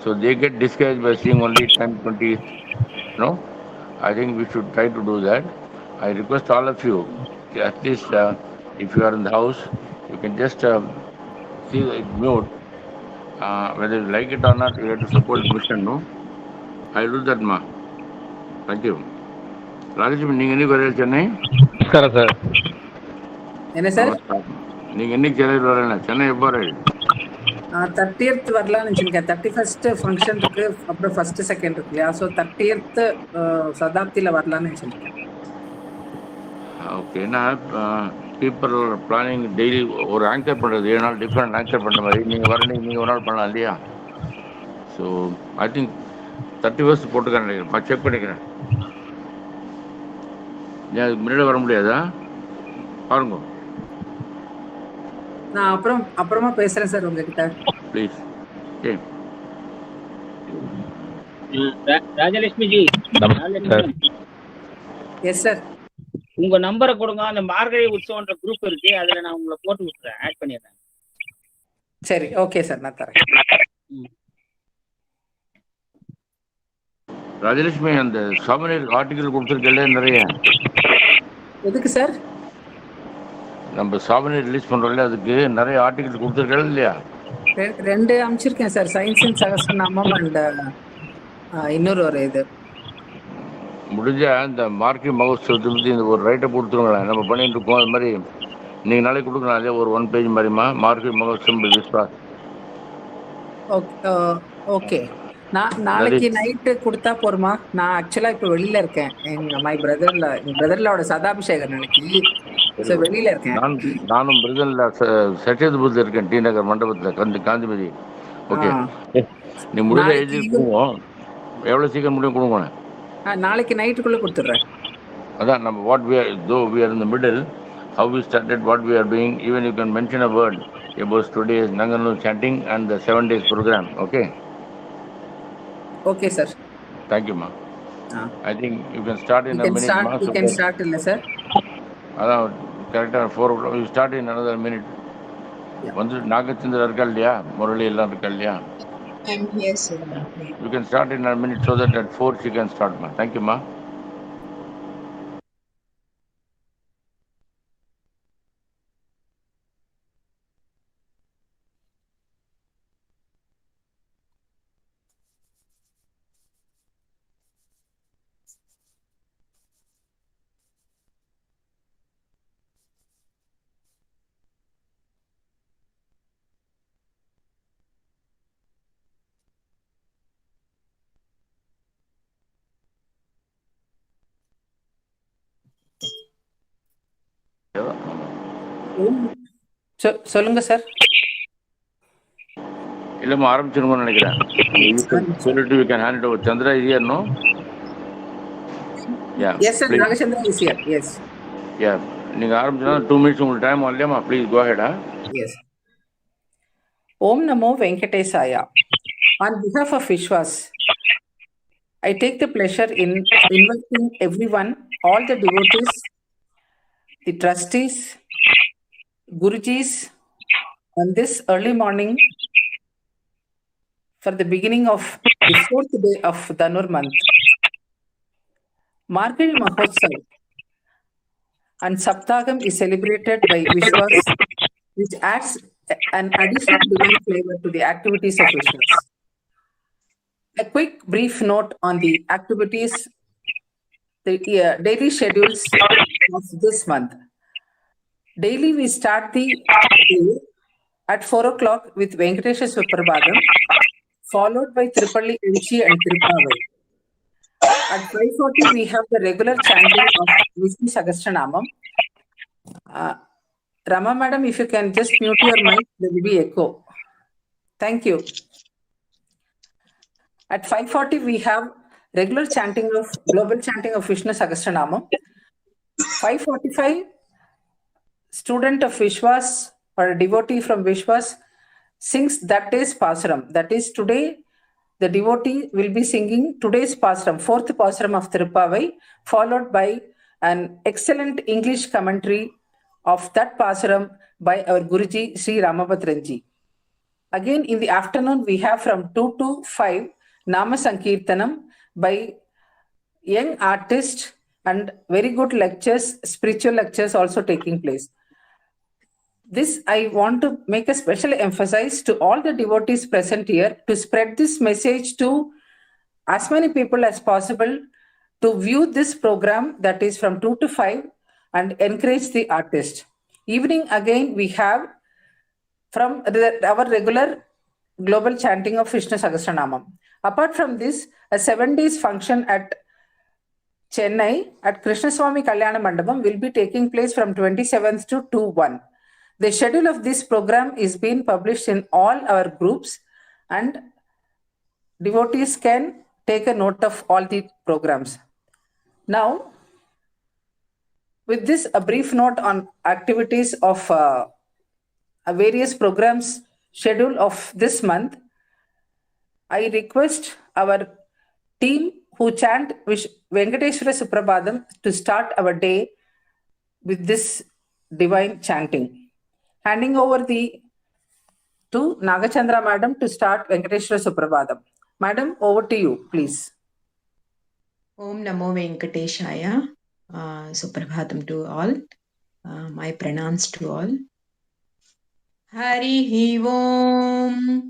So they get discouraged by seeing only 10, 20. I think we should try to do that. I request all of you, at least if you are in the house, you can just see the mute. Whether you like it or not, you have to support the mission, no? I will do that, ma. Thank you. Rajalakshmi, நீங்கள் என்னைக்கு வரையில் சென்னை? நமஸ்காரம் sir. என்ன sir? நீங்கள் என்னைக்கு சென்னையில் வரல? சென்னை எப்போ வரையில்? 30th வரலாம்னு வச்சுருக்கேன். 31st ஃபங்க்ஷன் இருக்கு, அப்புறம் 1st 2nd இருக்கு இல்லையா? ஸோ 30th சதாப்தியில் வரலாம்னு வச்சுருக்கேன். ஓகே. ஏன்னா பீப்புள் பிளானிங் டெய்லி ஒரு ஆங்கர் பண்ணுறது 7 நாள் டிஃப்ரெண்ட் ஆங்கர் பண்ணுற மாதிரி நீங்கள் வரணும், நீங்கள் ஒரு நாள் பண்ணலாம் இல்லையா? ஸோ ஐ திங்க் 31st போட்டுக்கிறேன் நினைக்கிறேன். செக் பண்ணிக்கிறேன். ஏன் அதுக்கு முன்னாடி வர முடியாதா? பாருங்க. நான் அப்புறமா பேசுறேன் சார் உங்ககிட்ட. ப்ளீஸ். ஓகே. ராஜலட்சுமி ஜி. நமஸ்காரம். Yes sir. உங்க நம்பரை கொடுங்க. அந்த மார்கழி உற்சவன்ற குரூப் இருக்கு, அதுல நான் உங்களை போட்டு விட்டுறேன், ஆட் பண்ணிடுறேன். சரி, ஓகே சார், நான் தரேன். ராஜலட்சுமி, அந்த சாமினியர் ஆர்டிகல் கொடுத்துருக்கல நிறைய. எதுக்கு சார்? நம்ம சாமினியர் ரிலீஸ் பண்ணுறோம்ல, அதுக்கு நிறைய ஆர்டிகல் கொடுத்துருக்கல இல்லையா? 2 அமைச்சிருக்கேன் sir. Science in Sahasranamam and இன்னொரு ஒரு இது. முடிஞ்சா இந்த மார்கழி மகோத்சவத்தை பற்றி இந்த ஒரு ரைட்டை கொடுத்துருங்களேன். நம்ம பண்ணிட்டு இருக்கோம். அது மாதிரி நீங்கள் நாளைக்கு கொடுக்கலாம். அதே ஒரு 1 பேஜ் மாதிரிமா, மார்கழி மகோத்சவம் விஸ்வாஸ். ஓகே. நாளைக்கு நைட்டு கொடுத்தா போருமா? நான் ஆக்சுவலா இப்போ வெளியில இருக்கேன். எங்க பிரதர்லோட சதாபிஷேகம் நாளைக்கு. வெளியில இருக்கேன். நானும் பிரதர்ல சத்தியபுரத்தில் இருக்கேன், டி நகர் மண்டபத்தில், காந்திமதி. ஓகே, நீ முடிஞ்ச எழுதி கொடுவோம். எவ்வளோ சீக்கிரம் முடியும் கொடுங்க. நாளைக்கு நைட்டுக்குள்ள கொடுத்துட்றேன். அதான் நம்ம what we are, though we are in the middle, how we started, what we are doing. Even you can mention a word about today's Nanganur chanting and the 7 days program. Okay. Okay, sir. Thank you, ma. I think you can start in a minute, ma. You can start in a, sir. அதான் கரெக்டாக 4 o'clock. You start in another minute. வந்து நாகச்சந்திரா இருக்கா இல்லையா, முரளி எல்லாம் இருக்கா இல்லையா? I'm here, sir. You can start in a minute so that at 4 she can start, ma. Thank you, ma. சொல்லுங்க sir. இல்லைம்மா, ஆரம்பிச்சிருங்கன்னு நினைக்கிறேன். சொல்லிட்டு we can hand it over. Chandra is here, no? Yeah. Yes, sir. Nagachandra is here. Yes. Yeah. நீங்கள் ஆரம்பிச்சா 2 minutes உங்களுக்கு time வரலையாம்மா. Please go ahead. Yes. Om Namo Venkatesaya. On behalf of Vishwas, I take the pleasure in inviting everyone, all the devotees, the trustees, Gurujis, on this early morning for the beginning of the 4th day of Dhanur month. Maargazhi Mahotsav and Saptagam is celebrated by Vishwas, which adds an additional divine flavor to the activities of Vishwas. A quick brief note on the activities, the daily schedules of this month. Daily we start the day at 4 o'clock with Venkatesha Suprabhadam, followed by Tripalli Enchi and Tripavai. At 5:40 we have the regular chanting of Vishnu Sahasranamam. Rama madam, if you can just mute your mic, there will be echo. Thank you. At 5:40 we have regular chanting of global chanting of Vishnu Sahasranamam. 5:45 student of Vishwas or a devotee from Vishwas sings that day's Pasaram. That is, today the devotee will be singing today's Pasaram, 4th Pasaram of Tirupavai, followed by an excellent English commentary of that Pasaram by our Guruji Sri Ramabhadranji. Again, in the afternoon, we have from 2 to 5 Nama Sankirtanam by young artists and very good lectures, spiritual lectures also taking place. This I want to make a special emphasis to all the devotees present here to spread this message to as many people as possible to view this program that is from 2 to 5 and encourage the artist. Evening again we have from our regular global chanting of Vishnu Sahasranamam. Apart from this, a 7 days function at Chennai at Krishnaswamy Kalyana Mandapam will be taking place from 27th to 2/1. The schedule of this program is being published in all our groups and devotees can take a note of all the programs. Now, with this, a brief note on activities of various programs schedule of this month. I request our team who chant Venkateshwara Suprabhadam to start our day with this divine chanting. Handing over to Nagachandra Madam to start Venkateshwara Suprabhadam. Madam, over to you, please. Om Namo Venkateshaya. Suprabhatam to all. My pranams to all. Hari Om.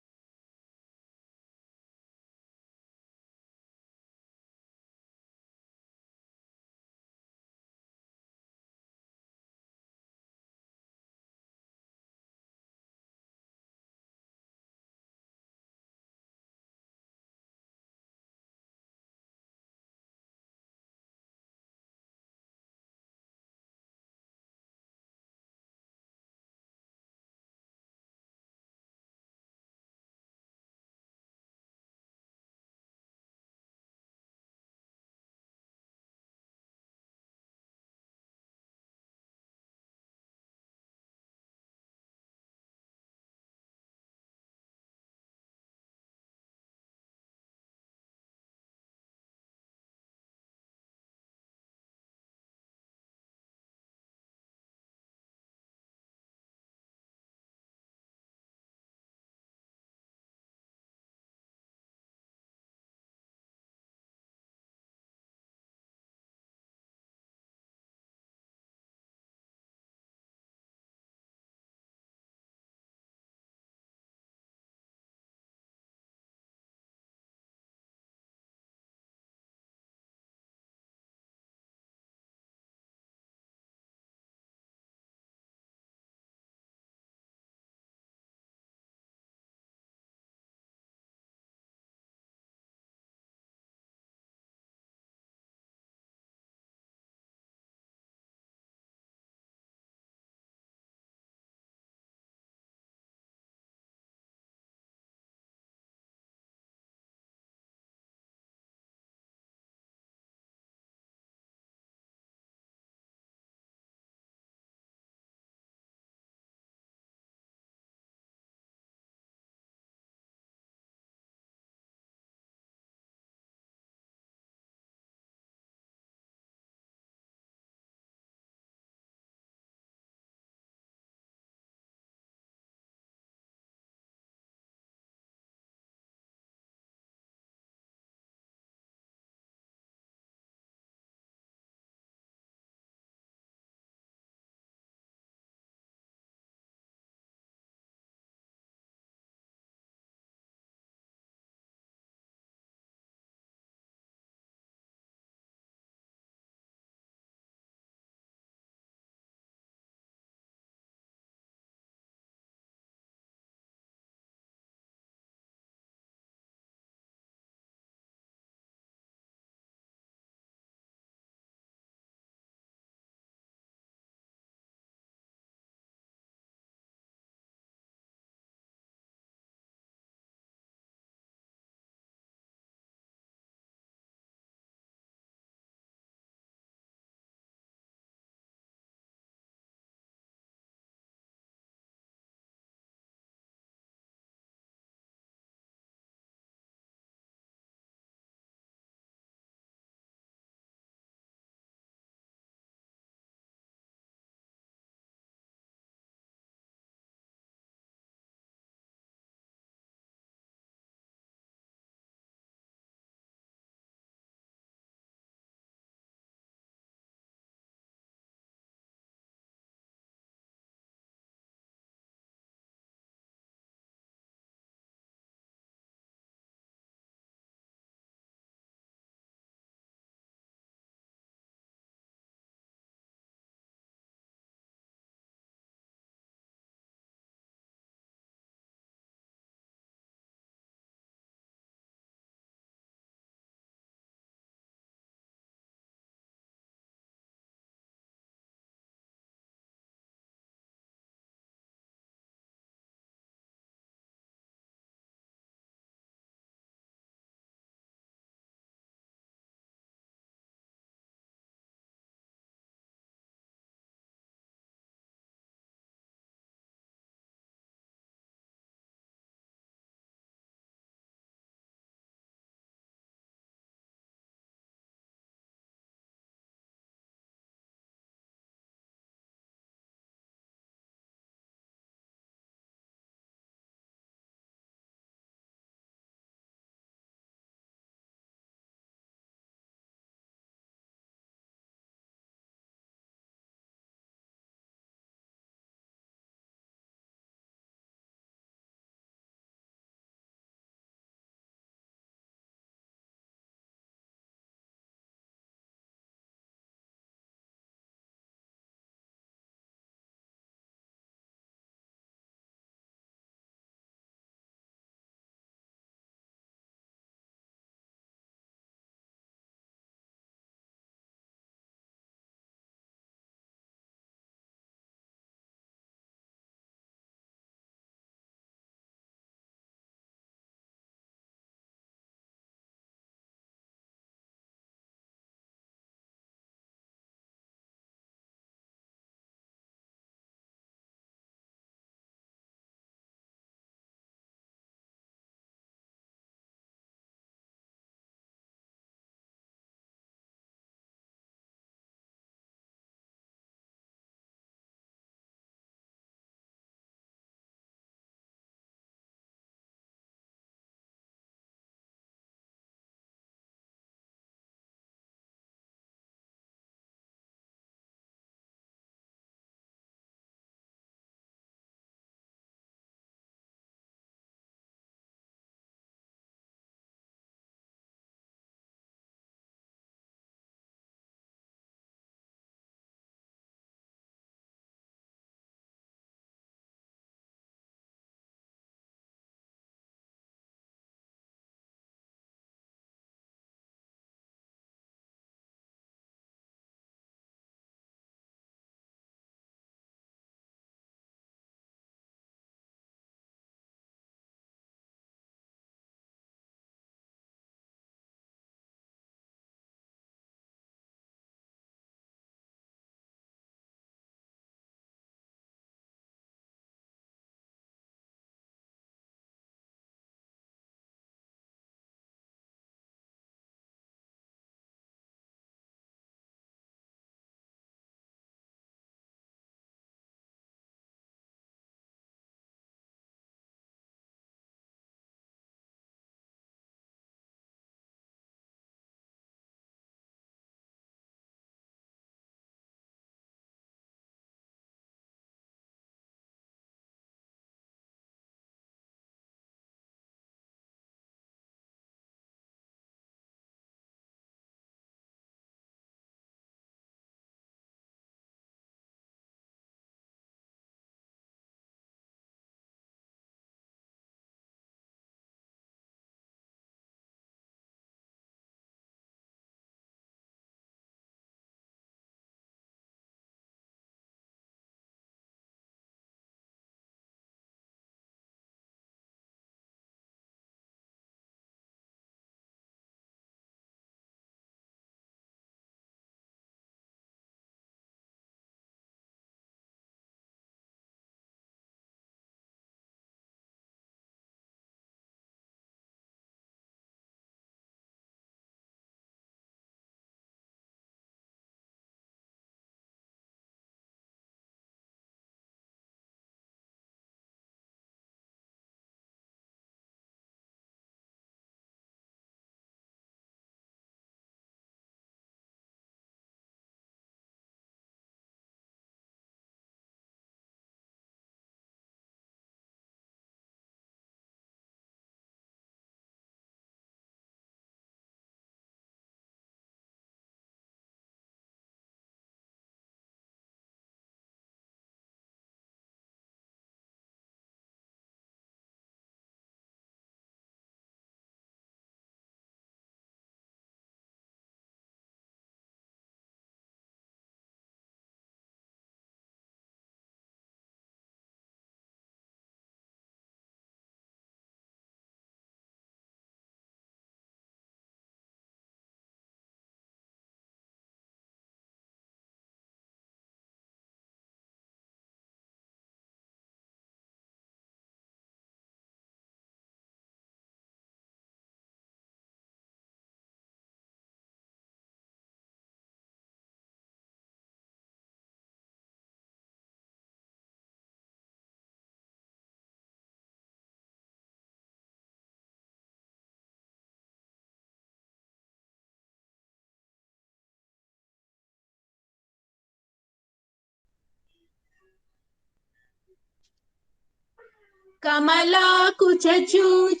कमलाकुचूचुक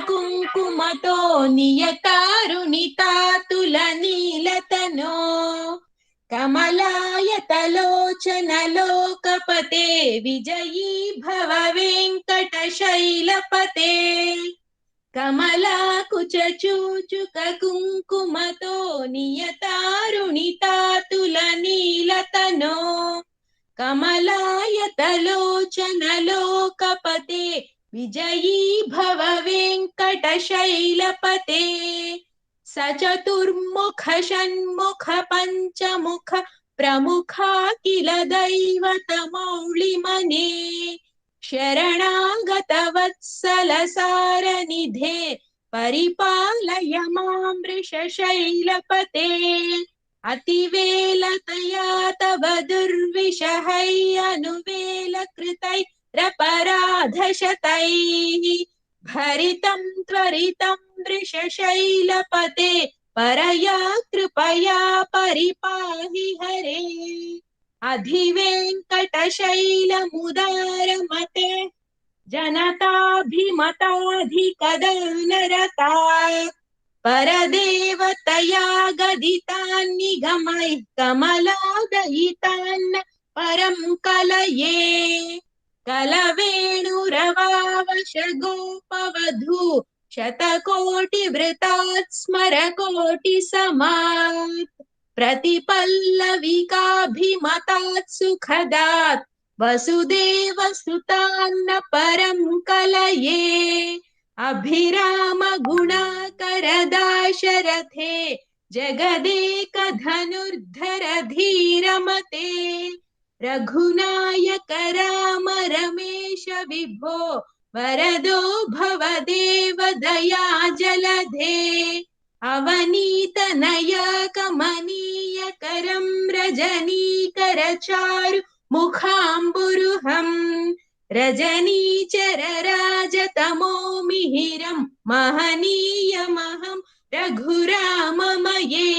कुङ्कुमतो नियतारुणितातुलनीलतनो कमलायतलोचन लोकपते विजयी भव वेङ्कटशैलपते कमलाकुचूचुक कुङ्कुमतो नियतारुणितातुलनीलतनो कमलायतलोचन लोकपते विजयी भव वेङ्कटशैलपते स चतुर्मुख षण्मुख पञ्चमुख प्रमुखा किल दैवतमौलिमने शरणागत वत्सल सारनिधे परिपालय मां वृषशैलपते अतिवेलतया तव दुर्विषहै अनुवेलकृतैरपराधशतैः भरितं त्वरितं वृषशैलपते परया कृपया परिपाहि हरे अधिवेङ्कटशैलमुदारमते जनताभिमताधिकदानरता परदेवतया गदितान्निगमैः कमलादयितान्न परं कलये कलवेणुरवावश गोपवधू शतकोटिवृतात् स्मरकोटिसमात् प्रतिपल्लविकाभिमतात् सुखदात् वसुदेवसुतान्न परं कलये अभिराम गुणाकर दाशरथे जगदेक धनुर्धर धीरमते रघुनायक राम रमेश विभो वरदो भवदेव दया जलधे अवनीत नया कमनीय करं रजनीकर चारु मुखाम्बुरुहम् रजनीचर राजतमो मिहिरं महनीयमहं रघुराममये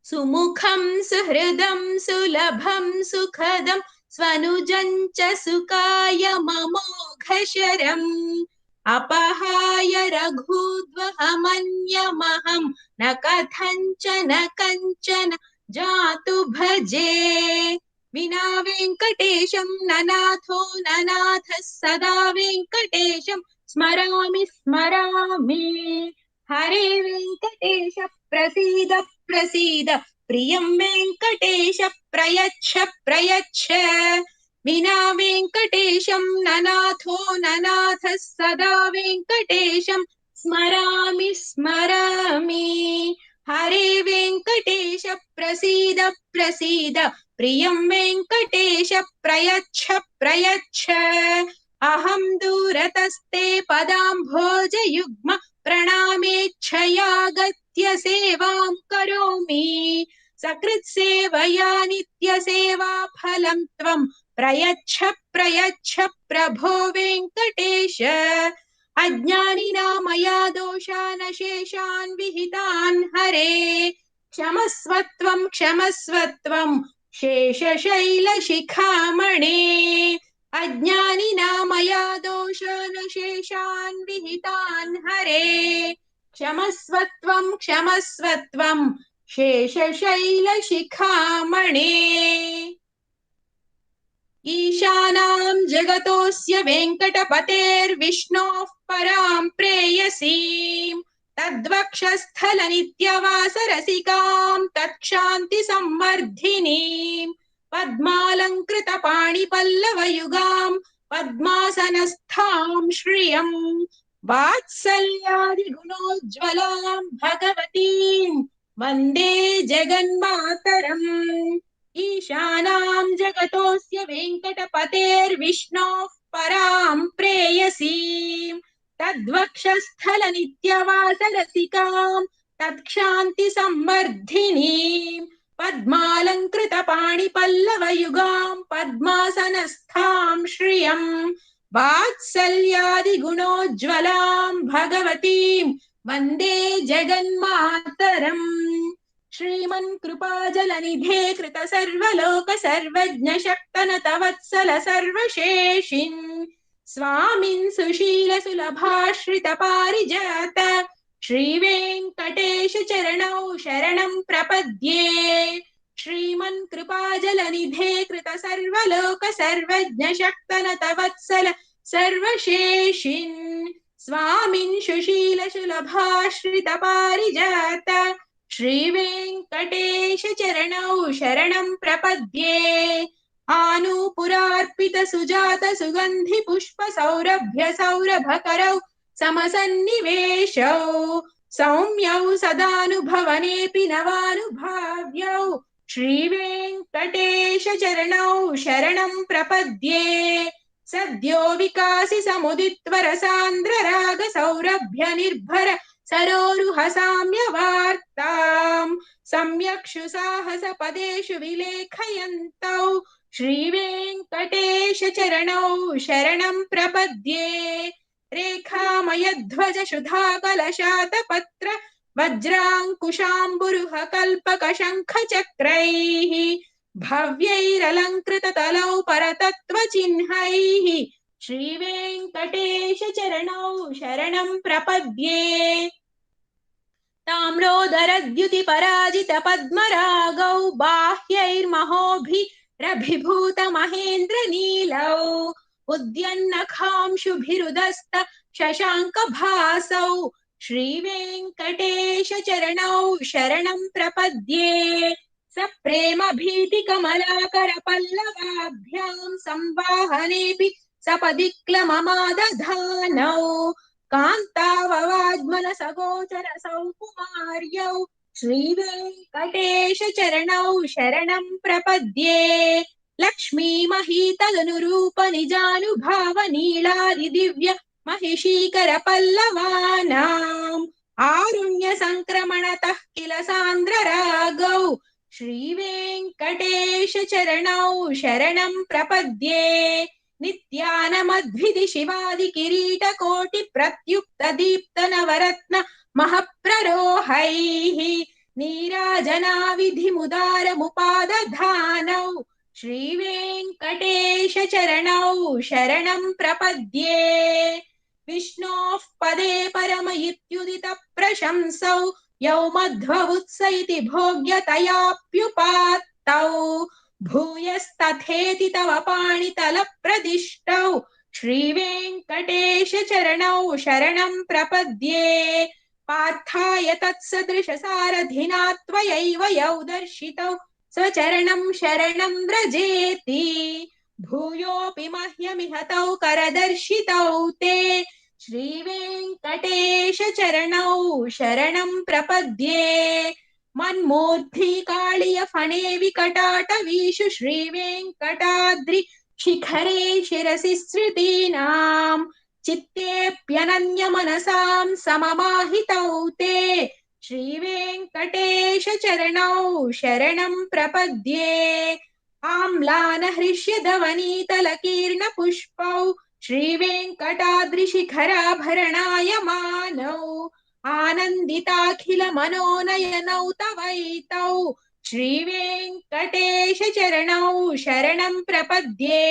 सुमुखं सुहृदं सुलभं सुखदं स्वनुजं च सुकाय ममोघशरम् अपहाय रघुद्वहमन्यमहं न कथञ्चन कञ्चन जातु भजे विना वेङ्कटेशं ननाथो ननाथः सदा वेङ्कटेशं स्मरामि स्मरामि हरे वेङ्कटेश प्रसीद प्रसीद प्रियं वेङ्कटेश प्रयच्छ प्रयच्छ विना वेङ्कटेशं ननाथो ननाथः सदा वेङ्कटेशं स्मरामि स्मरामि हरे वेङ्कटेश प्रसीद प्रसीद प्रियं वेङ्कटेश प्रयच्छ प्रयच्छ अहं दूरतस्ते पदाम्भोजयुग्म प्रणामेच्छयागत्य सेवां करोमि सकृत्सेवया नित्यसेवा फलं त्वं प्रयच्छ प्रयच्छ प्रभो वेङ्कटेश अज्ञानिना मया दोषान् शेषान् विहितान् हरे क्षमस्वत्वं क्षमस्वत्वं शेषशैलशिखामणे अज्ञानिना मया दोषान् शेषान् विहितान् हरे क्षमस्वत्वं क्षमस्वत्वं शेषशैलशिखामणे ईशानां जगतोऽस्य वेङ्कटपतेर्विष्णोः परां प्रेयसीं तद्वक्षस्थलनित्यवासरसिकां तत्क्षान्तिसंवर्धिनीं पद्मालङ्कृतपाणिपल्लवयुगां पद्मासनस्थां श्रियं वात्सल्यादिगुणोज्ज्वलां भगवतीं वन्दे जगन्मातरम् ईशानां जगतोऽस्य वेङ्कटपतेर्विष्णोः परां प्रेयसीं तद्वक्षस्थलनित्यवासरसिकां तत्क्षान्तिसंवर्धिनीं पद्मालङ्कृतपाणिपल्लवयुगां पद्मासनस्थां श्रियं वात्सल्यादिगुणोज्ज्वलां भगवतीं वन्दे जगन्मातरम् श्रीमन् कृपाजलनिधे कृत सर्वलोक सर्वज्ञ शक्तनत वत्सल सर्वशेषिन् स्वामिन् सुशील सुलभाश्रित पारिजात श्रीवेङ्कटेश चरणौ शरणं प्रपद्ये श्रीमन् कृपाजलनिधे कृत सर्वलोक सर्वज्ञ शक्तनत वत्सल सर्वशेषिन् स्वामिन् सुशील सुलभाश्रित पारिजात श्रीवेङ्कटेश चरणौ शरणं प्रपद्ये आनूपुरार्पित सुजात सुगन्धि पुष्प सौरभ्य सौरभकरौ समसन्निवेशौ सौम्यौ सदानुभवनेऽपि नवानुभाव्यौ श्रीवेङ्कटेश चरणौ शरणं प्रपद्ये सद्यो विकासि समुदित्वर सान्द्र राग सौरभ्य निर्भर सरोरुह साम्यवार्ताम् सम्यक्षु साहस पदेषु विलेखयन्तौ श्रीवेङ्कटेश चरणौ शरणं प्रपद्ये रेखामयध्वज सुधाकलशातपत्र वज्राङ्कुशाम्बुरुह कल्पक शङ्ख चक्रैः भव्यैरलङ्कृत तलौ परतत्त्वचिह्नैः श्रीवेङ्कटेश चरणौ शरणं प्रपद्ये ताम्रोदरद्युति पराजित पद्मरागौ बाह्यैर्महोभिरभिभूत महेन्द्र नीलौ उद्यन्नखांशुभिरुदस्त शशाङ्क भासौ श्रीवेङ्कटेश चरणौ शरणं प्रपद्ये सप्रेम भीति कमलाकर पल्लवाभ्यां संवाहनेऽपि सपदि क्लममादधानौ कान्ताववाग्मन सगोचर सौकुमार्यौ श्रीवेङ्कटेश चरणौ शरणं प्रपद्ये लक्ष्मी महीतदनुरूप निजानुभाव नीलादि दिव्य महिषीकर पल्लवानाम् आरुण्य संक्रमणतः किल सान्द्र रागौ श्रीवेङ्कटेश चरणौ शरणं प्रपद्ये नित्यानमद्भिधि शिवादि किरीट कोटि प्रत्युक्त दीप्त नवरत्न महप्ररोहैः नीराजना विधि मुदार मुपादधानौ श्रीवेङ्कटेश चरणौ शरणं प्रपद्ये विष्णोः पदे परम इत्युदित प्रशंसौ यौ मध्ववुत्स इति भोग्यतयाप्युपात्तौ भूयस्तथेति तव पाणितल प्रदिष्टौ श्रीवेङ्कटेश चरणौ शरणं प्रपद्ये पार्थाय तत्सदृश सारथिना त्वयैव यौ दर्शितौ स्वचरणं शरणं व्रजेति भूयोऽपि मह्यमिह तौ करदर्शितौ ते श्रीवेङ्कटेश चरणौ शरणं प्रपद्ये मन्मूर्ध्नि काळिय फणे विकटाटवीषु श्रीवेङ्कटाद्रि शिखरे शिरसि स्मृतीनां चित्तेऽप्यनन्य मनसां सममाहितौ ते श्रीवेङ्कटेश चरणौ शरणं प्रपद्ये आम्लान हृष्यधवनीतलकीर्ण पुष्पौ श्रीवेङ्कटाद्रिशिखराभरणाय मानौ आनन्दिताखिल मनोनयनौ तवैतौ श्रीवेङ्कटेश चरणौ शरणं प्रपद्ये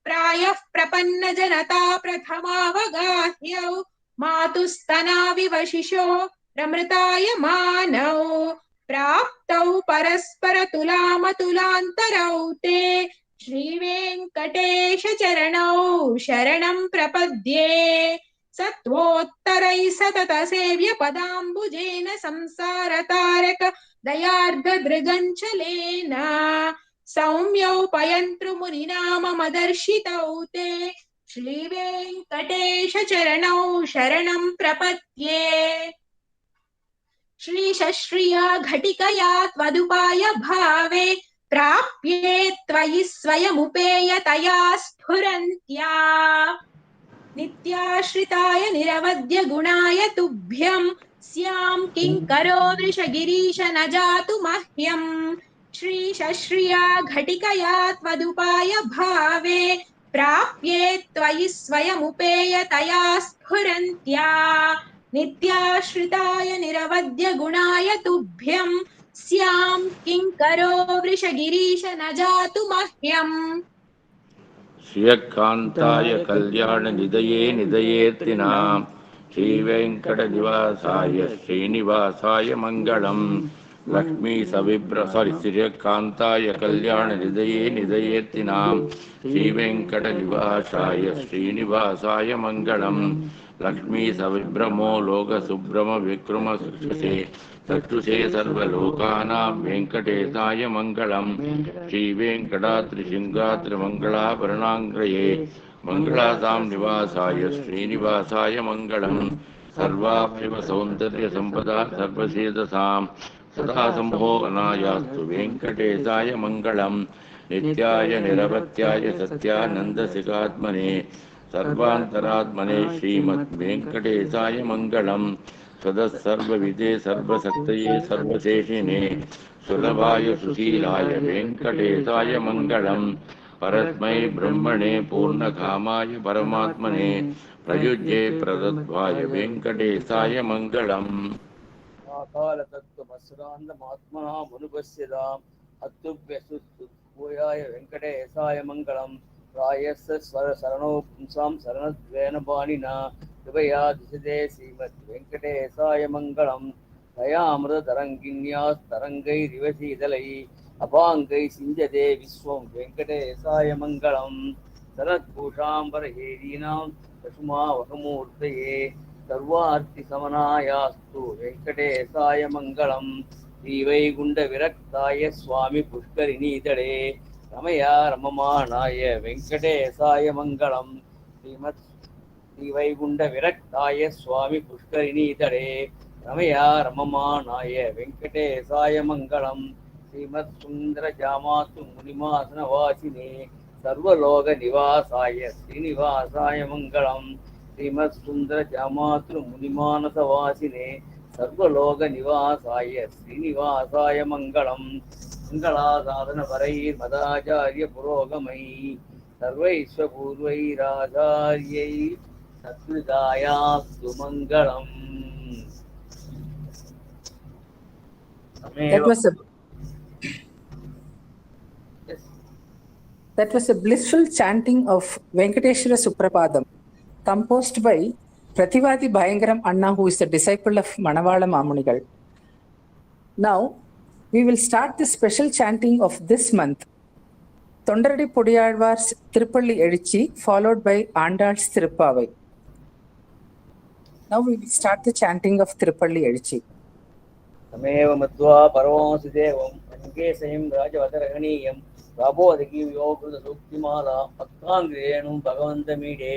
प्रायः प्रपन्न जनता प्रथमावगाह्यौ मातुस्तनाविव शिशो रमृताय मानौ प्राप्तौ परस्पर तुलामतुलान्तरौ ते श्रीवेङ्कटेश चरणौ शरणं प्रपद्ये सत्वोत्तरैः सतत सेव्य पदाम्बुजेन संसार तारक दयार्द्रदृगञ्चलेन सौम्यौ पयन्तृमुनिनाममदर्शितौ ते श्रीवेङ्कटेश चरणौ शरणं प्रपद्ये श्रीशश्रिया घटिकया त्वदुपाय भावे प्राप्ये त्वयि स्वयमुपेयतया स्फुरन्त्या नित्याश्रिताय निरवद्य गुणाय तुभ्यं स्यां किङ्करो वृषगिरीश न जातु मह्यम् श्रीशश्रिया घटिकया त्वदुपाय भावे प्राप्ये त्वयि स्वयमुपेयतया स्फुरन्त्या नित्याश्रिताय निरवद्य गुणाय तुभ्यं स्यां किङ्करो वृषगिरीश न जातु मह्यम् ஸ்ரீயக்காந்தாய கல்யாண நிதயே நிதயேத்தினாம் ஸ்ரீவேங்கட நிவாசாய ஸ்ரீனிவாசாய மங்களம். லக்ஷ்மி ஸ்ரீயக்காந்தாய கல்யாண நிதயே நிதயேத்தினாம் ஸ்ரீவேங்கட நிவாசாய ஸ்ரீனிவாசாய மங்களம். லக்ஷ்மி சவிப்ரமோ லோக சுப்ரம விக்ரம சற்றுசே சர்வலோகானாம் வெங்கடேசாய மங்களம். ஸ்ரீவேங்கடாத்ரி சிங்காத்ரி மங்களாபரணாங்கிரயே மங்களாசாம் நிவாசாய ஸ்ரீனிவாசாய மங்களம். சர்வாபிவ சௌந்தர்ய சம்பதா சர்வசேதசாம் சதா சம்போகனாயாஸ்து வெங்கடேசாய மங்களம். நித்யாய நிரவத்யாய சத்யானந்த சிகாத்மனே சர்வாந்தராத்மனே ஸ்ரீமத் வெங்கடேசாய மங்களம். சர்வவிதே சர்வசக்தயே சர்வசேஷினே சுலபாய சுசீலாய வெங்கடேசாய மங்களம். பரஸ்மை பிரம்மணே பூர்ணகாமாய பரமாத்மனே பிரயுஜ்யே பிரதத்வாய வெங்கடேசாய மங்களம். கால தத்துவமஸ்ராந்தமாத்மனா மனுபஸ்யதாம் அத்துப்யசுயாய வெங்கடேசாய மங்களம். ராயஸ்ஸ சரணோ பும்சாம் சரணத்வேன பாணினா கிருபயா திசதே ஸ்ரீமத் வெங்கடேசாய மங்களம். தயாமிருத தரங்கின்யாஸ் தரங்கை ரிவசீதலை அபாங்கை சிஞ்சதே விஸ்வம் வெங்கடேசாய மங்களம். சரத்பூஷாம்பரஹேதீனாம் தசுமா வகமூர்த்தயே சர்வார்த்தி சமனாயாஸ்து வெங்கடேசாய மங்களம். ஸ்ரீவைகுண்ட விரக்தாய சுவாமி புஷ்கரிணீதடே ரமயா ரமமானாய வெங்கடேசாய மங்களம். ஸ்ரீமத் ஸ்ரீவைகுண்ட விரக்தாய சுவாமி புஷ்கரிணீதடே ரமயா ரமமானாய வெங்கடேசாய மங்களம். ஸ்ரீமத் சுந்தர ஜாமாத்து முனிமாசன வாசினே சர்வலோக நிவாசாய ஸ்ரீனிவாசாய மங்களம். ஸ்ரீமத் சுந்தர ஜாமாத்து முனிமானச வாசினே சர்வலோக நிவாசாய ஸ்ரீனிவாசாய மங்களம். மங்களாசாதன வரை மதாச்சாரிய புரோகமை சர்வைஸ்வபூர்வைராச்சாரியை சத்ருதாயாஸ்து மங்களம். That was a blissful chanting of Venkateshwara Suprapadam, composed by Prativadi Bhayangaram Anna, who is a disciple of Manavala Mamunigal. Now, we will start the special chanting of this month. Thondaradi Podiyalvar's Tirupalli Edichi, followed by Andal's Tirupavai. Now we will start the chanting of Tirupalli Edichi. தமேவ மத்வா பரமோசி தேவம் அங்கேசயம் ராஜவதரகணீயம் ராபோதகி யோகிருத சூக்திமாலா பக்தாங்கிரேனும் பகவந்த மீடே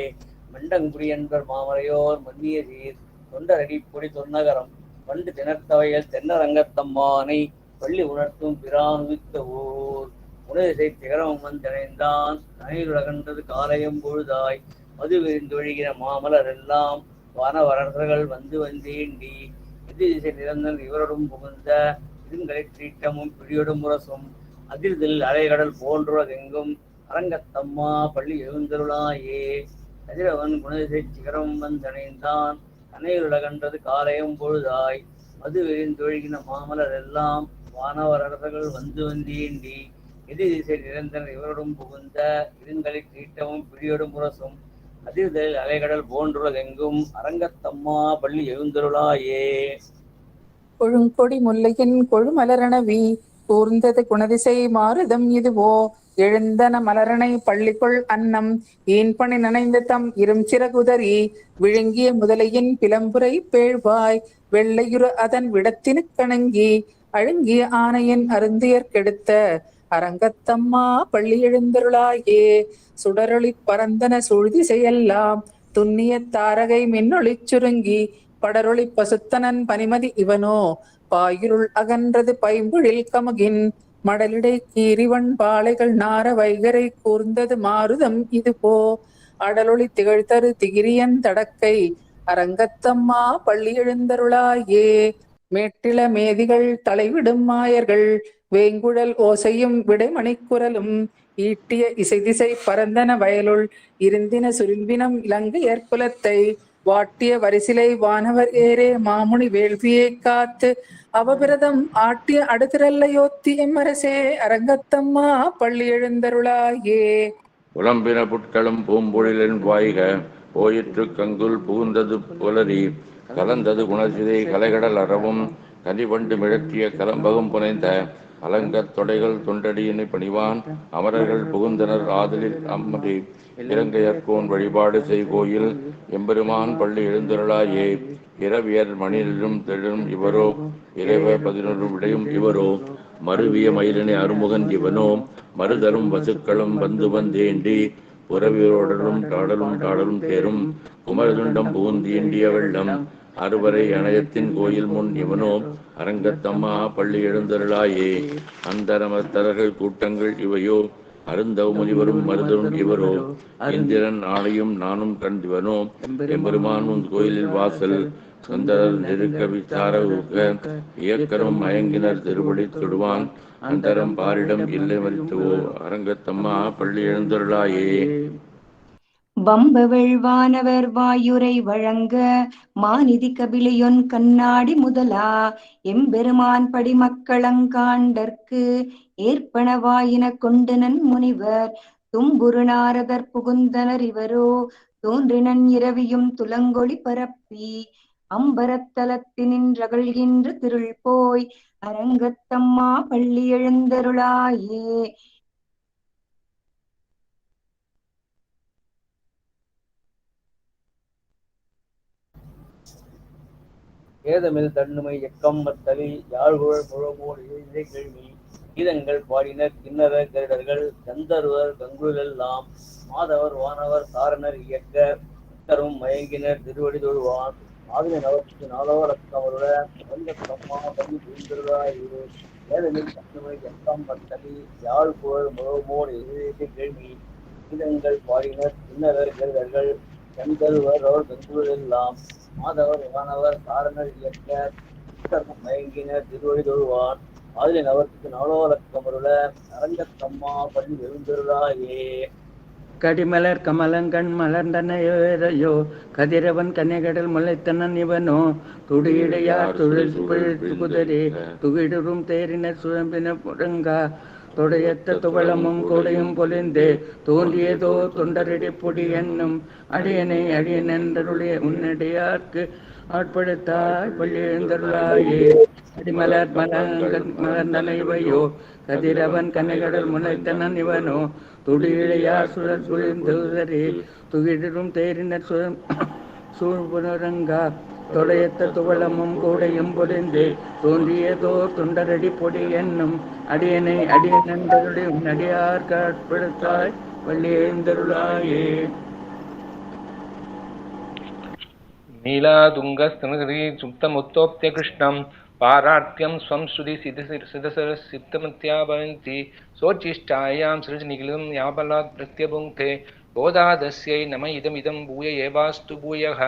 மண்டங்குடி என்பர் மாமரையோர் மன்னிய சீர் தொண்டரடி பொடி தொன்னகரம் பண்டு தினத்தவையல் தென்னரங்கத்தம்மானை பள்ளி உணர்த்தும் பிரானுவித்த ஊர் உணதிசை திகரம் வந்தடைந்தான் நனையுலகன்றது காலையும் பொழுதாய் மது விரிந்தொழுகின மாமலர் எல்லாம் வானவரர்கள் வந்து வந்தேண்டி எதிர் திசை நிரந்தன் இவரோடும் புகுந்த இருங்களை தீட்டமும் பிடியோடும் முரசும் அதிர்தில் அலைகடல் போன்றுவதெங்கும் அரங்கத்தம்மா பள்ளி எழுந்தருளாயே கதிரவன் குணதிசை சிகரம் வந்தடைந்தான் நனையுலகன்றது காலையும் பொழுதாய் மது விரிந்தொழுகின மாமலர் எல்லாம் வானவரர்கள் வந்து வந்தேண்டி எதிர் திசை நிரந்தன் இவரோடும் புகுந்த இருங்களை தீட்டமும் பிடியோடும் முரசும் அதிர்தலில் அலைகடல் போன்றுவதெங்கும் அரங்கத்தம்மா பள்ளி எழுந்தருளாயே. கொழுங்கொடி முல்லையின் கொழுமலரணவி கூர்ந்தது குணதிசை மாறுதம் இதுவோ எழுந்தன மலரணை பள்ளிக்குள் அன்னம் ஈன்பணி நனைந்த தம் இரும் சிறகுதறி விழுங்கிய முதலையின் பிளம்புரை பேழ்வாய் வெள்ளையுறு அதன் விடத்தினு கணங்கி அழுங்கிய ஆனையின் அருந்தியர் கெடுத்த அரங்கத்தம்மா பள்ளி எழுந்தருளாயே. சுடரொளி பரந்தன சூழ்திசையெல்லாம் துண்ணிய தாரகை மின்னொளி சுருங்கி படரொளி பசுத்தனன் பனிமதி இவனோ பாயிருள் அகன்றது பைம்பொழில் கமகின் மடலிடை கீரிவன் பாளைகள் நார வைகரை கூர்ந்தது மாறுதம் இதுபோ அடலொளி திகழ்தரு திகிரியன் தடக்கை அரங்கத்தம்மா பள்ளி எழுந்தருளாயே. மேட்டில மேதிகள் தலைவிடும் மாயர்கள் வேங்குழல் ஓசையும் விடைமணிக்குரலும் ஈட்டிய இசை திசை பரந்தன வயலுள் இருந்தின சுரும்பினம் இலங்கையர் குலத்தை வாட்டிய வரிசிலை வானவர் ஏரே மாமுனி வேள்வியை காத்து அவபிரதம் ஆட்டிய அடுத்திரல்லையோத்தி எம்மரசே அரங்கத்தம்மா பள்ளி எழுந்தருளாயே. புலம்பின புட்களும் பூம்பொழிலின் வாய்க போயிற்று கங்குல் புகுந்தது புலரி கலந்தது குணசிதை கலைகடல் அறவும் கனிவண்டு மிழற்றிய கலம்பகம் புனைந்த அலங்கத் தொடைகள் தொண்டடியினை பணிவான் அமரர்கள் புகுந்தனர் ஆதலில் அம்மதி இலங்கையர்கோன் வழிபாடு செய்கோயில் எம்பெருமான் பள்ளி எழுந்தருளாயே இரவியர் மணிலும் தெழும் இவரோ இறைவ 11 விடையும் இவரோ மருவிய மயிலினை அருமுகன் இவனோ மறுதலும் வசுக்களும் வந்து வந்தேண்டி புறவியோடலும் காடலும் தேரும் குமரதுண்டம் புகுந்தீண்டிய வெள்ளம் அறுவரை அணையத்தின் கோயில் முன் இவனோ அரங்கத்தம்மா பள்ளி எழுந்தருளாயே அந்தரமத்தர்கள் கூட்டங்கள் இவையோ அருந்தவ முனிவரும் மருதரும் இவரோ இந்திரன் ஆணையும் நானும் கண்டிவனோ எம்பெருமான் உன் கோயிலில் வாசல் சுந்தரர் நெருக்க விசாரவுக இயக்கரும் மயங்கினர் திருவடி தொடுவான் அந்தரம் பாரிடம் இல்லை மறித்துவோ அரங்கத்தம்மா பள்ளி எழுந்தருளாயே. வம்பவெழ்வானவர் வாயுரை வழங்க மாநிதி கபிலையொன் கண்ணாடி முதலா எம்பெருமான் படிமக்களங்காண்டற்கு ஏற்பனவாயின கொண்டனன் முனிவர் தும்புரு நாரதர் புகுந்தனர் இவரோ தோன்றினன் இரவியும் துலங்கொளி பரப்பி அம்பரத்தலத்தினின்றகழ்கின்ற திருள் போய் அரங்கத்தம்மா பள்ளி எழுந்தருளாயே. ஏதமில் தன்னுமை எக்கம் மத்தலி யாழ்குழல் முழமோர் இசை கேள்வி கீதங்கள் பாடினர் கிண்ணறர் கருடர்கள் கந்தருவர் கங்குலெல்லாம் மாதவர் வானவர் சாரணர் இயக்க தரும் மயங்கினர் திருவடி தொழுவான் ஆதின நவத்துக்கு நாளவரக்கமருட அரங்கத்தம்மா பள்ளி எழுந்தருளாயே. ஏதமில் தன்னுமை எக்கம் மத்தலி யாழ்குழல் முழமோர் இசை கேள்வி கீதங்கள் பாடினர் கிண்ணறர் கருடர்கள் கந்தருவர் கங்குலெல்லாம் மாதவர் வானவர் சாரணர் இயக்க மயங்கினர் திருவடி தொழுவான் ஆதில நவத்துக்கு நாளோலக்கமருள அரங்கத்தம்மா பள்ளி எழுந்தருளாயே. கடிமலர் கமலங்கண் மலர்ந்தனையோ கதிரவன் கன்னிகடல் முளைத்தனன் இவனோ துடியிடையார் குதிரே துகிடுறும் தேரினர் சுழம்பின முழங்கா தொடையத்த துவளமும் கூடையும் பொலிந்தே தோன்றியதோ தொண்டரடி பொடி என்னும் அடியனை அடியனென்றருடைய உன்னடியார்க்கு ஆட்படுத்தாய் பள்ளி எழுந்தருளாயே. அடிமலர் மலர்ந்தனைவையோ கதிரவன் கன்னிகடல் முளைத்தனன் இவனோ துடியிழையார் சுழல் சுழிந்தே துகிடும் தேரினர் சூழ்புணரங்கா தொடையத்த துவளமும் கூடையும் பொலிந்து தோன்றியதோ தொண்டரடி பொடி என்னும் அடியனை அடியனென்றருடைய உன்னடியார் காட்படுத்தாய் வள்ளி எழுந்தருளாயே. நீலாதுங்கஸ்தனகிரி சுப்தமுத்தோப்திய கிருஷ்ணம் பாரார்த்தியம் ஸ்வம் ஸ்ருதி சித்தமத்யா பவந்தி சோச்சிஷ்டாயாம் சிருஜ்நிகிலம் யாபலாத் பிரத்யபுங்கே கோதாதஸ்யை நம இதமிதம் பூய ஏவாஸ்து பூயக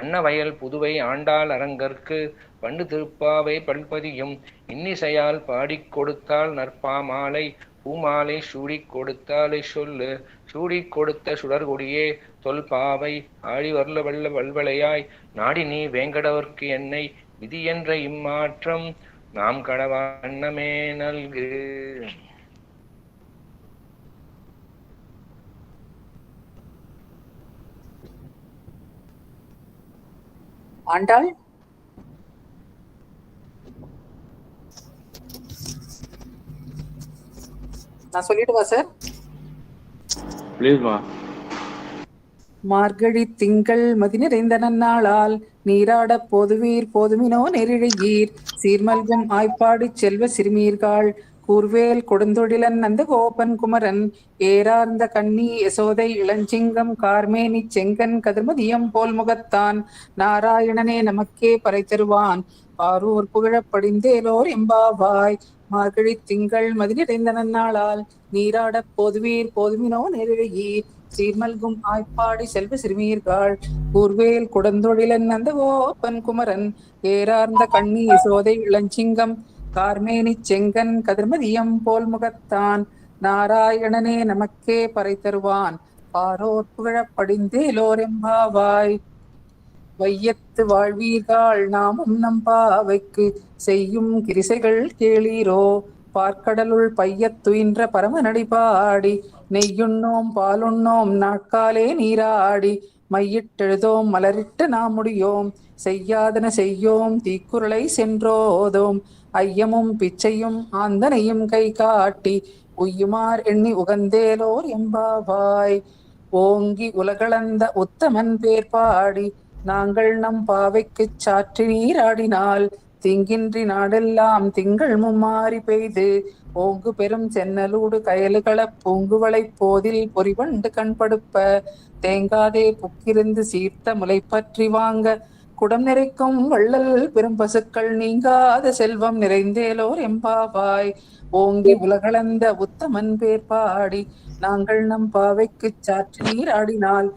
அன்னவயல் புதுவை ஆண்டாள் அரங்கற்கு பண்டு திருப்பாவை பல்பதியும் இன்னிசையால் பாடிக் கொடுத்தால் நற்பாமாலை பூமாலை சூடிக் கொடுத்தாலை சொல்லு சூடிக் கொடுத்த சுடர்கொடியே தொல்பாவை ஆடி வரல வல்ல வல்வளையாய் நாடி நீ வேங்கடவர்க்கு என்னை விதி என்ற இம்மாற்றம் நாம் கடவா அன்னமே நல்கு. ஆண்டாள் நான் சொல்லிட்டுவா சார்? ப்ளீஸ்மா. மார்கழி திங்கள் மதி நிறைந்த நன்னாளால் நீராட போதுவீர் போதுமினோ நெருழகீர் சீர்மல்கும் ஆய்ப்பாடு செல்வ சிறுமீர்கள் கூர்வேல் கொடுந்தொழிலன் நந்த கோபன் குமரன் ஏறார்ந்த கண்ணி யசோதை இளஞ்சிங்கம் கார்மேனி செங்கன் கதிர்மதியம் போல் முகத்தான் நாராயணனே நமக்கே பறை தருவான் பாரூர் புகழப் படிந்தேலோர் எம்பாவாய். மார்கழி திங்கள் மதி நிறைந்த நன்னாளால் நீராட போதுவீர் போதுமினோ நெருழகீர் சீர்மல்கும் ஆய்ப்பாடி செல்வ சிறுமீர்கள் கூர்வேல் குடந்தொழிலன் அந்த கோபன் குமரன் ஏறார்ந்த கண்ணி யசோதை இளஞ்சிங்கம் கார்மேனி செங்கன் கதிர்மதியம் போல் முகத்தான் நாராயணனே நமக்கே பறை தருவான் பாரோர் புகழப் படிந்தேலோர் எம்பாவாய். வையத்து வாழ்வீர்கள் நாமும் நம் பாவைக்கு செய்யும் கிரிசைகள் கேளீரோ பார்க்கடலுள் பையத் துயின்ற பரமனடி பாடி நெய்யுண்ணோம் பாலுண்ணோம் நாட்காலே நீராடி மையிட்டெழுதோம் மலரிட்டு நாம் முடியோம் செய்யாதன செய்யோம் தீக்குறளை சென்றோதோம் ஐயமும் பிச்சையும் ஆந்தனையும் கை காட்டி உய்யுமார் எண்ணி உகந்தேலோர் எம்பாவாய். ஓங்கி உலகளந்த உத்தமன் பேர் பாடி நாங்கள் நம் பாவைக்குச் சாற்றி நீராடினால் திங்கின்றி நாடெல்லாம் திங்கள் மும்மாறி பெய்து ஓங்கு பெரும் சென்னலூடு கயலுகள பூங்குவளை போதில் பொறிவண்டு கண்படுப்ப தேங்காதே புக்கிருந்து சீர்த்த முலை பற்றி வாங்க குடம் நிறைக்கும் வள்ளல் பெரும் பசுக்கள் நீங்காத செல்வம் நிறைந்தேலோர் எம்பாவாய். ஓங்கி உலகளந்த உத்தமன் பேர் பாடி நாங்கள் நம் பாவைக்குச் சாற்றி நீராடினால்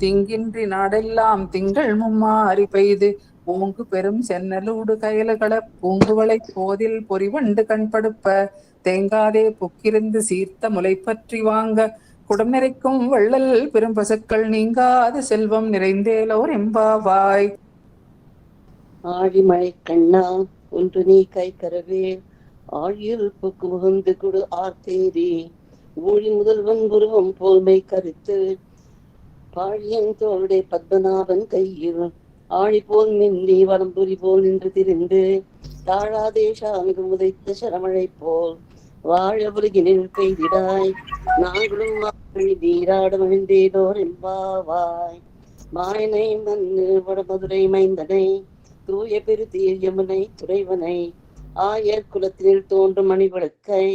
திங்கின்றி நாடெல்லாம் திங்கள் மும்மாறி பெய்து ஓங்கு பெரும் சென்னலூடு கயலுகள பூங்குவளை போதில் பொறிவண்டு கண்படுப்ப தேங்காதே புக்கிருந்து சீர்த்த முலை பற்றி வாங்க குடம் நிறைக்கும் வள்ளல் பெரும் பசுக்கள் நீங்காத செல்வம் நிறைந்தேலோர் எம்பாவாய். ஆழிமழை கண்ணா ஒன்று நீ கை கரவேல் ஆழியில் புக்கு முகந்து குடு ஆர்த்தேரி ஊழி முதல்வன் குருவம் போல்மை கருத்து பாழியன் தோளுடைய பத்மநாபன் கையில் ஆழி போல் மின்னி வரம்புரி போல் நின்று திரிந்து தாழாதேஷா மிக உதைத்த சரமழை போல் வாழ உலகினில் பெய்திடாய் நாங்களும் நீராட மகிழ்ந்தேனோர் எம்பாவாய். மாயனை மண்ணு வடமதுரை மைந்தனை தூய பெருதீர் யமுனை துறைவனை ஆயர் குலத்தினில் தோன்றும் மணிவிளக்கை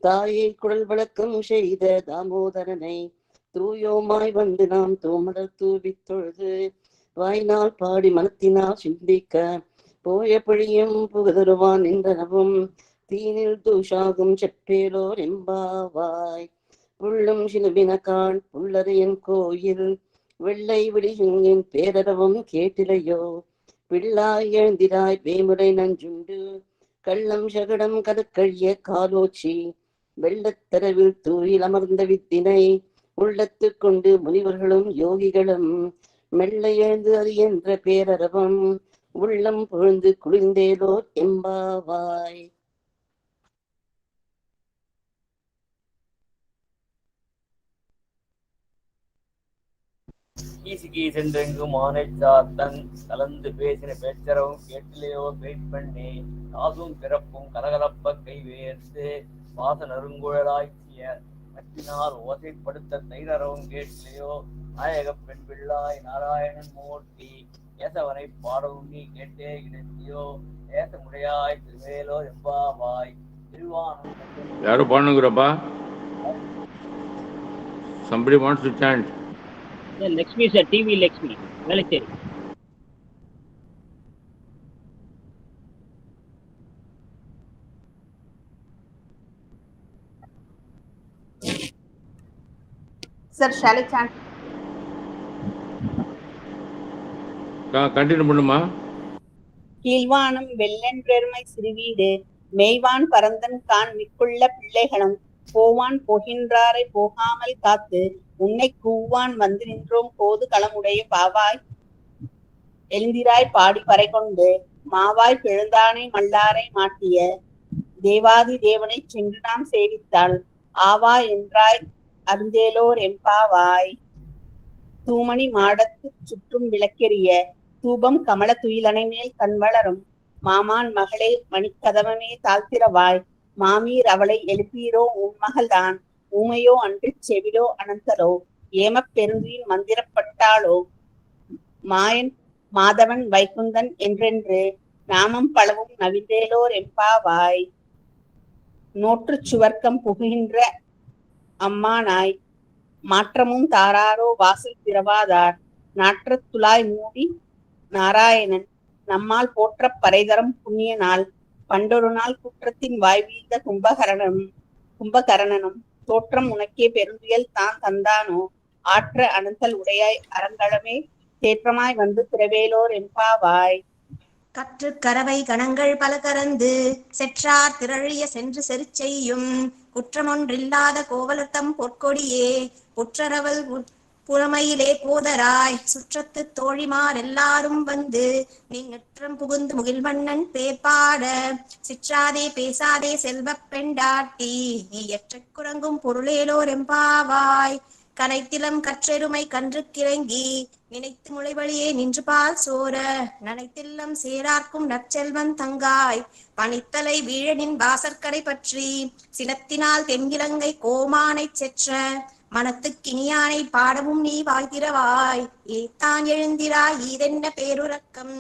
தாயை குடல் வழக்கம் செய்த தாமோதரனை தூயோமாய் வந்து நாம் தூமலர் தூவி தொழுது வாய்நாள் பாடி மனத்தினால் சிந்திக்க போய பழியும் புகதருவான் என்றனவும் தீனில் தூஷாகும் செப்பேலோர் எம்பாவாய். புள்ளும் சிலுவினகான் புள்ளரையன் கோயில் வெள்ளை விழியின் பேரரவும் கேட்டிலையோ பிள்ளாய் எழுந்திராய் பேமுறை நஞ்சுண்டு கள்ளம் சகடம் கதக்கழிய காலோச்சி வெள்ளத்தரவில் தூயில் அமர்ந்த வித்தினை உள்ளத்து கொண்டு முனிவர்களும் யோகிகளும் மெல்ல எழுந்து அது என்ற பேரரவம் உள்ளம் புழுந்து குளிர்ந்தேலோர் எம்பாவாய். கீசுகி சென்றெங்கும் ஆனை சாத்தன் கலந்து பேசின பேச்சரவும் கேட்டிலையோ பேய்ப்பண்ணே காதும் பிறப்பும் கலகலப்ப கை வேர்த்து வாச நறுங்குழலாய்ச்சிய மற்றினால் ஓசைப்படுத்த தைரரவும் கேட்டிலையோ நாயக பெண் பிள்ளாய் நாராயணன் மூர்த்தி ஏசவனை பாடவும் நீ கேட்டே கிடைத்தியோ ஏச முடையாய் திருவேலோ எம்பாவாய். திருவானம் யாரும் பாடணுங்கிறப்பா? Somebody wants to chant. Lakshmi sir, TV Lakshmi Velachery. Sir, shall I chant? Continue பண்ணுமா? கீழ்வானம் வெள்ளன் பெருமை சிறுவீடு மேய்வான் பரந்தன் கான் மிக்குள்ள பிள்ளைகளும் போவான் போகின்றாரை போகாமல் காத்து உன்னை கூவான் வந்து நின்றோம் போது களமுடைய பாவாய். எழுந்திராய் பாடி பறை கொண்டு மாவாய் பிழந்தானை மல்லாரை மாட்டிய தேவாதி தேவனை சென்று நாம் சேவித்தாள் ஆவா என்றாய் அருந்தேலோர் எம்பாவாய். தூமணி மாடத்து சுற்றும் விளக்கெரிய தூபம் கமல துயிலனை மேல் கண் வளரும் மாமான் மகளே மணிக்கதவமே தாழ்த்திரவாய். மாமீர் அவளை எழுப்பீரோ உன்மகள்தான் ஊமையோ அன்று செவிலோ அனந்தலோ ஏமப் பெருந்தியின் மந்திரப்பட்டாளோ மாயன் மாதவன் வைகுந்தன் என்றென்று நாமம் பலவும் நவிந்தேலோர் எம்பாவாய். நோற்று சுவர்க்கம் புகுகின்ற அம்மானாய் மாற்றமும் தாராரோ வாசல் திறவாதார் நாற்ற துளாய் மூடி நாராயணன் நம்மால் போற்ற பறைதரம் புண்ணிய நாள் பண்டொரு நாள் குற்றத்தின் வாய்வீழ்ந்த கும்பகரணனும் தோற்றம் உனக்கே பெருந்துயல் தான் தந்தானோ ஆற்ற அனந்தல் உடையாய் அரங்கழமே தேற்றமாய் வந்து திரவேலோர் எம்பாவாய். கற்று கரவை கணங்கள் பல கறந்து செற்றார் திரழிய சென்று செருச்செய்யும் குற்றமொன்றில்லாத கோவலத்தம் பொற்கொடியே புற்றரவல் புறமையிலே போதராய் சுற்றத்து தோழிமார் எல்லாரும் வந்து நீங்கற்றம் புகுந்து முகில்வண்ணன் பேர்பாட சிற்றாதே பேசாதே செல்வப் பெண்டாட்டி நீ எற்ற குரங்கும் பொருளேலோர் எம்பாவாய் கனைத்திலம் கற்றெருமை கன்று கிறங்கி நினைத்து முளைவழியே நின்று பால் சோர நனைத்தில்லம் சேரார்க்கும் நற்செல்வன் தங்காய் பனித்தலை வீழனின் வாசற்கரை பற்றி சினத்தினால் தென்கிழங்கை கோமானைச் செற்ற மனத்துக்கினியானை பாடவும் நீ வாய்திரவாய் ஏத்தான் எழுந்திராய் ஈதென்ன பேருறக்கம்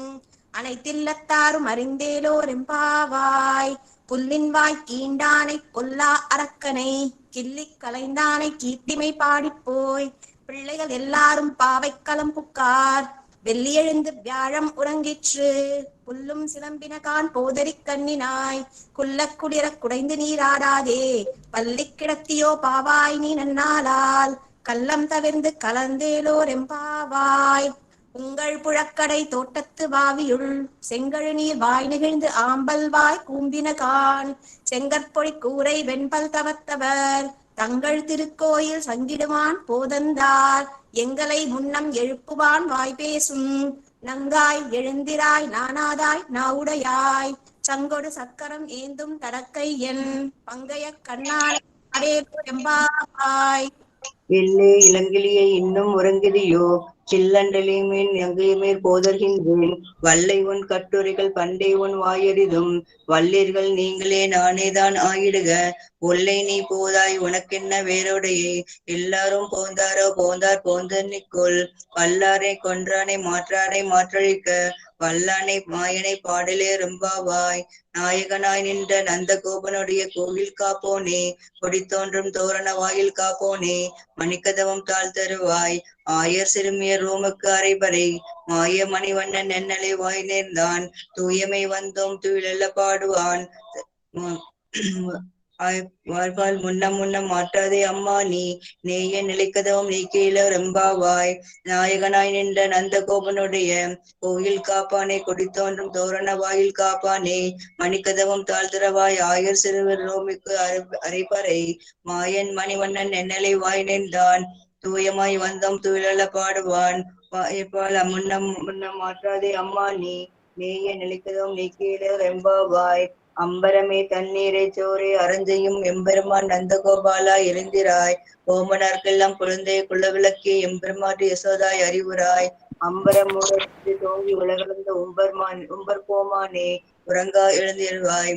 அனைத்தில்லத்தாரும் அறிந்தேலோர் எம்பாவாய் புல்லின் வாய் கீண்டானை கொல்லா அரக்கனை கிள்ளிக் கலைந்தானை கீர்த்திமை பாடிப்போய் பிள்ளைகள் எல்லாரும் பாவைக்களம் புக்கார் வெள்ளி எழுந்து வியாழம் உறங்கிற்று புல்லும் சிலம்பினகான் போதரிக் கண்ணினாய் குள்ளக் குளிர குடைந்து நீராடாதே பள்ளி கிடத்தியோ பாவாய் நீ நன்னாளால் கள்ளம் தவிர்ந்து கலந்தேலோர் எம்பாவாய் உங்கள் புழக்கடை தோட்டத்து வாவியுள் செங்கழு நீர் வாய் நெகிழ்ந்து ஆம்பல் வாய் கூம்பினகான் செங்கற்பொழி கூரை வெண்பல் தவத்தவர் தங்கள் திருக்கோயில் சங்கிடுவான் போதந்தார் எங்களை முன்னம் எழுப்புவான் வாய் பேசும் நங்காய் எழுந்திராய் நானாதாய் நாவுடையாய் சங்கொடு சக்கரம் ஏந்தும் தடக்கையன் பங்கைய கண்ணாய் எம்பாவாய் எல்லே இளங்கிலியை இன்னும் உறங்கிறியோ சில்லண்டலி மீன் எங்கையுமேற் போதர்கின்றேன் வல்லை உன் கட்டுரைகள் பண்டே உன் வாயறிதும் வல்லீர்கள் நீங்களே நானேதான் ஆயிடுக ஒல்லை நீ போதாய் உனக்கென்ன வேரோடையே எல்லாரும் போந்தாரோ போந்தார் போந்தன்னிக்கொள் வல்லாரை கொன்றானை மாற்றாரை மாற்றழிக்க வல்லானை மாயனை பாடலே ரொம்பாவாய் நாயகனாய் நின்ற நந்த கோபனுடைய கோவில் காப்போனே கொடி தோன்றும் தோரண வாயில் காப்போனே மணிக்கதவம் தாழ் தருவாய் ஆயர் சிறுமியர் ரோமுக்கு அரைபறை மாய மணிவண்ணன் நென்னலை வாய் நேர்ந்தான் தூயமை வந்தோம் துயிலெல்ல பாடுவான் வாழ்வாள் முன்னம் முன்னம் மாற்றாதே அம்மா நீ நேய நிலைக்கதவும் நீ கீழ ரெம்பாவாய் நாயகனாய் நின்ற நந்த கோபனுடைய கோயில் காப்பானே கொடி தோன்றும் தோரண வாயில் காப்பானே மணிக்கதவும் தாழ்த்திரவாய் ஆயர் சிறுவர் ரோமிக்கு அரைப்பறை மாயன் மணிவண்ணன் நென்னலை வாய் நின்றான் தூயமாய் வந்தோம் துயிலெல்ல பாடுவான் வாய்ப்பால் முன்னம் முன்னம் மாற்றாதே அம்மா நீ நேய நிலைக்கதவும் நீ கீழ ரெம்பாவாய் அம்பரமே தண்ணீரை சோரே அரஞ்சையும் எம்பெருமான் நந்தகோபாலா எழுந்திராய் ஓமனார்க்கெல்லாம் குழந்தை குலவிளக்கே எம்பெருமாட்டு யசோதாய் அறிவுராய் அம்பரமுறை தோங்கி உலகளந்த உம்பர்கோமானே உறங்கா எழுந்திருவாய்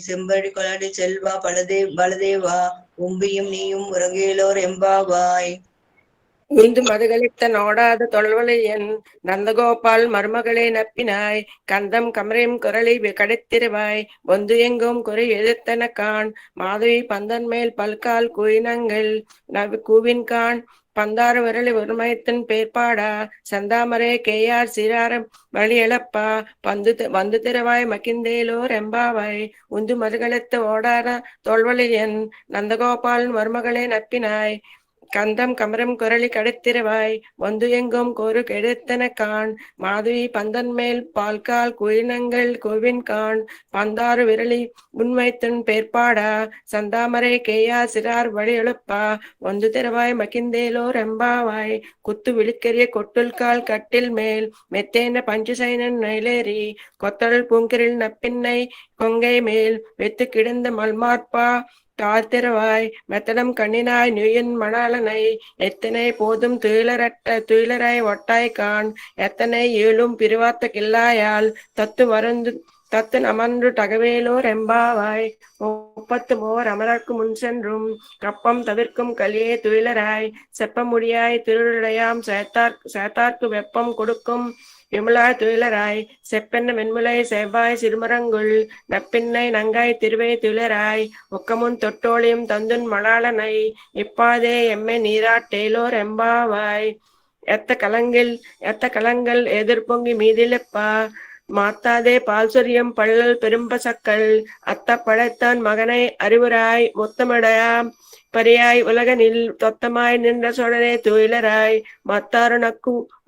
செம்படி கொலாடி செல்வா பலதேவா உம்பியும் நீயும் உறங்கியலோர் எம்பாவாய் உந்து மதுகளித்த நோடாத தொல்வலையன் நந்தகோபால் மருமகளே நப்பினாய் கந்தம் கமரையும் குரலை கடைத்திருவாய் ஒந்து எங்கும் குறை எழுத்தன கான் மாதவி பந்தன் மேல் பல்கால் குயினங்கள் கூவின்கான் பந்தாறு விரலி ஒருமயத்தின் பேர்பாடா சந்தாமரே கேயார் சிறாரம் வழி எழப்பா வந்து திரவாய் மக்கிந்தேலோர் எம்பாவாய் உந்து மதுகளித்த ஓடாத தொல்வலையன் நந்தகோபால் மருமகளே நப்பினாய் கந்தம் கமரம் குரலி கடைத்திருவாய் வந்து எங்கும் கோரு கெடுத்தன கான் மாதவி பந்தன் மேல் பால்கால் குயினங்கள் கோவின் கான் பந்தாறு விரலி உண்மைத்தன் பேர்பாடா சந்தாமரை கேயா சிறார் வழி எழுப்பா வந்து திரவாய் மகிந்தேலோர் எம்பாவாய் குத்து விழுக்கரிய கொட்டுல்கால் கட்டில் மேல் மெத்தேன பஞ்சுசைனன் நைலேறி கொத்தழல் பூங்கிரில் நப்பின்னை கொங்கை மேல் வெத்து கிடந்த மல்மார்பா தாழ்த்திரவாய் மெத்தனம் கண்ணினாய் நுயின் மணாலனை எத்தனை போதும் துயிலராய் ஒட்டாய் கான் எத்தனை ஏழும் பிரிவாத்த கில்லாயால் தத்து நமன்று தகவேலோர் எம்பாவாய் 34 அமரர்க்கு முன் சென்றும் கப்பம் தவிர்க்கும் கலியே துயிலராய் செப்ப முடியாய் திருடையாம் சேத்தார்க்கு வெப்பம் கொடுக்கும் விமலாய் துயிலராய் செப்பென்ன வெண்முலை செவ்வாய் சிறுமரங்குள் நப்பின்னை நங்காய் திருவை துயிலராய் ஒக்கமுன் தொட்டோளியும் தந்துன் மணாலனை இப்பாதே எம்மை நீராட்டேலோர் எம்பாவாய் எத்த கலங்கள் எதிர்பொங்கி மீதிலப்பா மாத்தாதே பால் சொரியம் பள்ளல் பெரும்பசக்கள் அத்த படைத்தான் மகனை அறிவுராய் முத்தமடையாம் பரியாய் உலகனில் தொத்தமாய் நின்ற சொடனே துயிலராய்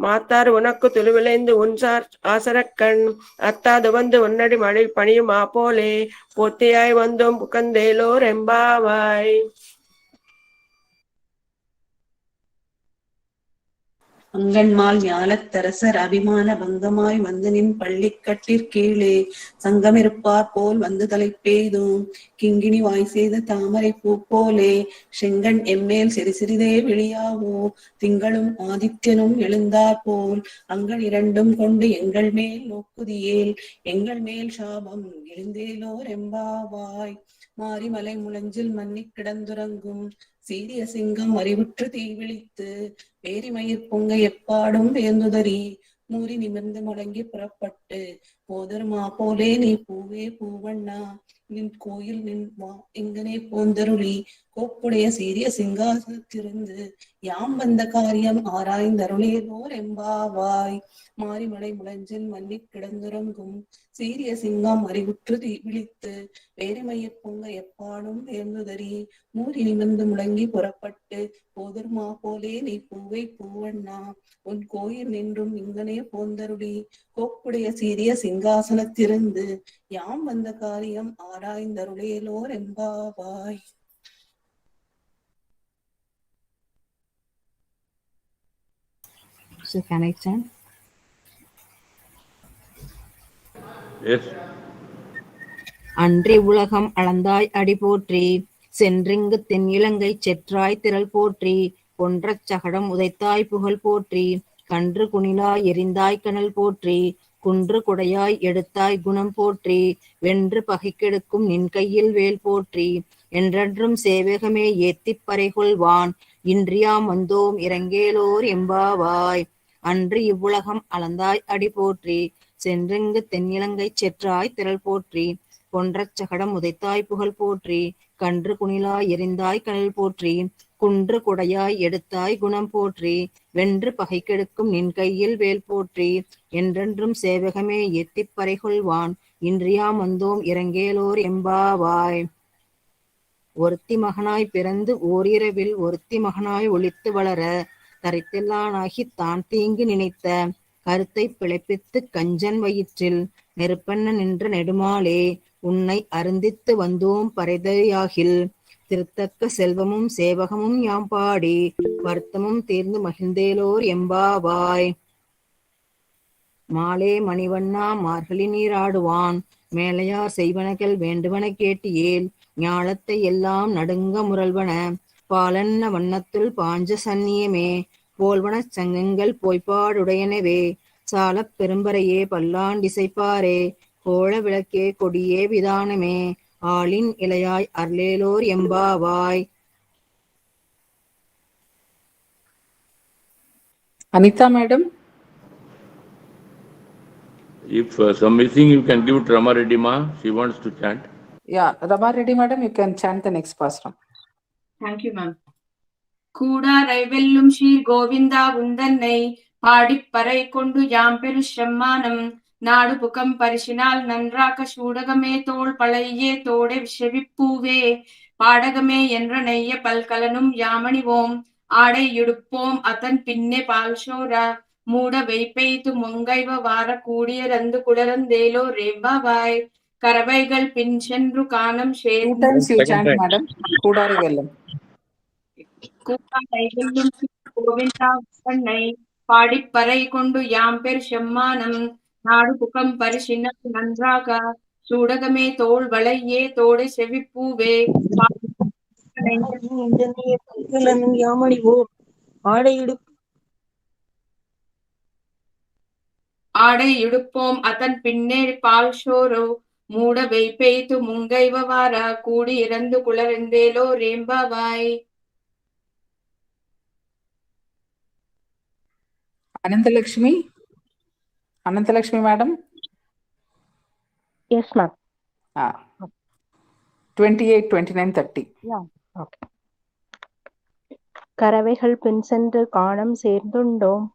மாத்தாறு உனக்கு துளுவிளைந்து உன்சார் ஆசரக்கண் அத்தாது வந்து உன்னடி மழை பணியும் ஆப்போலே பொத்தியாய் வந்தோம் புகந்தேலோர் எம்பாவாய். அங்கன்மால் ஞாலத்தரசர் அபிமான பங்கமாய் வந்து நின் பள்ளிக்கட்டிற்கீழே சங்கமிருப்பார் போல் வந்து தலைப்பெய்தும் கிங்கிணி வாய் செய்த தாமரை பூ போலே செங்கண் எம்மேல் சிறு சிறிதே விழியாவோ திங்களும் ஆதித்யனும் எழுந்தார் போல் அங்கள் இரண்டும் கொண்டு எங்கள் மேல் நோக்குதியேல் எங்கள் மேல் சாபம் எழுந்தேலோர் எம்பாவாய். மாரிமலை முழஞ்சில் மன்னி கிடந்துறங்கும் சீரிய சிங்கம் அறிவுற்று தீவிழித்து பேரிமயிர் பொங்க எப்பாடும் வேந்துதறி மூறி நிமிர்ந்து முழங்கி புறப்பட்டு போதருமா போலே நீ பூவே பூவண்ணா நின் கோயில் நின் வா எங்கனே போந்தருளி கோப்புடைய சீரிய சிங்காசனத்திலிருந்து யாம் வந்த காரியம் ஆராய்ந்தருளேலோர் எம்பாவாய். மாரிமலை முழஞ்சில் மன்னி கிடந்துறங்கும் சீரிய சிங்கம் அறிவுற்று விழித்து பேரிமயிர் பொங்க எப்பாடும் வேந்துதறி மூறி நிமிர்ந்து முழங்கி புறப்பட்டு போதர்மா போலே நீ பூவை பூவண்ணா உன் கோயில் நின்றும் இங்கனே போந்தருளி கோப்புடைய சீரிய சிங்காசனத்திலிருந்து யாம் வந்த காரியம் ஆராய்ந்தருளேலோர் எம்பாவாய். So can I chant? Yes. அன்றி உலகம் அளந்தாய் அடி போற்றி சென்றிங்கு தென் இலங்கை செற்றாய் திரள் போற்றி கொன்றச் சகடம் உதைத்தாய் புகழ் போற்றி கன்று குணிலாய் எரிந்தாய் கனல் போற்றி குன்று குடையாய் எடுத்தாய் குணம் போற்றி வென்று பகைக்கெடுக்கும் நின் கையில் வேல் போற்றி என்றென்றும் சேவகமே ஏத்திப் பறைகொள்வான் இன்றியாம் வந்தோம் இறங்கேலோர் எம்பாவாய். அன்று இவ்வுலகம் அளந்தாய் அடி போற்றி சென்றிங்கு தென்னிலங்கை செற்றாய் திரள் போற்றி கொன்றச் சகடம் உதைத்தாய் புகழ் போற்றி கன்று குணிலாய் எரிந்தாய் கனல் போற்றி குன்று குடையாய் எடுத்தாய் குணம் போற்றி வென்று பகைக்கெடுக்கும் நின் கையில் வேல் போற்றி என்றென்றும் சேவகமே எத்திப் பறைகொள்வான் இன்றியாம் வந்தோம் இறங்கேலோர் எம்பாவாய். ஒருத்தி மகனாய் பிறந்து ஓரிரவில் ஒருத்தி மகனாய் ஒளித்து வளர தரித்தெல்லானாகி தான் தீங்கு நினைத்த கருத்தை பிழைப்பித்து கஞ்சன் வயிற்றில் நெருப்பெண்ண நின்ற நெடுமாலே உன்னை அருந்தித்து வந்தோம் பறைதையாகில் திருத்தக்க செல்வமும் சேவகமும் யாம் பாடி வருத்தமும் தீர்ந்து மகிழ்ந்தேலோர் எம்பாவாய். மாலே மணிவண்ணா மார்கழி நீராடுவான் மேலையார் செய்வனகள் வேண்டுவன கேட்டியேல் ஞாலத்தை எல்லாம் நடுங்க முரல்வன பாலன்ன வண்ணத்துள் பாஞ்ச சன்னியமே போல்வனச் சங்கங்கள் போய்ப்பாடுடையனவே சாலப் பெரும்பரையே பல்லாண்டிசைப்பாரே கோள விளக்கே கொடியே விதானமே ஆளின் இலையாய் அர்லேலோர் எம்பாவாய். Anita madam. If some missing, you can give it to Rama Reddy ma. She wants to chant. Yeah, Rama Reddy madam, you can chant the next pastram. Thank you, ma'am. கூடாரை வெல்லும் ஸ்ரீ கோவிந்தா உந்தன்னை பாடிப்பறை கொண்டு யாம் பெரு செம்மானம் நாடு புகம் பரிசினால் நன்றாக சூடகமே தோள் பழையே தோடை செவிப்பூவே பாடகமே என்ற நெய்ய பல்கலனும் யாமணிவோம் ஆடை இடுப்போம் அதன் பின்னே பால்சோர மூட வைப்பெய்து மொங்கைவ வார கூடியரந்து குளரந்தேலோ ரேம்பாவாய் கரவைகள் பின் சென்று காணம் கோவிந்தாவை பாடிப்பறை கொண்டு யாம் பெரு செம்மானம் நாடு புகம் பரிசின நன்றாக சூடகமே தோள் வளையே தோடை செவிப்பூவே ஆடை இடுப்போம் அதன் பின்னே பால் சோரோ மூட வைப்பெய்து முங்கைவார கூடி இறந்து குளர்ந்தேலோ ரேம்பாவாய். Anantalakshmi madam. Yes ma'am. 28, 29, 30. Yeah, okay. கரவைகள் பின் சென்று காணம் சேர்ந்துண்டோம்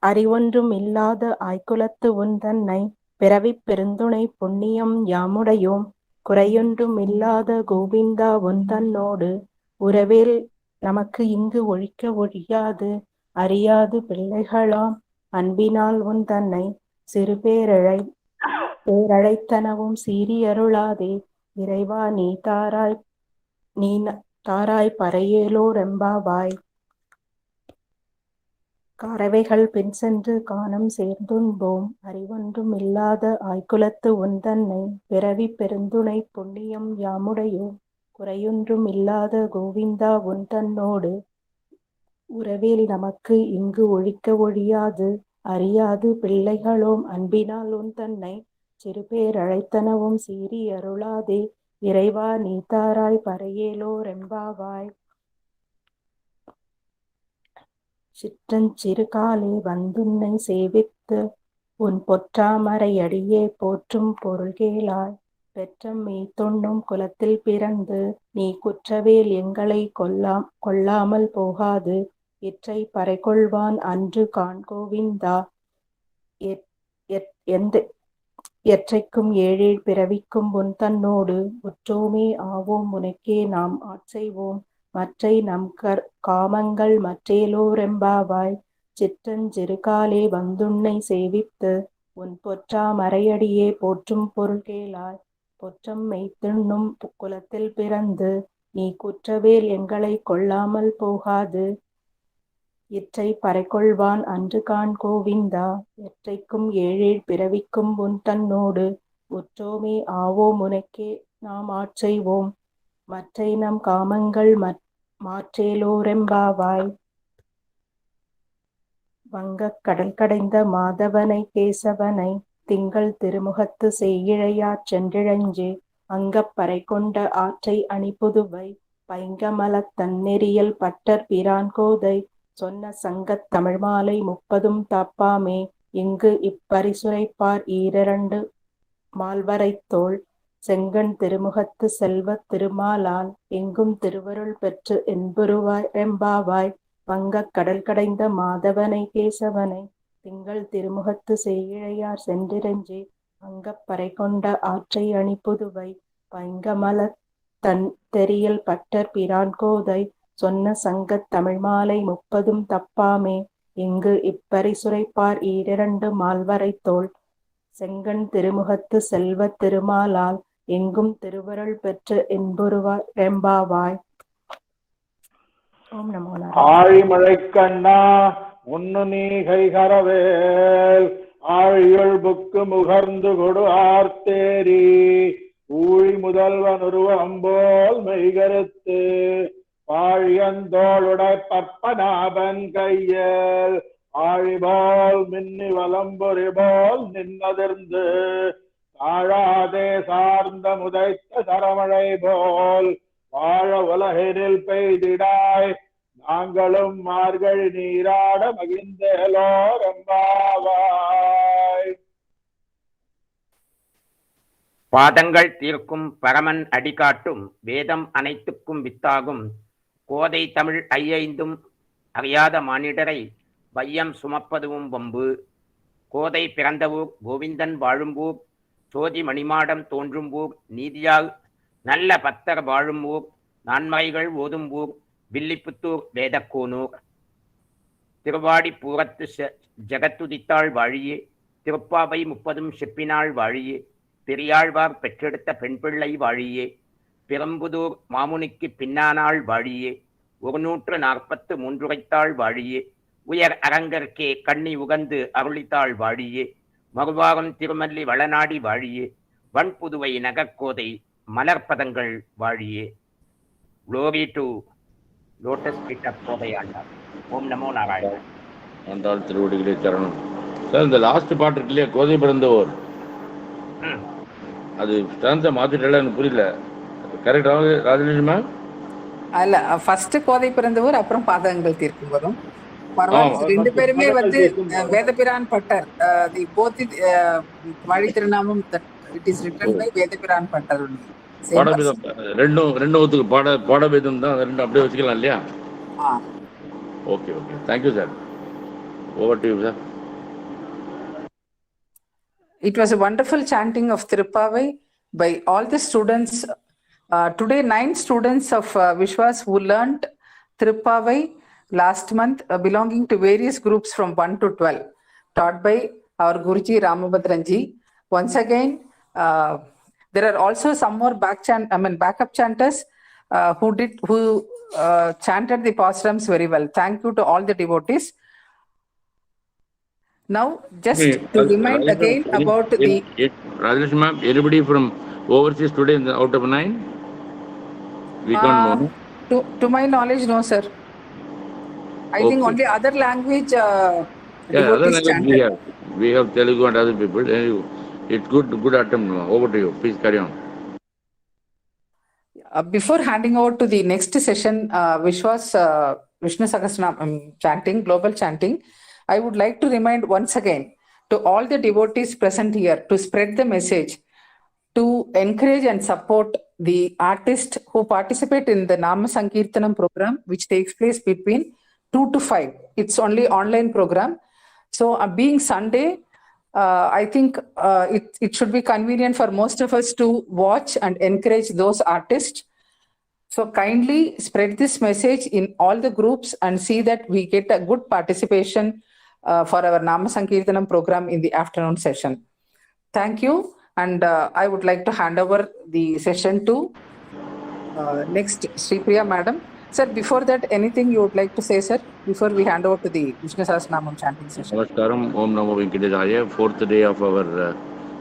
அறிவொன்றும் இல்லாத ஆய்குலத்து உந்தன்னை பிறவி பெருந்துணை புண்ணியம் யாமுடையோம் குறையொன்றும் இல்லாத கோவிந்தா உந்தன்னோடு உறவேல் நமக்கு இங்கு ஒழிக்க ஒழியாது அறியாது பிள்ளைகளாம் அன்பினால் உந்தன்னை சிறு பேரழைத்தனவும் சீரியருளாதே இறைவா நீ தாராய் பறையேலோ ரெம்பாவாய். கறவைகள் பின் சென்று கானம் சேர்ந்துண்போம் அறிவொன்றும் இல்லாத ஆய்குலத்து உந்தன்னை பிறவி பெருந்துணை புண்ணியம் யாமுடையோம் குறையொன்றும் இல்லாத கோவிந்தா உந்தன்னோடு உறவேல் நமக்கு இங்கு ஒழிக்க ஒழியாது அறியாது பிள்ளைகளோம் அன்பினால் உந்தன்னை சிறுபேரழைத்தனவும் சீறி அருளாதே இறைவா நீத்தாராய் பறையேலோரெம்பாவாய். சிற்றஞ்சிறுகாலே வந்துன்னை சேவித்து உன் பொற்றாமரையடியே போற்றும் பொருள்கேளாய் பெற்றம் மெய்த்தொன்னும் குலத்தில் பிறந்து நீ குற்றவேல் எங்களை கொள்ளாமல் போகாது இற்றை பறைகொள்வான் அன்று காண்கோவிந்தா எற்றைக்கும் ஏழேழ் பிறவிக்கும் உன் தன்னோடு உற்றோமே ஆவோம் உனக்கே நாம் ஆட்செய்வோம் மற்றை நம் காமங்கள் மற்றேலோரெம்பாவாய். சிற்றஞ்சிறுகாலே வந்துன்னை சேவித்து உன் பொற்றாமரையடியே போற்றும் பொருள்கேளாய் பொற்றம் மெய்த்திண்ணும் குலத்தில் பிறந்து நீ குற்றவேல் எங்களை கொள்ளாமல் போகாது இற்றை பறைகொள்வான் அன்று காண் கோவிந்தா எற்றைக்கும் ஏழேழ் பிறவிக்கும் உன் தன்னோடு உற்றோமே ஆவோம் உனக்கே நாம் ஆட்செய்வோம் மற்றை நம் காமங்கள் மாற்றேலோரெம்பாவாய். வங்கக் கடல் கடைந்த மாதவனை கேசவனை திங்கள் திருமுகத்து செய்யிழையாச் சென்றிழஞ்சே அங்கப் பறை கொண்ட ஆற்றை அணிபுதுவை பைங்கமலத் தன்னெறியல் பட்டர் பிரான் கோதை சொன்ன சங்கத் தமிழ்மாலை 30 தாப்பாமே இங்கு இப்பரிசுரைப்பார் ஈரிரண்டு மால்வரைத்தோள் செங்கண் திருமுகத்து செல்வத் திருமாலால் எங்கும் திருவருள் பெற்று என்புருவாய். வங்கக் கடல் கடைந்த மாதவனை கேசவனை திங்கள் திருமுகத்து செய்யிழையார் சென்றிரஞ்சே அங்கப் பறை கொண்ட ஆற்றை அணிபுதுவை பைங்கமலத் தன் பட்டர் பிரான் கோதை சொன்ன சங்கத் தமிழ்மாலை 30 தப்பாமே இங்கு இப்பரிசுரைப்பார் ஈரிரண்டு மால்வரைத்தோள் செங்கண் திருமுகத்து செல்வத் திருமாலால் எங்கும் திருவருள் பெற்று என்புருவாய். ஓம் நமோ நாராயணாய. ஆழிமழைக்கண்ணா உன்னு நீ கைகரவேல் ஆழியுள் புக்கு முகர்ந்து கொடு ஆர்த்தேரி ஊழி முதல்வன் உருவம்போல் மெய்கருத்து பாழியந்தோளுடை பற்பநாபன் கையில் ஆழிபோல் மின்னி வலம்புரி போல் நின்னதிர்ந்து தாழாதே சார்ந்த முதைத்த சரமழை போல் வாழ உலகினில் பெய்திடாய் நாங்களும் மார்கழி நீராட மகிழ்ந்தேலோரெம்பாவாய். பாதங்கள் தீர்க்கும் பரமன் அடிகாட்டும் வேதம் அனைத்துக்கும் வித்தாகும் கோதை தமிழ் ஐயைந்தும் அறியாத மானிடரை வையம் சுமப்பதுவும் வம்பு. கோதை பிறந்தவூர் கோவிந்தன் வாழும்பூர் சோதி மணிமாடம் தோன்றும்பூர் நீதியால் நல்ல பத்தர் வாழும்பூர் நான்மறைகள் ஓதும்பூர் வில்லிபுத்தூர் வேதக்கோனூர். திருவாடி பூரத்து ஜெகத்துதித்தாள் வாழியே திருப்பாவை 30 செப்பினாள் வாழியே பெரியாழ்வார் பெற்றெடுத்த பெண் பிள்ளை வாழியே பெரும்புதூர் மாமுனிக்கு பின்னானாள் வாழியே 143 உரைத்தாள் வாழியே உயர் அரங்கற்கே கண்ணி உகந்து அருளித்தாள் வாழியே மறுவாரம் திருமல்லி வளநாடி வாழியே வன்புதுவை நகர்கோதை மலர்பதங்கள் வாழியே. Glory to Lotus Feet of கோதையாண்டார். ஓம் நமோ நாராயண. ஆண்டாள் திருவடிகளே சரணம். சார் இந்த லாஸ்ட் பாட்டு இருக்கு இல்லையா கோதை பிறந்தவோர் அது ஸ்டான்ஸை மாத்திட்டால எனக்கு புரியல கரெக்ட் ராஜலட்சுமா? அல்ல ஃபர்ஸ்ட் கோதை பிறந்தவர் அப்புறம் பாதங்கள் தீர்க்கும் வரும். பரவாயில்ல ரெண்டு பேருமே வந்து வேதபிரான் பட்டர் தி போத் வாழி திருநாமம் it is written by Vedapiran Bhattar. பாடபேதம் ரெண்டும் ஒத்துக்கு பாடபேதம் தான் ரெண்டும் அப்படியே வச்சுக்கலாம் இல்லையா? Okay okay thank you sir. Over to you sir. It was a wonderful chanting of Tirupavai by all the students. Today 9 students of Vishwas who learnt Tirupavai last month belonging to various groups from 1 to 12 taught by our Guruji Ramabhadranji. Once again there are also some more backup chanters who chanted the pasurams very well. Thank you to all the devotees. Now, just Hey, to remind again about the... Rajesh ma'am, anybody from overseas today out of 9? We can't know. No? To my knowledge, no, sir. I think Okay. only other language Yeah, other devotees language we chanted. have. We have Telugu and other people. Anyway, it's good attempt. Ma'am. Over to you. Please carry on. Before handing over to the next session, Vishnu Sahasranamam chanting, global chanting, I would like to remind once again to all the devotees present here to spread the message, to encourage and support the artists who participate in the Nama Sankirtanam program, which takes place between 2 to 5. It's only online program. So being Sunday, I think it should be convenient for most of us to watch and encourage those artists. So kindly spread this message in all the groups and see that we get a good participation for our Nama Sankirtanam program in the afternoon session. Thank you. And I would like to hand over the session to next Sri Priya Madam. Sir, before that, anything you would like to say, sir, before we hand over to the Vishnu Sahasranamam chanting session? Namaskaram, Om Namo Venkatesaya. Fourth day of our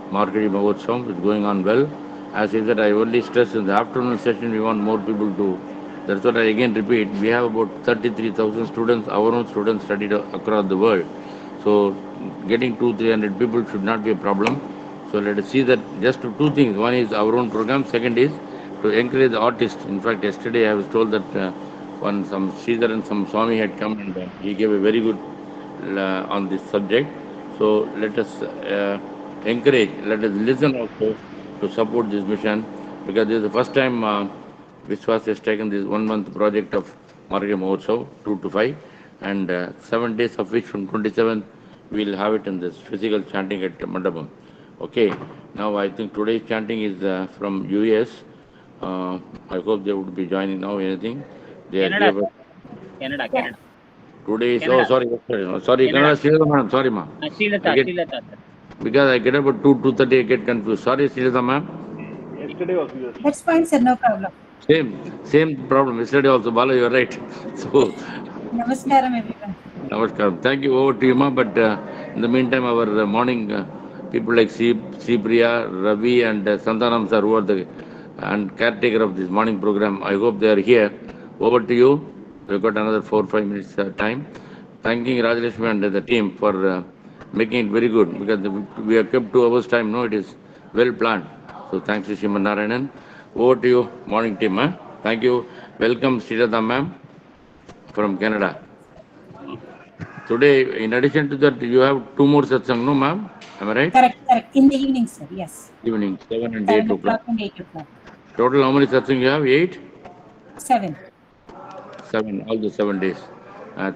Maargazhi Mahotsav is going on well. As I said, I only stress in the afternoon session we want more people to. That's what I again repeat. We have about 33,000 students, our own students studied across the world. So getting 200-300 people should not be a problem. So let us see that just two things. One is our own program. Second is to encourage the artists. In fact, yesterday I was told that some Sridhar and some Swami had come and he gave a very good on this subject. So let us encourage, let us listen also to support this mission, because this is the first time Viswas has taken this 1 month project of Maargazhi Mahotsav 2 to 5, and 7 days of which from 27th we will have it in this physical chanting at Mandapam. Okay, now I think today's chanting is from US. I hope they would be joining now. Anything? They Canada. gave us Canada. today. Canada. Oh, sorry, Canada. Srilata ma'am. Sorry, ma'am. Srilata. Because I get about 2:30, I get confused. Sorry, Srilata ma'am. Yesterday was US. That's fine, sir. No problem. Same problem. Yesterday also, Bala, you are right. So, Namaskaram, everyone. namaskaram. Thank you. Over to you, ma'am. But in the meantime, our morning people like C. Priya, Ravi, and Santanam sir, who are the and caretaker of this morning program, I hope they are here. Over to you. We've got another 4-5 minutes time. Thanking Rajalakshmi and the team for making it very good, because we have kept 2 hours time. No, it is well planned. So thanks to Sriman Narayanan. Over to you, morning team. Huh? Thank you. Welcome, Sridhar ma'am from Canada. Today, in addition to that, you have 2 more satsang, no ma'am? Am I right? Correct. In the evening, sir. Yes. Evening, 7 and 7 8 o'clock. and 8 o'clock. Total how many satsang you have? 8? 7. 7, all the 7 days.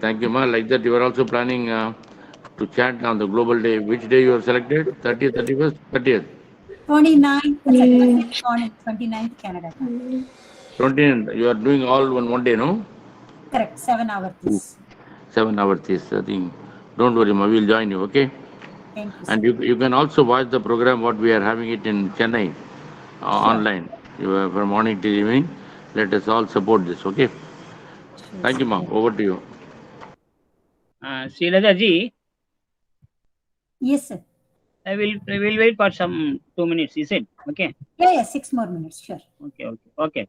Thank you, ma. Like that, you are also planning to chant on the global day. Which day you have selected? 30th, 31st, 30th? 29th, 30th morning, 29th Canada time. 29th. You are doing all one day, no? Correct. 7 hours. 7 hours this. I think. Don't worry, ma. We will join you, okay? Thank you, And you can also watch the program, what we are having it in Chennai, online. From morning till evening. Let us all support this, okay? Sure. Thank you, ma. Over to you. Srilata ji. Yes, sir. I will wait for some 2 minutes. Is it okay? Yeah, 6 more minutes. Sure. Okay.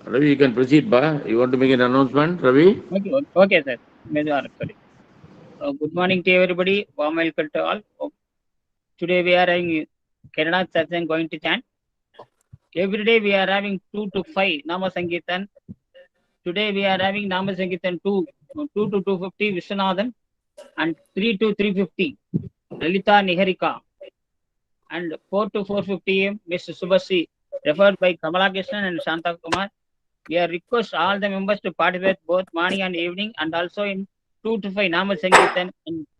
Ravi, you can proceed, ba. You want to make an announcement, Ravi? Okay, sir. Sorry. Good morning to everybody. Warm welcome to all. Today we are having Canada satsang going to chant. Every day we are having 2 to 5 Nama Sankirtan. Today we are having Nama Sankirtan 2 to 250 Vishwanathan, and 3 to 350 Lalita Niharika, and 4 to 450 AM Mr. Subhasi, referred by Kamala Krishnan and Shanta Kumar. We are request all the members to participate both morning and evening, and also in 2 to 5 Nama Sankirtan,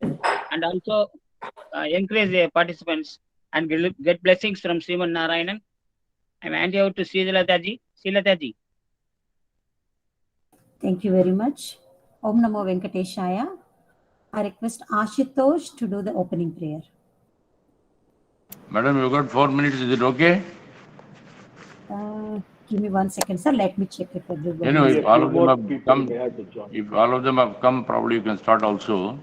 and also encourage the participants and get blessings from Sriman Narayanan. I am handing over to Srilata ji. Thank you very much. Om Namo Venkateshaya. I request Ashutosh to do the opening prayer. Madam, you got 4 minutes. Is it okay? Give me 1 second, sir. Let me check if everybody Anyway, is. if all of them have come, if all of them have come, probably you can start also.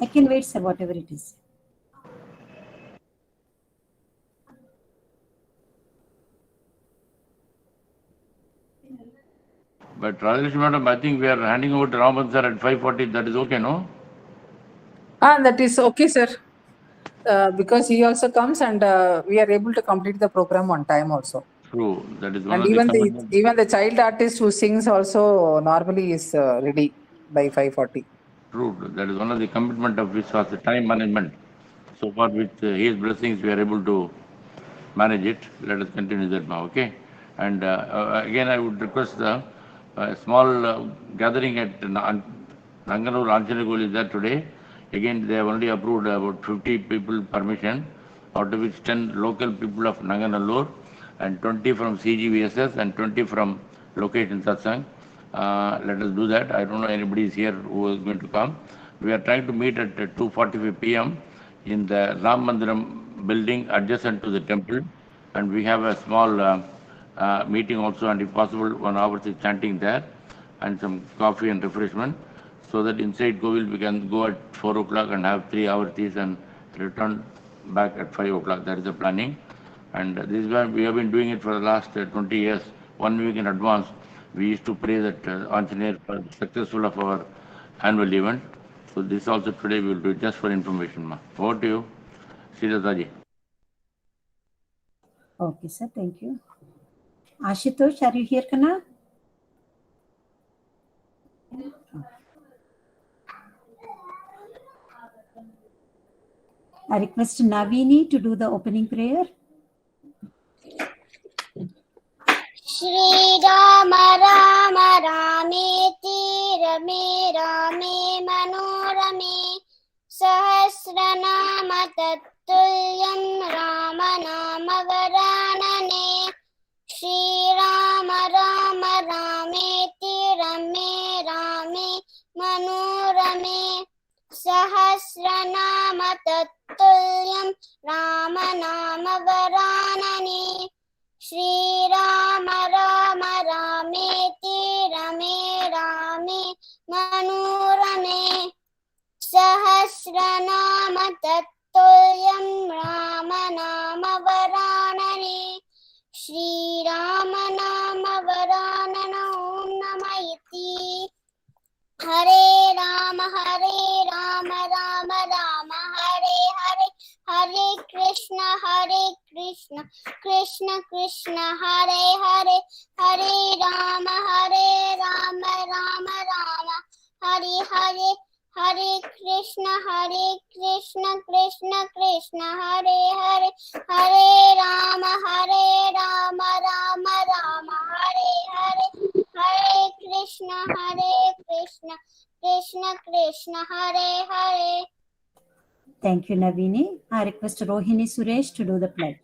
I can wait, sir, whatever it is. But Rajesh Madam, I think we are handing over to Raman sir at 5:40. That is okay, no? That is okay, sir. Because he also comes and we are able to complete the program on time also. True. That is one And of the commitments. even the child artist who sings also normally is ready by 5:40. True. That is one of the commitment of VISVAS, the time management. So far, with his blessings, we are able to manage it. Let us continue that now, okay? And again, I would request the small gathering at Nanganur Anjanagol is there today. Again, they have only approved about 50 people permission, out of which 10 local people of Nanganallur and 20 from CGVSS and 20 from location Satsang. Let us do that. I don't know anybody is here who is going to come. We are trying to meet at 2:45 p.m. in the Ram Mandiram building adjacent to the temple, and we have a small meeting also, and if possible 1 hour is chanting there and some coffee and refreshment, so that inside Govil we can go at 4 o'clock and have 3 hour teas and return back at 5 o'clock. That is the planning, and this is why we have been doing it for the last 20 years. 1 week in advance we used to pray that Anjaneer for successful of our annual event. So this also today we will do just for information, ma. Over to you, Sridharaji. Okay, sir. Thank you. Ashutosh, are you here, Kana? I request Navini to do the opening prayer. Shri Rama Rama Rameti Rame Rame Manorame Sahasranamam Tattuliyam Rama Nama Varanane Shri Rama Rama Rameti Rame Rame Manorame Sahasranamam Tattuliyam Rama Nama Varanane Shri Rama Rama Rameti Rame Rame Manorame Sahasranamam Tattuliyam Rama Nama Varanane Shri Rama Nama Varanana Om Namayati Hare Rama Rama Rama Hare Hare Hare Krishna Krishna Krishna Hare Hare Hare Rama Rama Rama Hare Hare Hare Krishna Krishna Krishna Hare Hare Hare Rama Rama Rama Hare Hare Hare Krishna Krishna Krishna Hare Hare. Thank you, Navini. I request Rohini Suresh to do the pledge.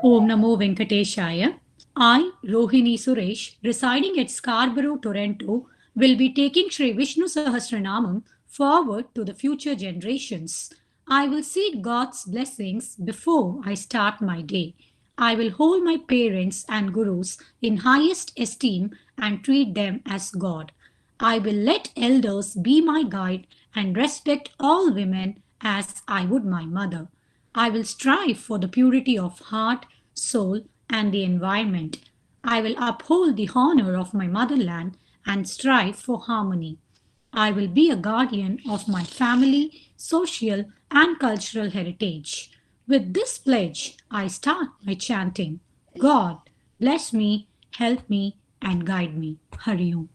Om Namo Venkateshaya. I, Rohini Suresh, residing at Scarborough, Toronto, will be taking Sri Vishnu Sahasranamam forward to the future generations. I will seek God's blessings before I start my day. I will hold my parents and gurus in highest esteem and treat them as God. I will let elders be my guide and respect all women as I would my mother. I will strive for the purity of heart, soul, and the environment. I will uphold the honor of my motherland and strive for harmony. I will be a guardian of my family, social, and cultural heritage. With this pledge, I start my chanting. God, bless me, help me, and guide me. Hari Om.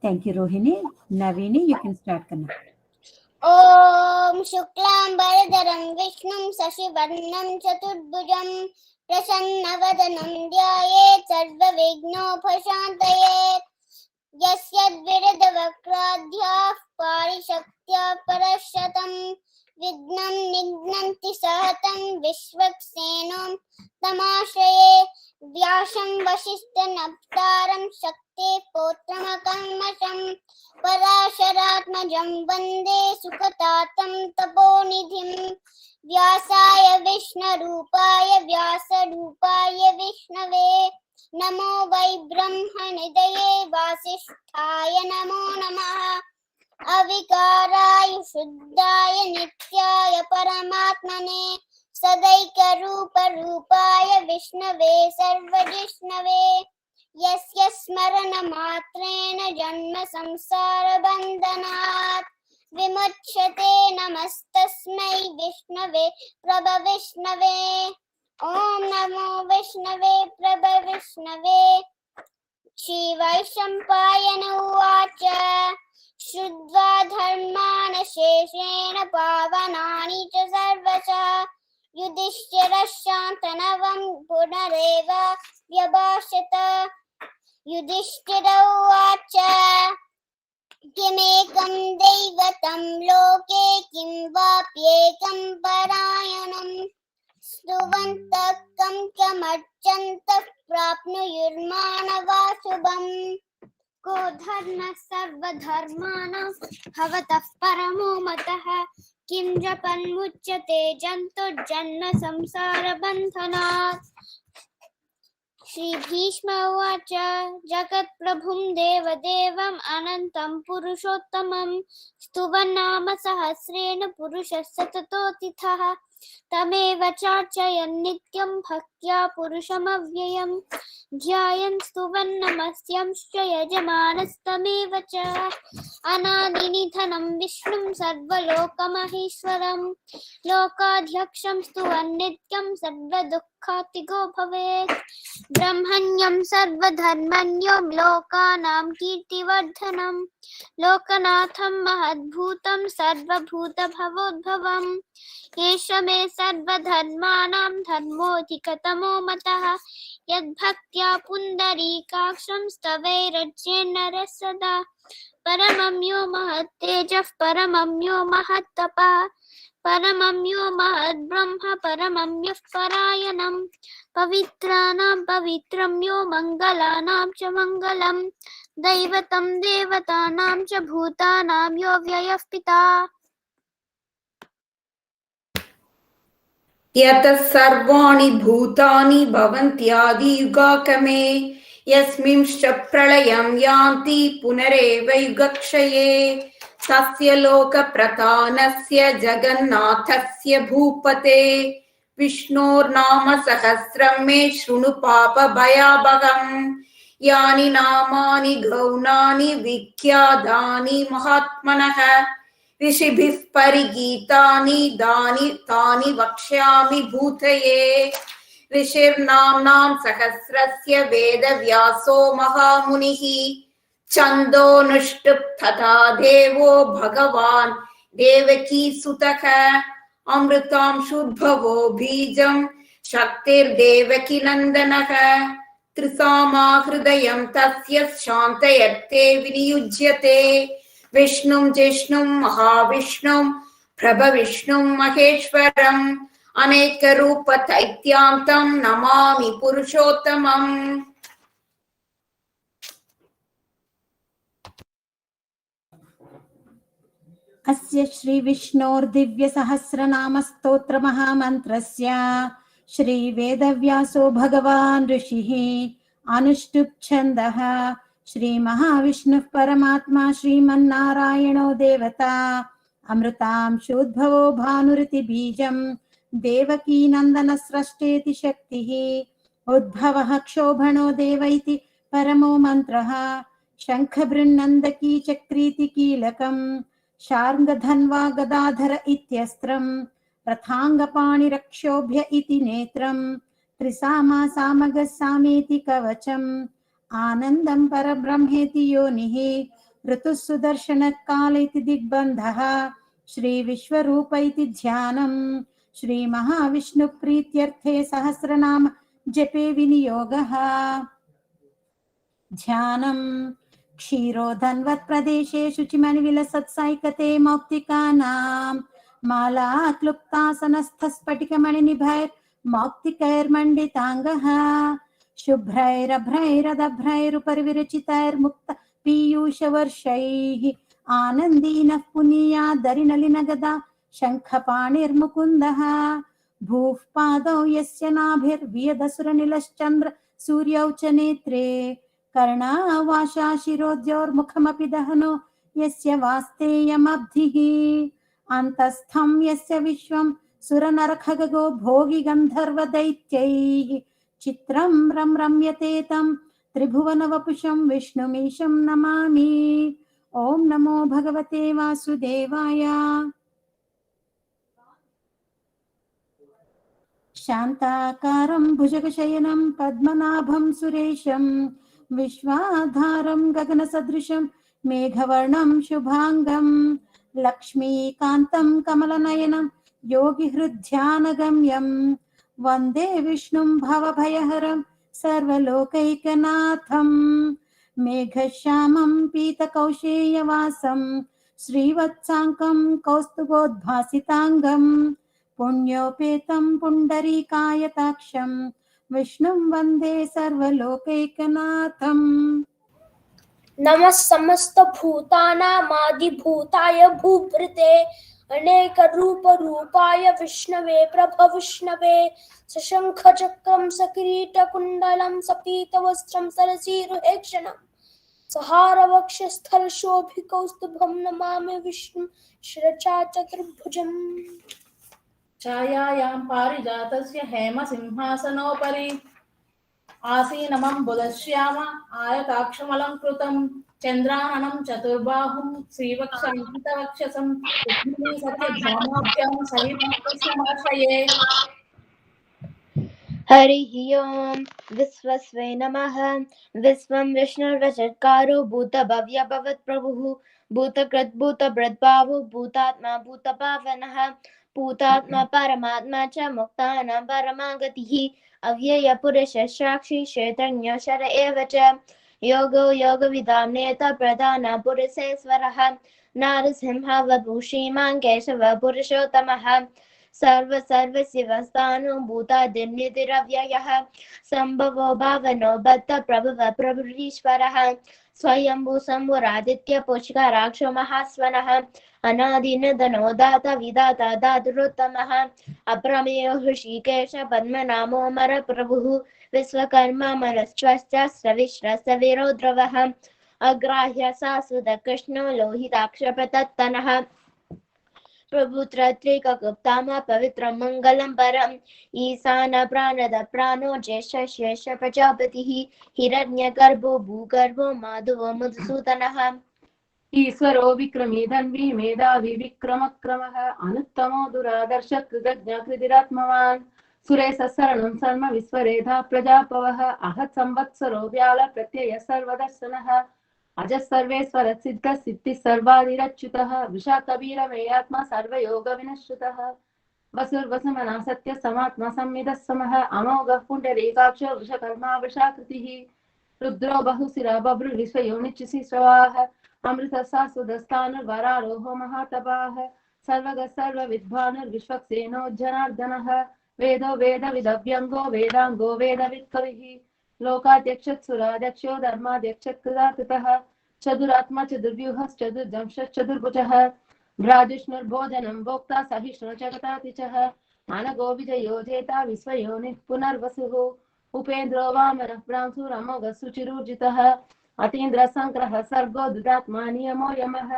Thank you, Rohini. Navini, you can start, Kana. Om Shuklam Bharadharam Vishnum Sasivarnam Chaturbhujam Prasannavadanam Dhyayet Sarva Vignopashantayet Yasyad Viradavakradhyah Parishaktya Parashatam विघ्नं निघ्नन्ति सहतं विश्वक्सेनो तमाश्रये व्यासं वसिष्ठनप्तारं शक्ते पौत्रमकल्मषम् पराशरात्मजं वन्दे सुखतातं तपोनिधिं व्यासाय विष्णुरूपाय व्यासरूपाय विष्णवे नमो वै ब्रह्मनिधये वासिष्ठाय नमो नमः अविकाराय शुद्धाय नित्याय परमात्मने सदैकरूपरूपाय विष्णवे सर्वजिष्णवे यस्य स्मरणमात्रेण जन्म संसारबन्धनात् विमुच्यते नमस्तस्मै विष्णवे प्रभविष्णवे ॐ नमो विष्णवे प्रभविष्णवे श्रीवैशम्पायन उवाच श्रुत्वा धर्मान् शेषेण पावनानि च सर्वशः युधिष्ठिरश्शान्तनवं पुनरेव व्यभाषत युधिष्ठिर उवाच किमेकं दैवतं लोके किं वाप्येकं परायणम् स्तुवन्तः कं कमर्चन्तः प्राप्नुयुर्मानवा शुभम् को धर्मः सर्वधर्माणां भवतः परमो मतः किं जपन्मुच्यते जन्तुर्जन्म संसारबन्धनात् श्री भीष्म उवाच जगत्प्रभुं देवदेवम् अनन्तं पुरुषोत्तमं स्तुवन्नाम सहस्रेण पुरुषः सततोऽतिथः तमेव चार्चयन् नित्यं भक्त्या पुरुषमव्ययं ध्यायन् स्तुवन्नमस्यंश्च यजमानस्तमेव च अनादिनिधनं विष्णुं सर्वलोकमहेश्वरं लोकाध्यक्षं स्तुवन् नित्यं सर्वदुःखातिगो भवेत् ब्रह्मण्यं सर्वधर्मण्यं लोकानां कीर्तिवर्धनं लोकनाथं महद्भूतं सर्वभूतभवोद्भवम् एष मे सर्वधर्माणां धर्मोऽधिकतमो मतः यद्भक्त्या पुण्डरीकाक्षं स्तवैरर्चेन् नरः सदा परमं यो महत्तेजः परमं यो महत्तपः परमं यो महद्ब्रह्म परमं यः परायणं पवित्राणां पवित्रं यो मङ्गलानां च मङ्गलं दैवतं देवतानां च भूतानां यो व्ययः पिता यतः सर्वाणि भूतानि भवन्त्यादियुगाकमे यस्मिंश्च प्रलयं यान्ति पुनरेव युगक्षये तस्य लोकप्रधानस्य जगन्नाथस्य भूपते विष्णोर्नाम सहस्रं मे शृणु पापभयापहम् यानि नामानि गौणानि विख्यातानि महात्मनः ऋषिभिः परिगीतानि तानि वक्ष्यामि भूतये ऋषिर्नाम्नां सहस्रस्य वेदव्यासो महामुनिः छन्दोनुष्टुप् तथा देवो भगवान् देवकीसुतः अमृतांशुद्भवो बीजं शक्तिर्देवकी नन्दनः त्रिसामा हृदयं तस्य शान्तयर्थे विनियुज्यते विष्णुं जिष्णुं महाविष्णुं प्रभविष्णुं महेश्वरम् अनेकरूपदैत्यान्तं नमामि पुरुषोत्तमम् अस्य श्रीविष्णोर्दिव्यसहस्रनामस्तोत्रमहामन्त्रस्य श्रीवेदव्यासो भगवान् ऋषिः अनुष्टुप् छन्दः श्रीमहाविष्णुः परमात्मा श्रीमन्नारायणो देवता अमृतांशोद्भवो भानुरिति बीजं देवकी नन्दनस्रष्टेति शक्तिः उद्भवः क्षोभणो देव इति परमो मन्त्रः शङ्खबृन्नन्दकी चक्रीति कीलकम् शार्ङ्गधन्वा गदाधर इत्यस्त्रं रथाङ्गपाणिरक्षोभ्य इति नेत्रं त्रिसामा सामगः सामेति कवचम् आनन्दं परब्रह्मेति योनिः ऋतुः सुदर्शनकाल इति दिग्बन्धः श्रीविश्वरूप इति ध्यानं श्रीमहाविष्णुप्रीत्यर्थे सहस्रनाम जपे विनियोगः ध्यानं क्षीरोधन्वत् प्रदेशे शुचिमनिविलसत्सायिकते मौक्तिकानां माला क्लुप्तासनस्थस्फटिकमणिनिभैर्मौक्तिकैर्मण्डिताङ्गः शुभ्रैरभ्रैरदभ्रैरुपरि विरचितैर्मुक्त पीयूषवर्षैः आनन्दीनः पुनीयादरिनलिनगदा शङ्खपाणिर्मुकुन्दः भूः पादौ यस्य नाभिर्वियदसुरनिलश्चन्द्र सूर्यौ च नेत्रे कर्णावाशा शिरोद्योर्मुखमपि दहनो यस्य वास्तेयमब्धिः अन्तस्थं यस्य विश्वं सुरनरखगो भोगि गन्धर्वदैत्यैः चित्रं रम्यते तं त्रिभुवनवपुषं विष्णुमीशं नमामि। ॐ नमो भगवते वासुदेवाय। शान्ताकारं भुजगशयनं पद्मनाभं सुरेशं विश्वाधारं गगनसदृशं मेघवर्णं शुभांगं लक्ष्मीकान्तं कमलनयनं योगिहृद्ध्यानगम्यं वन्दे विष्णुं भवभयहरं सर्वलोकैकनाथं मेघश्यामं पीतकौशेयवासं श्रीवत्साङ्कं कौस्तुभोद्भासिताङ्गं पुण्योपेतं पुण्डरीकायताक्षं विष्णुं वन्दे सर्वलोकैकनाथम्। नमः समस्तभूतानामादिभूताय भूभृते अनेकरूपरूपाय विष्णवे प्रभविष्णवे सशङ्खचक्रं सकिरीटकुण्डलं सपीतवस्त्रं सरसीरुहेक्षणम् सहारवक्षस्थलशोभिकौस्तुभं नमामि विष्णुं शिरसा चतुर्भुजम्। छायायां पारिजातस्य हेमसिंहासनोपरि आसीनमं बुधश्याम आयताक्षमलङ्कृतं चन्द्राननं चतुर्बाहुं श्रीवक्षाङ्कितवक्षसं सत्यभामाभ्यां सहितं कृष्णमाश्रये। हरिः ओम् विश्वस्वै नमः। विश्वं विष्णुर्वचत्कारो भूतभव्यभवत्प्रभुः भूतकृत् भूतभृद्भावो भूतात्मा भूतपावनः भूतात्मा परमात्मा च मुक्तानां परमागतिः अव्ययपुरुषः साक्षी चैतन्यशर एव च योगो योगविदां नेता प्रधानः पुरुषेश्वरः नारसिंहवभूषीमान् केशवः पुरुषोत्तमः सर्वस्य भूतादिर्निधिरव्ययः सम्भवो भावनो बद्ध प्रभुः प्रभुरीश्वरः स्वयंभू शम्भुरादित्य पुष्कराक्षो महास्वनः अनादिनिधनो दाता विधाता धातुरोत्तमः अप्रमेयो हृषीकेश पद्मनामो मर प्रभुः विश्वकर्मा मनश्चश्चस्रविश्रसविरो द्रवः अग्राह्य शाश्वत कृष्णो लोहिताक्ष प्रतत्तनः प्रभुत्रत्रिकगुप्ताम पवित्रं मङ्गलं परम् ईशान प्राणद प्राणो ज्येष्ठ शेष प्रजापतिः हिरण्यगर्भो भूगर्भो माधवो मधुसूदनः ईश्वरो विक्रमी धन्वी मेधावी विक्रमक्रमः अनुत्तमो दुरादर्श कृतज्ञकृतिरात्मवान् सुरेश शरणं सर्व विश्वरेधा प्रजापवः आहत् संवत्सरो व्याल प्रत्यय सर्वदर्शनः अज सर्वेश्वर सिद्ध सिद्धि सर्वादिरच्युतः वृषा कबीर मेयात्मा सर्वयोग विनश्रुतः वसुर्वसुमना सत्य समात्मा संविदः समः अमोघः पुण्डरीकाक्ष वृषकर्मा वृषाकृतिः रुद्रो बहुशिरा बभ्रु विश्वयोनिचिशिश्रवाः अमृत शाश्वतस्थानुर्वरारोहो महातपाः सर्वगः सर्वविद्वानुर्विश्वक्सेनो जनार्दनः वेदो वेदविदव्यङ्गो वेदाङ्गो वेदवित्कविः लोकाध्यक्षत्सुराध्यक्षो धर्माध्यक्षकृताकृतः चतुरात्मा चतुर्व्यूहश्चतुर्दंशश्चतुर्भुजः भ्राजिष्णुर्भोजनं भोक्ता सहिष्णु जगतातिचः अनगो विजयो जेता विश्वयोनिः पुनर्वसुः उपेन्द्रो वामनः भ्रांसुरमोघः सुचिरूर्जितः अतीन्द्र संग्रह सर्गो दुदात्मा नियमो यमः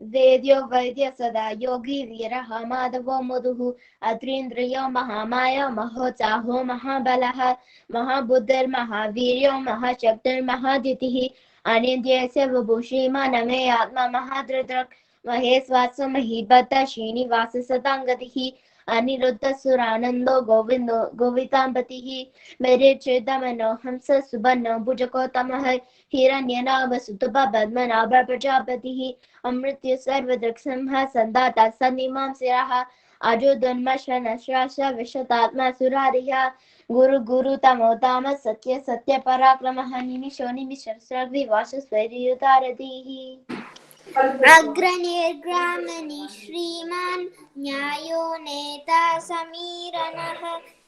वेद्यो वैद्य सदा योगी वीरः माधवो मधुः अत्रीन्द्रियो महामाया महोत्साहो महाबलः महाबुद्धिर्महावीर्यो महाशक्तिर्महादितिः अनिन्द्यस्य विभूषिमानमे आत्मा महादृदृक् महेश्वासो महीभद्र श्रीनिवास सदाङ्गतिः अनिरुद्ध सुरानन्दो गोविन्दो गोविताम्बतिः मेरिचिदमनो हंस सुबर्णो भुजगोत्तमः हिरण्यनाभ सुतुप पद्मनाभ प्रजापतिः अमृत्य सर्वदृक् सिंह सन्दाता सन्निमां शिरः अजोदन्मशनश्वास विशतात्मा सुरारिः गुरु गुरु तमो ताम सत्य सत्य पराक्रमः निमिषो निमिष सर्विवास स्वैर्युतारतिः अग्रनिर्ग्रामणि श्रीमान् न्यायो नेता समीरणः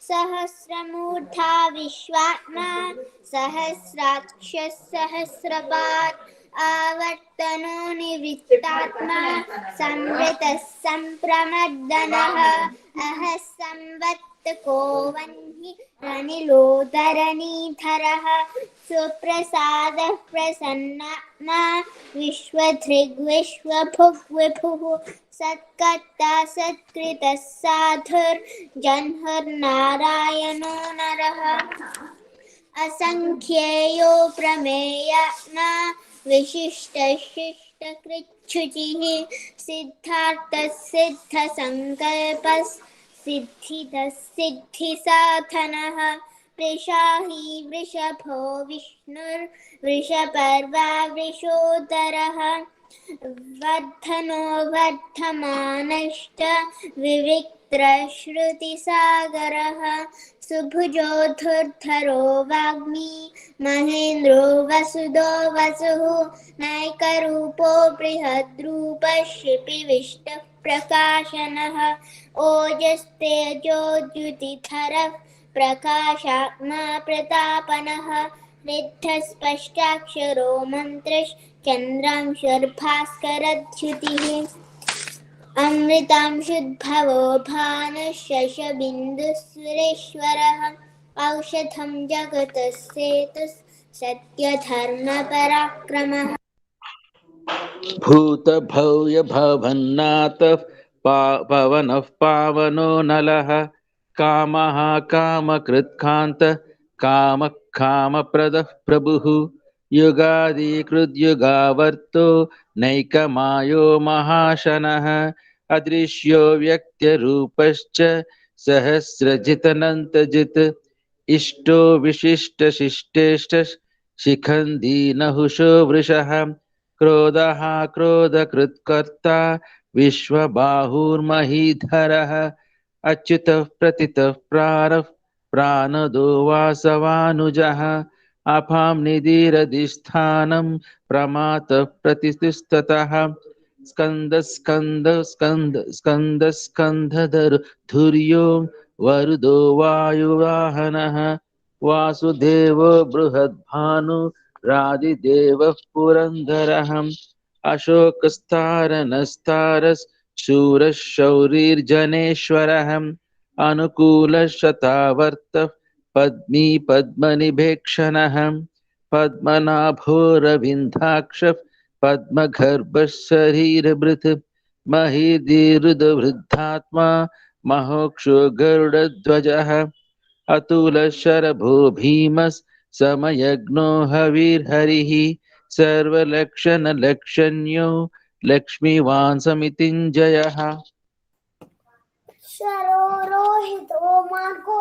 सहस्रमूर्धा विश्वात्मा सहस्राक्षः सहस्रपात् आवर्तनो निवृत्तात्मा संवृतः सम्प्रमर्दनः अह संवत्तको वह्नि रनिलोदरनीधरः सुप्रसादः प्रसन्नात्मा विश्वधृग्विश्वभुग्विभुः सत्कर्ता सत्कृतः साधुर्जह्नुर्नारायणो नरः असंख्येयो प्रमेयात्मा विशिष्टशिष्टकृच्छुचिः सिद्धार्थः सिद्धसङ्कल्पः सिद्धिदः सिद्धिसाधनः वृषाही वृषभो विष्णुर्वृषपर्वा वृषोदरः वर्धनो वर्धमानश्च विविक्त्रश्रुतिसागरः सुभुजो धुर्धरो वाग्मी महेन्द्रो वसुदो वसुः नैकरूपो बृहद्रूपः शिपिविष्टः प्रकाशनः ओजस्तेजोद्युतिधरः प्रकाशात्मा प्रतापनः रिद्धस्पष्टाक्षरो मन्त्रश्चन्द्रांशुर्भास्करद्युतिः अमृतांशुद्भवो भानुः शशबिन्दुः सुरेश्वरः औषधं जगतः सेतुः सत्यधर्मपराक्रमः भूतभव्य भवन्नाथः पवनः पावनो नलः कामः कामकृत्कान्तः कामः कामप्रदः प्रभुः युगादिकृद्युगावर्तो नैकमायो महाशनः अदृश्यो व्यक्त्यरूपश्च सहस्रजितनन्तजित् इष्टो विशिष्टशिष्टेष्ट शिखन्दी नहुषो वृषः क्रोधः क्रोधकृत्कर्ता विश्वबाहुर्महीधरः अच्युतः प्रतितः प्राणः प्राणदो वासवानुजः अपां निधिरधिष्ठानं प्रमातः प्रतिष्ठतः स्कन्दधुर्यो वरुदो वायुवाहनः वासुदेवो बृहद्भानुरादिदेवः पुरन्दरः अशोकस्तारनस्तारश्शूरः शौरिर्जनेश्वरः अनुकूलशतावर्तः पद्मी पद्मनिभेक्षणः पद्मनाभोरविन्दाक्षः पद्मगर्भः शरीरभृत् महीधीरुदवृद्धात्मा महोक्षो गरुडध्वजः अतुलशरभो भीमः समयज्ञो हविर्हरिः सर्वलक्षणलक्षण्यो लक्ष्मीवान् समितिञ्जयः शरो रोहितो मार्गो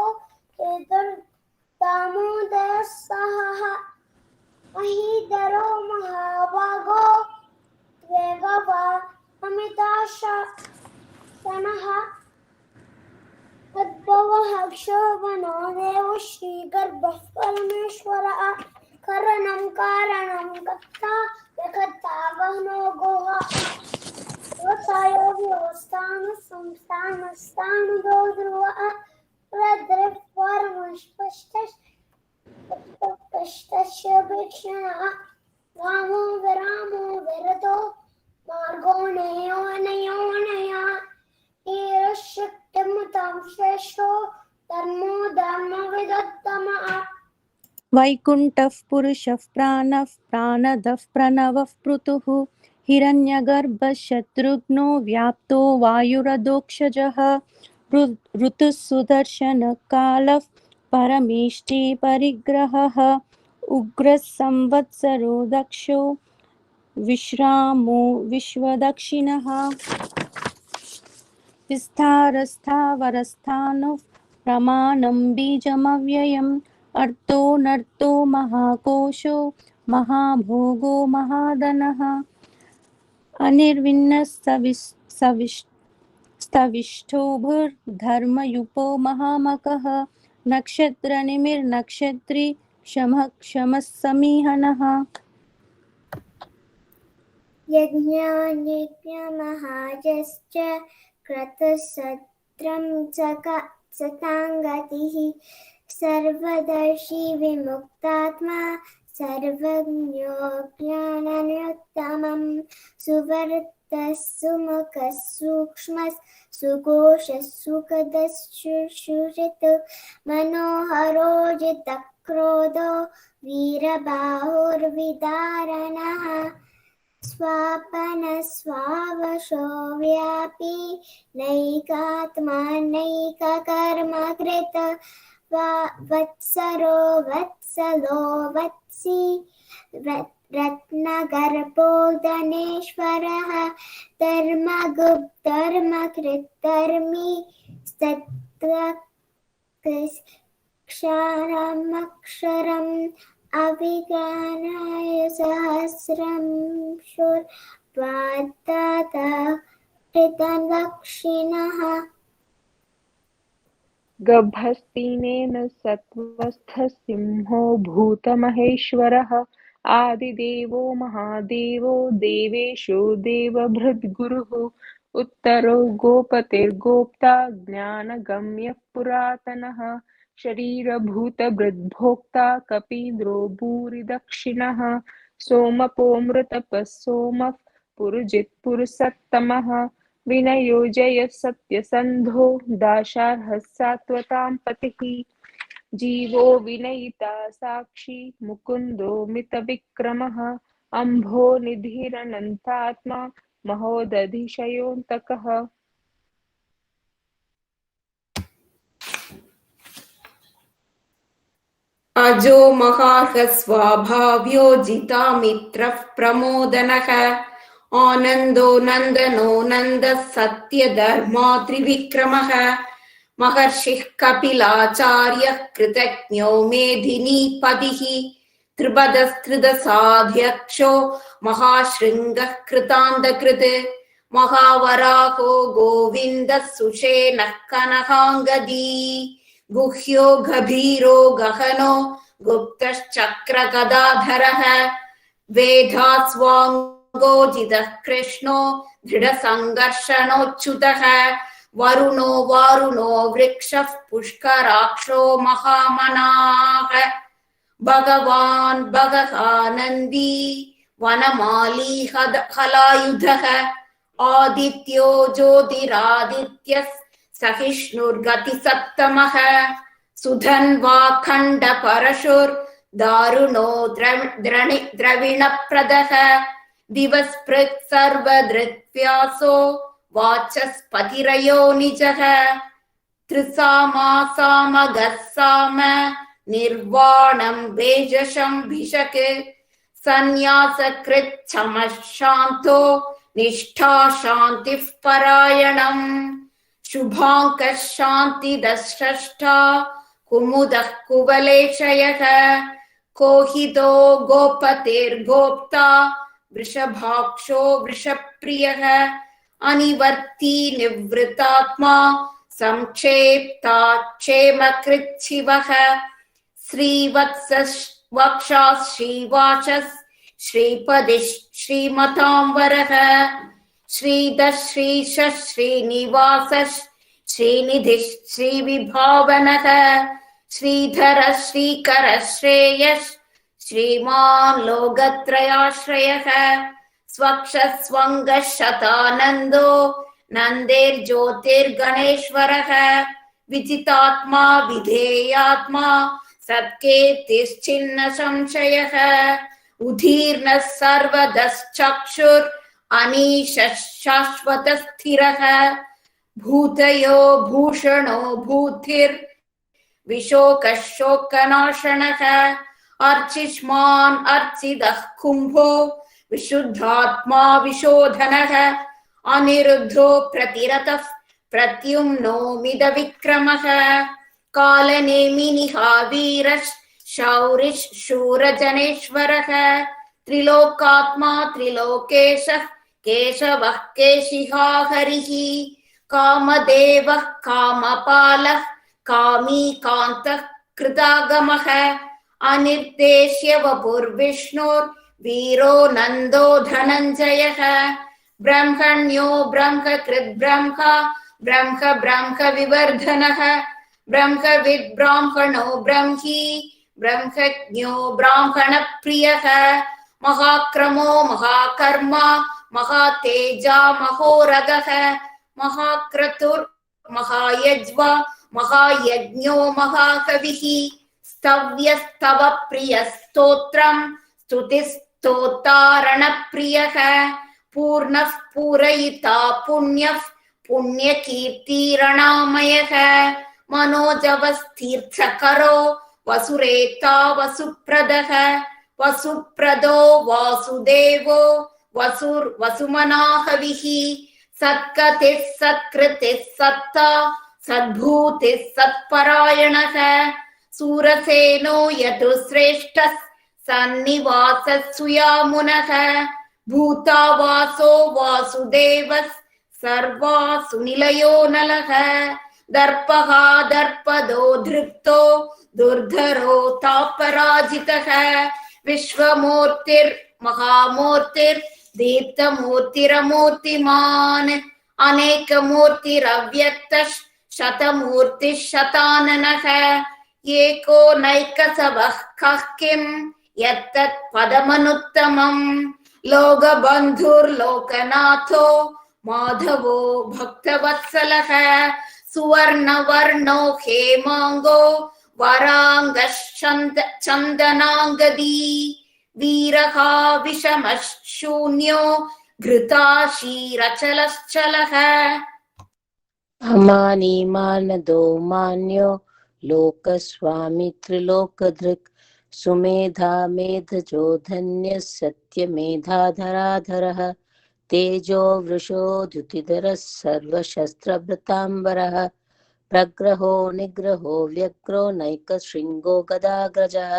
दामोदरः सहः महीधरो महाभागो वेगवा अमिताशनः तद्भवः क्षोभनो देवो श्रीगर्भः परमेश्वरः करणं कारणं कर्ता जगत्ता गहनो गोहा व्यवसायो व्यवस्थानु संस्थानस्थानुदो ध्रुवः प्रद्रवस्पष्टस्य वीक्षणः रामो विरामो विरतो मार्गो नयोनयोनया ईरशक्तिमुतं श्रेष्ठो धर्मो धर्मविदोत्तमः वैकुण्ठः पुरुषः प्राणः प्राणदः प्रणवः पृथुः हिरण्यगर्भः शत्रुघ्नो व्याप्तो वायुरधोक्षजः ऋतुः सुदर्शनः कालः परमेष्टि परिग्रहः उग्रः संवत्सरो दक्षो विश्रामो विश्वदक्षिणः विस्तारस्थावरस्थाणुः प्रमाणं बीजमव्ययम् अर्थो नर्तो महाकोशो महाभोगो महाधनः अनिर्विण्णस्तविष्ठोभुर्धर्मयुपो महामकः नक्षत्रनिमिर्नक्षत्री क्षमः क्षमः समीहनः यज्ञान्यज्ञमहाजश्च क्रतुसत्रं सताङ्गतिः सर्वदर्शी विमुक्तात्मा सर्वज्ञो ज्ञाननुत्तमं सुवर्तः सुमुखः सूक्ष्मः सुकोशः सुखदशुषित मनोहरो जितक्रोधो वीरबाहुर्विदारणः स्वापनस्वावशो व्यापी नैकात्मा नैककर्मकृत वत्सरो वत्सलो वत्सी रत्नगर्भो धनेश्वरः धर्मकृद्धर्मी क्षारमक्षरम् अभिज्ञानाय सहस्रं शूर्पादातकृतदक्षिणः गभस्तिनेन सत्त्वस्थः सिंहो भूतमहेश्वरः आदिदेवो महादेवो देवेशो देवभृद्गुरुः उत्तरो गोपतिर्गोप्ता ज्ञानगम्यः पुरातनः शरीरभूतभृद्भोक्ता कपीन्द्रो भूरिदक्षिणः सोमपोऽमृतपः सोमः पुरुजित्पुरुषत्तमः विनयो जयः सत्यसन्धो दाशार्हः सात्वतां पतिः जीवो विनयिता साक्षी मुकुन्दो मितविक्रमः अम्भो निधिरनन्तात्मा महोदधिशयोऽन्तकः अजो महार्हस्वाभाव्यो जितामित्रः प्रमोदनः आनन्दो नन्दनो नन्दः सत्यधर्मा त्रिविक्रमः महर्षिः कपिलाचार्यः कृतज्ञो मेदिनीपतिः त्रिपदस्त्रिदशाध्यक्षो महाशृङ्गः कृतान्तकृत् महावराहो गोविन्दः सुषेणः कनकाङ्गदी गुह्यो गभीरो गहनो गुप्तश्चक्रगदाधरः वेदास्वाङ्गोजितः कृष्णो दृढसङ्घर्षणोच्युतः वरुणो वारुणो वृक्षः पुष्कराक्षो महामनाः भगवान् भगहानन्दी वनमाली हलायुधः आदित्यो ज्योतिरादित्यः सहिष्णुर्गतिसत्तमः सुधन्वा खण्डपरशुर्दारुणो द्रविणप्रदः दिवस्पृक् सर्वधृत्व्यासो वाचस्पतिरयो निजः त्रिसामासामगः साम निर्वाणं वेजशं भिषक् सन्न्यासकृच्छमः शान्तो निष्ठा शान्तिः परायणम् शुभाङ्कः शान्तिदष्टा कुमुदः कुवलेशयः कोहितो गोपतिर्गोप्ता वृषभाक्षो वृषप्रियः अनिवर्ती निवृतात्मा संक्षेप्ता क्षेमकृच्छिवः श्रीवत्सः वक्षाः श्रीवाचः श्रीपदिः श्रीमताम्बरः श्रीधः श्रीशः श्रीनिवासः श्रीनिधिः श्रीविभावनः श्रीधरः श्रीकरः श्रेयः श्रीमान् लोकत्रयाश्रयः स्वक्षः स्वङ्गः शतानन्दो नन्देर्ज्योतिर्गणेश्वरः विजितात्मा विधेयात्मा सत्कीर्तिश्चिन्न संशयः उदीर्णः सर्वदश्चक्षुर् अनीशः शाश्वतस्थिरः भूतयो भूषणो भूतिर्विशोकः शोकनाशनः अर्चिष्मान् अर्चितः कुम्भो विशुद्धात्मा विशोधनः अनिरुद्धो प्रतिरतः प्रत्युम्नो मिदविक्रमः कालनेमिनिः वीरः शौरिः शूरजनेश्वरः त्रिलोकात्मा त्रिलोकेशः केशवः केशिहा हरिः कामदेवः कामपालः कामी कान्तः कृतागमः अनिर्देश्य वपुर्विष्णुर् वीरो नन्दो धनञ्जयः ब्रह्मण्यो ब्रह्मकृद् ब्रह्मा ब्रह्म विवर्धनः ब्रह्मविद् ब्राह्मणो ब्रह्मी ब्रह्मज्ञो ब्राह्मणप्रियः महाक्रमो महाकर्मा महातेजा महोरगः महाक्रतुर् महायज्वा महायज्ञो महाकविः स्तव्यस्तव प्रियस्तोत्रम् स्तुतिस्तोतारणप्रियः पूर्णः पूरयिता पुण्यः पुण्यकीर्तिरणामयः मनोजवस्तीर्थकरो वसुरेता वसुप्रदः वसुप्रदो वासुदेवो वसुमनाहविः सत्कतिः सत्कृतिः सत्ता सद्भूतिः सत्परायणः सूरसेनो यतुश्रेष्ठः सन्निवासः सुयामुनः भूतावासो वासुदेवः सर्वासुनिलयो नलः दर्पः दर्पदो धृप्तो दुर्धरो तापराजितः विश्वमूर्तिर्महामूर्तिर् दीप्तमूर्तिरमूर्तिमान् अनेकमूर्तिरव्यक्तः शतमूर्तिः शताननः एको नैकसवः कः किं यत्तत् पदमनुत्तमम् लोकबन्धुर्लोकनाथो माधवो भक्तवत्सलः सुवर्णवर्णो हेमाङ्गो वराङ्गश्चन्दनाङ्गदी वीरः विषमः शून्यो घृताशीरचलश्चलः अमानी मानदो मान्यो लोकस्वामी त्रिलोकधृक् सुमेधा मेधजो धन्यः सत्यमेधाधराधरः तेजो वृषो द्युतिधरः सर्वशस्त्रभृताम्बरः प्रग्रहो निग्रहो व्यग्रो नैकशृङ्गो गदाग्रजः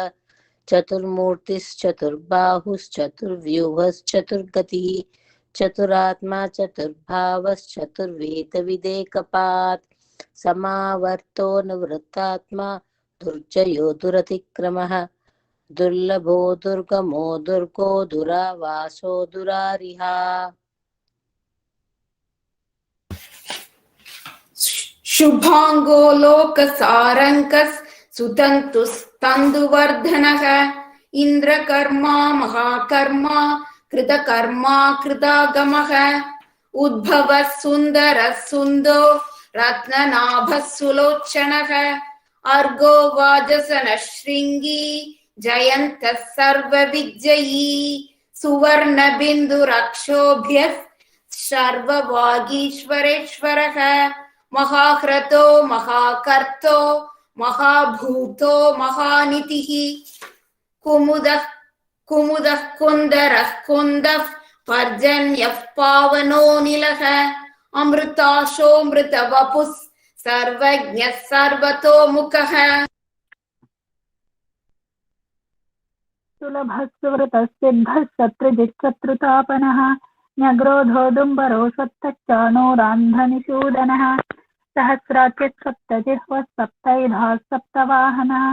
चतुर्मूर्तिश्चतुर्बाहुश्चतुर्व्यूहश्चतुर्गतिः चतुरात्मा चतुर्भावश्चतुर्वेदविदेकपात् समावर्तो निवृत्तात्मा दुर्जयो दुरतिक्रमः दुर्लभो दुर्गमो दुर्गो दुरावासो दुरारिहा शुभांगो लोकसारङ्कः सुतन्तुस्तन्दुवर्धनः इन्द्रकर्मा महाकर्मा कृतकर्मा कृतागमः उद्भवः सुन्दरः सुन्दो रत्ननाभः सुलोचनः अर्गो वाजसनः शृङ्गी जयन्तः सर्वविजयी सुवर्णबिन्दुरक्षोभ्यः सर्ववागीश्वरेश्वरः महाह्रतो महाकर्तो महाभूतो महानितिः कुमुदः कुन्दरः कुन्दः पर्जन्यः पावनो निलः अमृताशोऽमृतवपुः सर्वज्ञः सर्वतोमुखः सुलभः सुवृतः सिद्धः शत्रुजिच्छत्रुतापनः न्यग्रोधोदुम्बरो सप्तचाणो रान्धनिषूदनः सहस्राच्युः सप्तजिह्वः सप्तैधाः सप्तवाहनः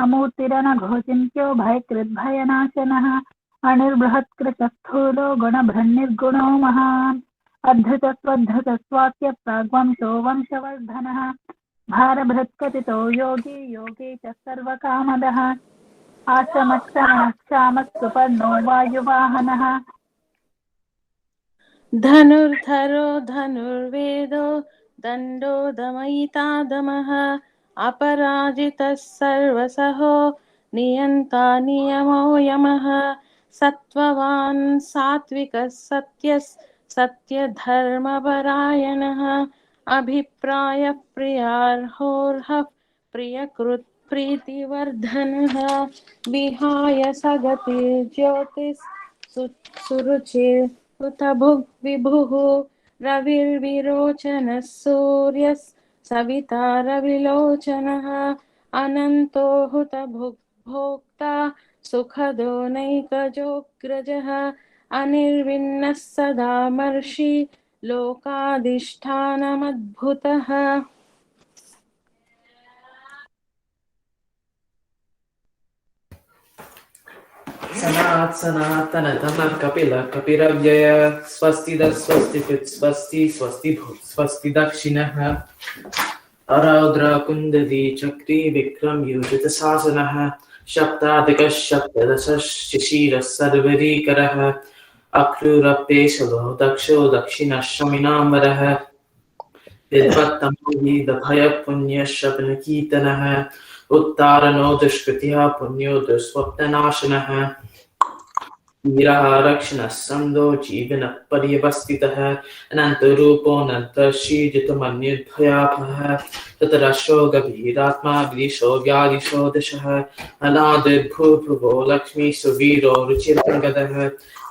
अमूर्तिरनघोचिन्त्यो भयकृद्भयनाशनः अनिर्बृहत्कृतस्थूलो गुणभृन्निर्गुणो महान् अद्धृतस्वद्धृतस्वाक्य प्राग्वंशो वंशवर्धनः भारभृत्कथितो योगी योगी च सर्वकामदः आश्रमक्षामः वायुवाहनः धनुर्धरो धनुर्वेदो दण्डो दमयिता दमः अपराजितः सर्वसहो नियन्ता नियमो यमः सत्त्ववान् सात्विकः सत्यः सत्यधर्मपरायणः अभिप्रायः प्रियार्होर्हः प्रियकृत् प्रीतिवर्धनः विहाय सगतिर्ज्योतिः सुरुचिर उत भुग्विभुः रविर्विरोचनः सूर्यः सविता रविलोचनः अनन्तो हुत भोक्ता सुखदो नैकजोऽग्रजः अनिर्विण्णः सदा मर्षि लोकाधिष्ठानमद्भुतः सनात् सनातन धन कपिल कपिरव्यय स्वस्ति स्वस्ति स्वस्ति स्वस्ति भूत् स्वस्ति दक्षिणः अरौद्र कुन्ददी चक्री विक्रम योजित शासनः सप्ताधिकः सप्तदश शिशिरः सर्वरीकरः अक्रूरप्येशलो दक्षो दक्षिणशमिनाम्बरः विद्वत्तमो पुण्यशपनकीर्तनः उत्तारणो दुष्कृतिः पुण्यो दुःस्वप्ननाशनः वीरः रक्षणः सन्दो जीवनः पर्यवस्थितः अनन्तरूपोऽनन्तशीजितमन्युद्भयापः ततरशो गभीरात्मा ग्रीशो व्याधिशो दशः अनादिर्भूर्भुवो लक्ष्मीषु वीरो रुचिरङ्गदः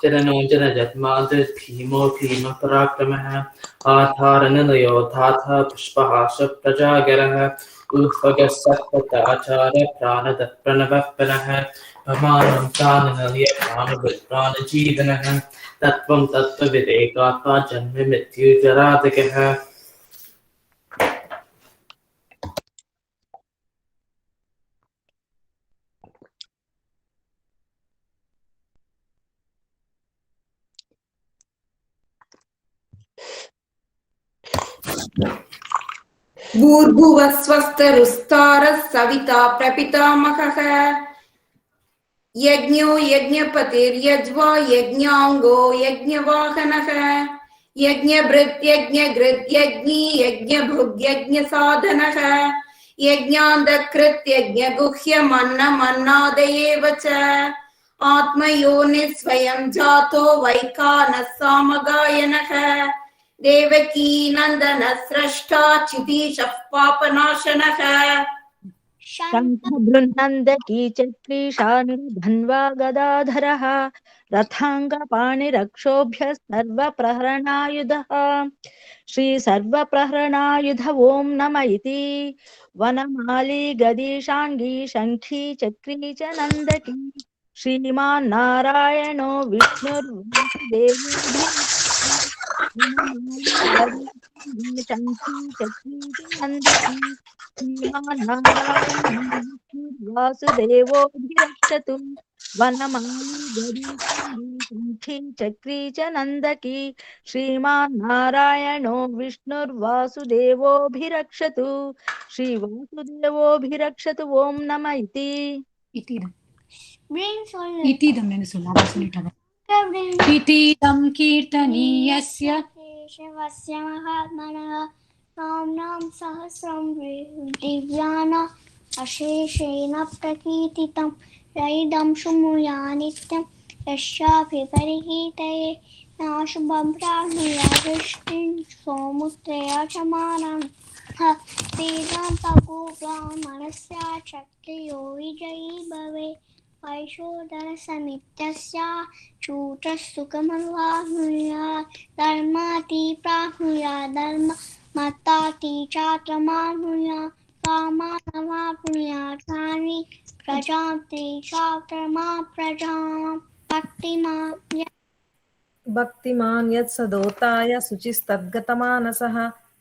चरणो जनजन्मादिर् भीमो भीमपराक्रमः आधारनलयो धातः पुष्पः प्रजागरः उद्भगः सत्पथाचार प्राणदः प्रणवः पुनः भवानं प्राणनलय प्राणजीवनः तत्त्वं तत्त्वविदेकात्मा जन्म मृत्युजरातकः भूर्भुवः स्वस्तरुस्तारः सविता प्रपितामहः यज्ञो यज्ञपतिर्यज्वा यज्ञाङ्गो यज्ञवाहनः यज्ञभृत् यज्ञघृत् यज्ञी यज्ञभुग्यज्ञसाधनः यज्ञान्तकृत् यज्ञगुह्यमन्नमन्नादयेव च आत्मयोनिः स्वयं जातो वैकानः सामगायनः देवकी नन्दनः स्रष्टा चितीशः पापनाशनः शङ्खबृन्नन्दकी चक्रीशानुधन्वा गदाधरः रथाङ्गपाणिरक्षोभ्यः सर्वप्रहरणायुधः श्रीसर्वप्रहरणायुध ॐ नम इति वनमाली गदीशाङ्गी शङ्खी चक्री च नन्दकी श्रीमान् नारायणो विष्णुर्वासुदेवो शङ्खी चक्री च नन्दकी श्रीमान् नारायणो वासुदेवोऽभिरक्षतु वनमाली गदीशाङ्गी शङ्खी चक्री च नन्दकी श्रीमान् नारायणो विष्णुर्वासुदेवोऽभिरक्षतु श्रीवासुदेवोऽभिरक्षतु ॐ नम इति इतीदं कीर्तनीयस्य केशवस्य महात्मनः नाम्नां सहस्रं दिव्यानाम् अशेषेण प्रकीर्तितं रैदं शुमुया नित्यं यस्याभिपरिहितये नाशुभं प्राज्ञया दृष्टिं सौमुत्रया च मानं तेजां तपोब्राह्मणस्य क्षत्रियो विजयी भवे वैशोदरसमित्यस्य चूटस्सुखमवाप्नुयात् धर्माति प्राप्नुयात् धर्म मत्ताति चात्रमाप्नुयात् कामानवाप्नुयात् कानि प्रजां तेषात्रमा प्रजां भक्तिमान् यत्सदोताय शुचिस्तद्गतमानसः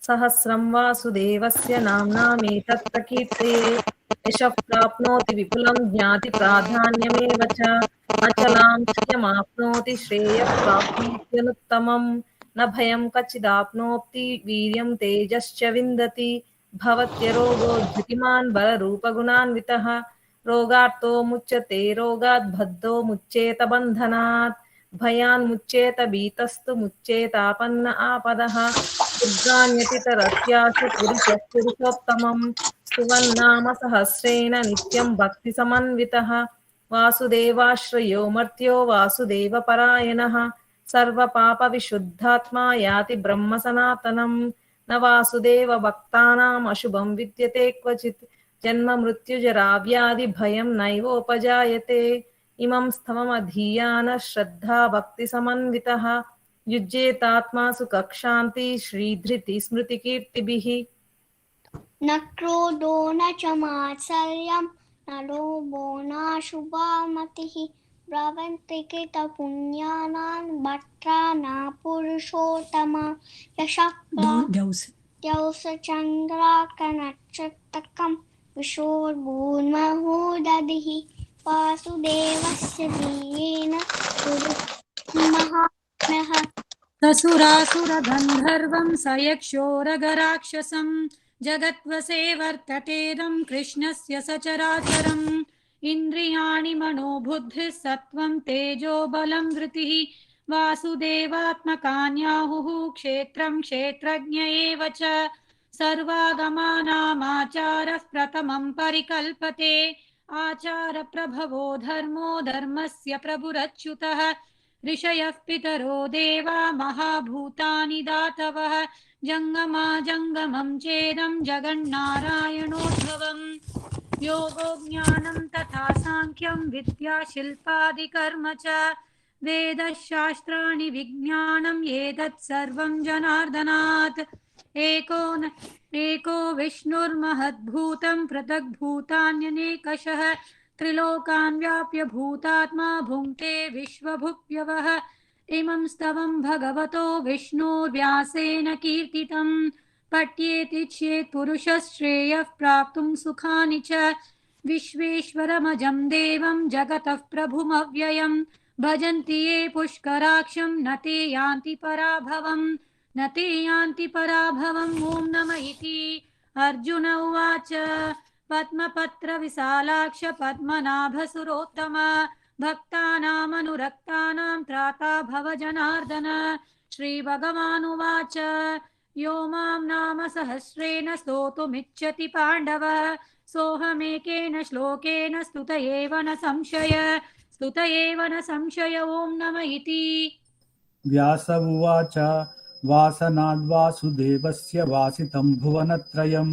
सहस्रं वासुदेवस्य नाम्नामेतत् प्रकीर्तये यशः प्राप्नोति विपुलं ज्ञाति प्राधान्यमेव च अचलां श्रियमाप्नोति श्रेयः प्राप्नोत्यनुत्तमं न भयं कचिदाप्नोति वीर्यं तेजश्च विन्दति भवत्यरोगो धृतिमान् बलरूपगुणान्वितः रोगार्तो मुच्यते रोगात् बद्धो मुच्येत बन्धनात् भयान् मुच्येत भीतस्तु मुच्येतापन्न आपदः उद्गान्यतितरस्याशु पुरुषः पुरुषोत्तमं सुवन्नाम सहस्रेण नित्यं भक्तिसमन्वितः वासुदेवाश्रयो मर्त्यो वासुदेवपरायणः सर्वपापविशुद्धात्मा याति ब्रह्म सनातनं न वासुदेव भक्तानाम् अशुभं विद्यते क्वचित् जन्म मृत्युजरा व्याधि भयं नैवोपजायते इमं स्तवमधीयान श्रद्धा भक्तिसमन्वितः युज्येतात्मा सुखशान्ति श्रीधृति स्मृतिकीर्तिभिः न क्रोधो न च मात्सर्यं न लोभो नाशुभा मतिः भ्रवन्ति कृतपुण्यानां भट्टानां पुरुषोत्तमा यशक्राकनक्षत्रकं विशोर्भून्महोदधिः वासुदेवस्य वीर्येण महात्म्यः ससुरासुरगन्धर्वं सयक्षोरगराक्षसं जगत्वसे वर्ततेदं कृष्णस्य सचराचरम् इन्द्रियाणि मनोबुद्धिः सत्त्वं तेजो बलं धृतिः वासुदेवात्मकान्याहुः क्षेत्रं क्षेत्रज्ञ एव च सर्वागमानामाचारः प्रथमं परिकल्पते आचारप्रभवो धर्मो धर्मस्य प्रभुरच्युतः ऋषयः पितरो देवा महाभूतानि दातवः जङ्गमा जङ्गमं चेदं जगन्नारायणोद्भवम् योगो ज्ञानं तथा साङ्ख्यं विद्या शिल्पादिकर्म च वेदशास्त्राणि विज्ञानं एतत् सर्वं जनार्दनात् एको विष्णुर्महद्भूतं पृथग्भूतान्यनेकशः त्रिलोकान् व्याप्य भूतात्मा भुङ्क्ते विश्वभुप्यवः इमं स्तवं भगवतो विष्णुर्व्यासेन कीर्तितं पठ्येति चेत् पुरुषः श्रेयः प्राप्तुं सुखानि च विश्वेश्वरमजं देवं जगतः प्रभुमव्ययं भजन्ति ये पुष्कराक्षं न ते यान्ति पराभवम् ॐ नमः इति अर्जुन उवाच पद्मपत्रविशालाक्ष पद्मनाभसुरोत्तम भक्तानामनुरक्तानां त्राता भव जनार्दन श्रीभगवानुवाच यो मां नाम सहस्रेण स्तोतुमिच्छति पाण्डव सोऽहमेकेन श्लोकेन स्तुत एव न संशय ॐ नमः इति व्यास उवाच वासनाद्वासुदेवस्य वासितं भुवनत्रयं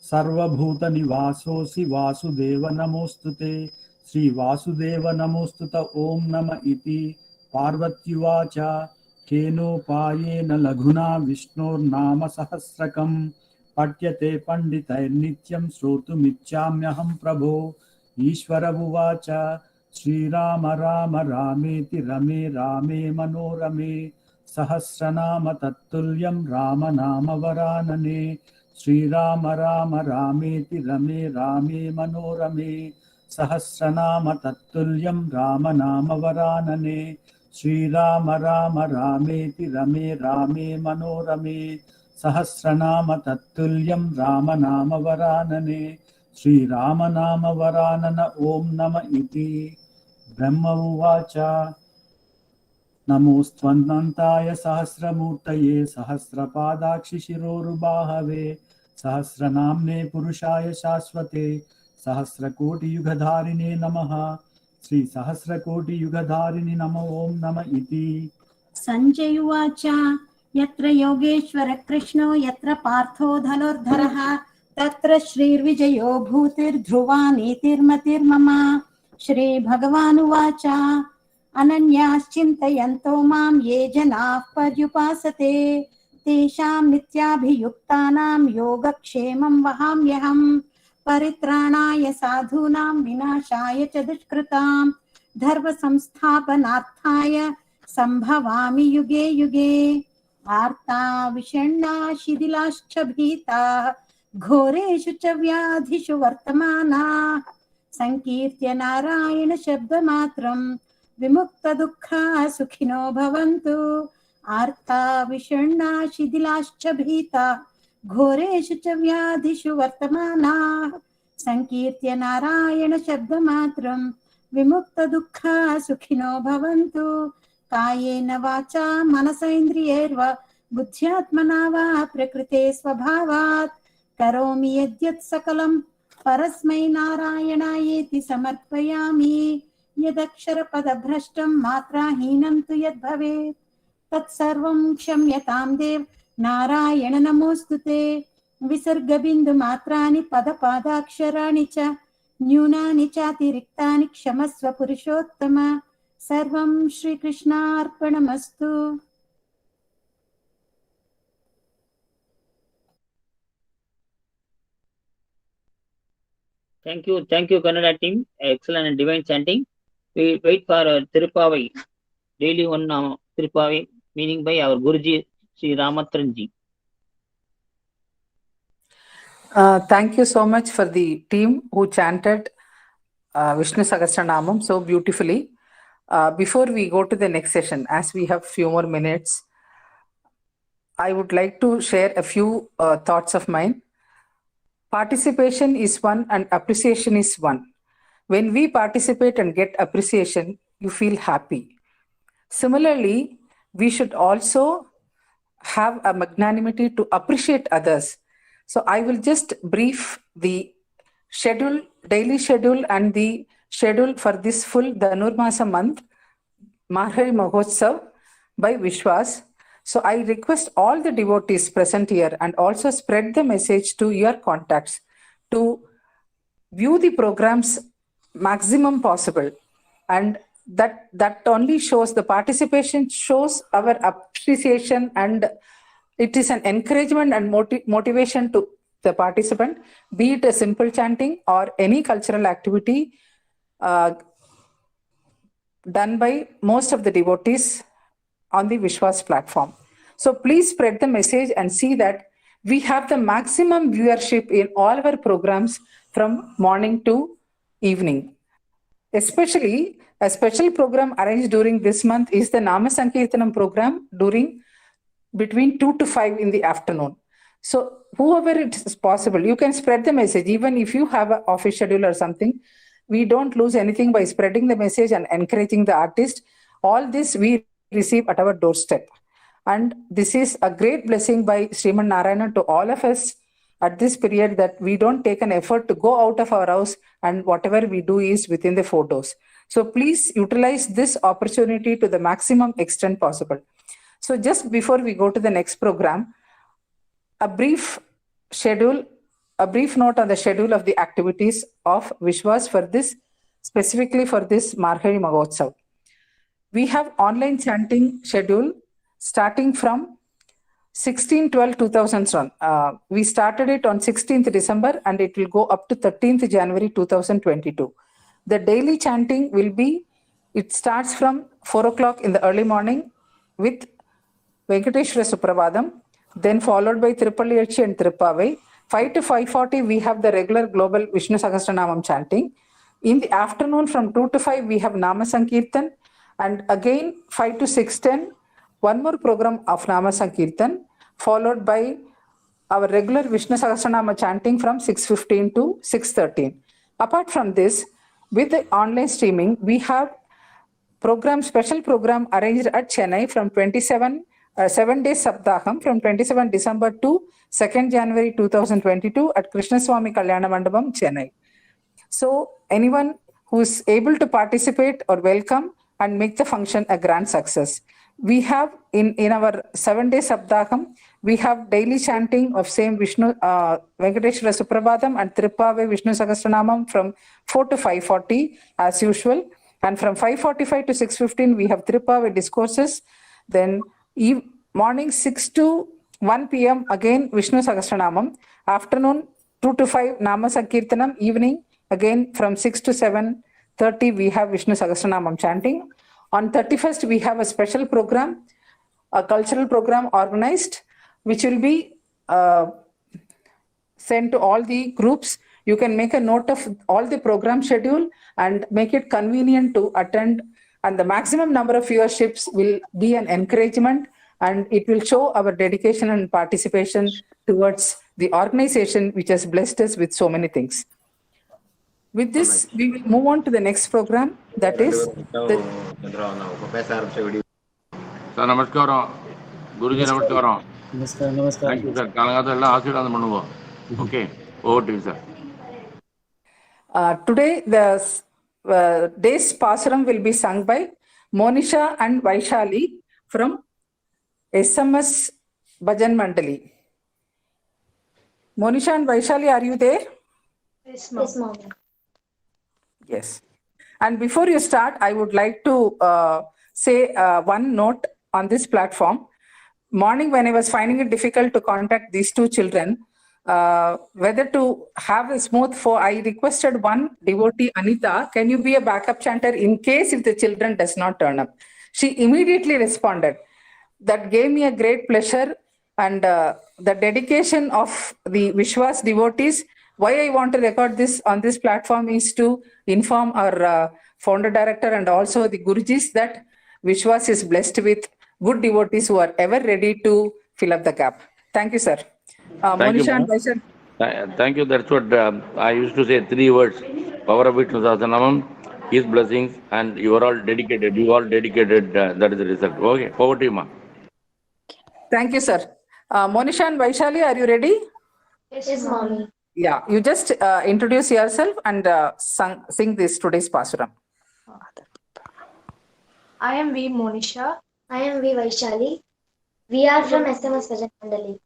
सर्वभूतनिवासोऽसि वासुदेव नमोऽस्तुते श्रीवासुदेव नमोऽस्तुत ॐ नम इति पार्वत्युवाच केनोपायेन लघुना विष्णोर्नाम सहस्रकं पठ्यते पण्डितैर्नित्यं श्रोतुमिच्छाम्यहं प्रभो ईश्वर उवाच श्रीराम राम रामेति रमे रामे मनोरमे सहस्रनाम तत्तुल्यं राम नाम वरानने श्रीराम राम रामेति रमे रामे मनोरमे सहस्रनाम तत्तुल्यं राम नाम वरानने श्रीराम राम रामेति रमे रामे मनोरमे सहस्रनाम तत्तुल्यं राम नाम वरानने श्रीराम नाम वरानन ॐ नम इति ब्रह्म उवाच नमोऽस्त्वन्ताय सहस्रमूर्तये सहस्रपादाक्षिशिरोरुबाहवे सहस्रनाम्ने पुरुषाय शाश्वते सहस्रकोटियुगधारिणे नमः श्रीसहस्रकोटियुगधारिणि नमो ॐ नम इति संजय उवाच यत्र योगेश्वर कृष्णो यत्र पार्थो धनुर्धरः तत्र श्रीर्विजयो भूतिर्ध्रुवा नीतिर्मतिर्मम श्रीभगवानुवाच अनन्याश्चिन्तयन्तो मां ये जनाः पर्युपासते तेषां नित्याभियुक्तानां योगक्षेमं वहाम्यहं परित्राणाय साधूनां विनाशाय च दुष्कृतां धर्मसंस्थापनार्थाय सम्भवामि युगे युगे आर्ता विषण्णा शिथिलाश्च भीताः घोरेषु च व्याधिषु वर्तमानाः संकीर्त्य नारायण शब्दमात्रं विमुक्तदुःखाः सुखिनो भवन्तु आर्ता विषण्णा शिथिलाश्च भीताः घोरेषु च व्याधिषु वर्तमानाः संकीर्त्य नारायण शब्दमात्रं विमुक्तदुःखाः सुखिनो भवन्तु कायेन वाचा मनसेन्द्रियैर्वा बुद्ध्यात्मना वा प्रकृते स्वभावात् करोमि यद्यत् सकलं परस्मै नारायणायेति समर्पयामि यदक्षरपदभ्रष्टं मात्राहीनं तु यद्भवेत् तत्सर्वं क्षम्यतां देव नारायण नमोऽस्तुते विसर्गबिन्दुमात्राणि पदपादाक्षराणि च न्यूनानि चातिरिक्तानि क्षमस्व पुरुषोत्तम सर्वं श्रीकृष्णार्पणमस्तु Thank you, Kannada team. Excellent and divine chanting. We wait for Tirupavai, daily one Tirupavai, meaning by our Guruji, Sri Ramatranji. Thank you so much for the team who chanted Vishnu Sahasranamam so beautifully. Before we go to the next session, as we have few more minutes, I would like to share a few thoughts of mine. Participation is one and appreciation is one. When we participate and get appreciation, you feel happy. Similarly, we should also have a magnanimity to appreciate others. So I will just brief the schedule, daily schedule and the schedule for this full Dhanur Masa month, Maargazhi Mahotsav by VISVAS. So I request all the devotees present here and also spread the message to your contacts to view the programs maximum possible. And that only shows the participation, shows our appreciation, and it is an encouragement and motivation to the participant, be it a simple chanting or any cultural activity done by most of the devotees on the VISVAS platform. So please spread the message and see that we have the maximum viewership in all our programs from morning to evening. Especially a special program arranged during this month is the Nama Sankirtanam program during between 2 to 5 in the afternoon. So whoever it is possible, you can spread the message. Even if you have an office schedule or something, we don't lose anything by spreading the message and encouraging the artist. All this we receive at our doorstep. And this is a great blessing by Sriman Narayana to all of us at this period, that we don't take an effort to go out of our house and whatever we do is within the 4 doors. So please utilize this opportunity to the maximum extent possible. So just before we go to the next program, a brief note on the schedule of the activities of VISVAS for this, specifically for this Maargazhi Mahotsav. We have online chanting schedule starting from 16/12/2001. We started it on 16th December and it will go up to 13th January 2022. The daily chanting will be, it starts from 4 o'clock in the early morning with Venkateshwara Suprabhadam, then followed by Tirupalli and Tirupavai. 5 to 5:40 we have the regular global Vishnu Sahasranamam chanting. In the afternoon from 2 to 5 we have Nama Sankirtan, and again 5 to 6:10 one more program of Nama Sankirtan, followed by our regular Vishnu Sahasranama chanting from 6:15 to 6:13. Apart from this, with the online streaming, we have special program arranged at Chennai from 7 days Saptaham from 27 December to 2nd January 2022 at Krishnaswamy Kalyana Mandapam, Chennai. So anyone who is able to participate or welcome and make the function a grand success. We have in our 7 days Saptaham, we have daily chanting of same Vishnu Venkateshwara Suprabhadam and Tirupavai Vishnu Sahasranamam from 4 to 5:40 as usual. And from 5:45 to 6:15 we have Tirupavai discourses. Then morning 6 to 1 p.m. again Vishnu Sahasranamam. Afternoon 2 to 5 Nama Sankirtanam. Evening again from 6 to 7:30 we have Vishnu Sahasranamam chanting. On 31st, we have a special program, a cultural program organized, which will be sent to all the groups. You can make a note of all the program schedule and make it convenient to attend. And the maximum number of viewerships will be an encouragement, and it will show our dedication and participation towards the organization, which has blessed us with so many things. With this, we will move on to the next program, that is Sir, namaskaram. Guruji, namaskaram. Namaskar. Thank you, sir. Kalangatha Ashirwad Manuva. Okay, over to you, sir. Today, the day's Pasaram will be sung by Monisha and Vaishali from SMS Bhajan Mandali. Monisha and Vaishali, are you there? Yes, ma'am. Yes. And before you start, I would like to say one note on this platform. Morning, when I was finding it difficult to contact these two children, whether to have a smooth flow, I requested one devotee, Anita, can you be a backup chanter in case if the children does not turn up? She immediately responded. That gave me a great pleasure, and the dedication of the VISVAS devotees Why I want to record this on this platform is to inform our founder director and also the Gurujis that Vishwas is blessed with good devotees who are ever ready to fill up the gap. Thank you, sir. Thank you, Monisha and ma'am. Vaishal. Thank you. That's what I used to say, 3 words. Power of Vishnu Sahasranamam, his blessings, and you are all dedicated. You all dedicated. That is the result. Okay, over to you, ma'am. Thank you, sir. Monisha and Vaishali, are you ready? Yes, mommy. Yeah, you just introduce yourself and sing this today's Pasuram. I am V. Monisha. I am V. Vaishali. We are from SMS Vajan Mandali.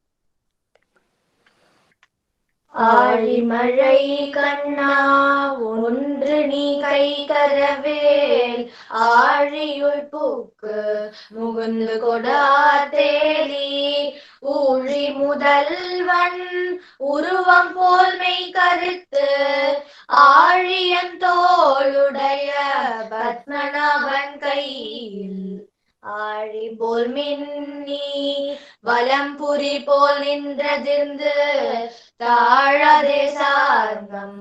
ஆழிமழை கண்ணா ஒன்று நீ கை கரவேல் ஆழியுள் பூக்கு முகுந்து கொடாதேலி ஊழி முதல்வன் உருவம் போல் மெய் கருத்து ஆழியன் தோளுடைய பத்மநாபன் கையில் ஆழி போல் மின்னி வலம்புரி போல் நின்றதிர்ந்து தாழதே சார்ந்தம்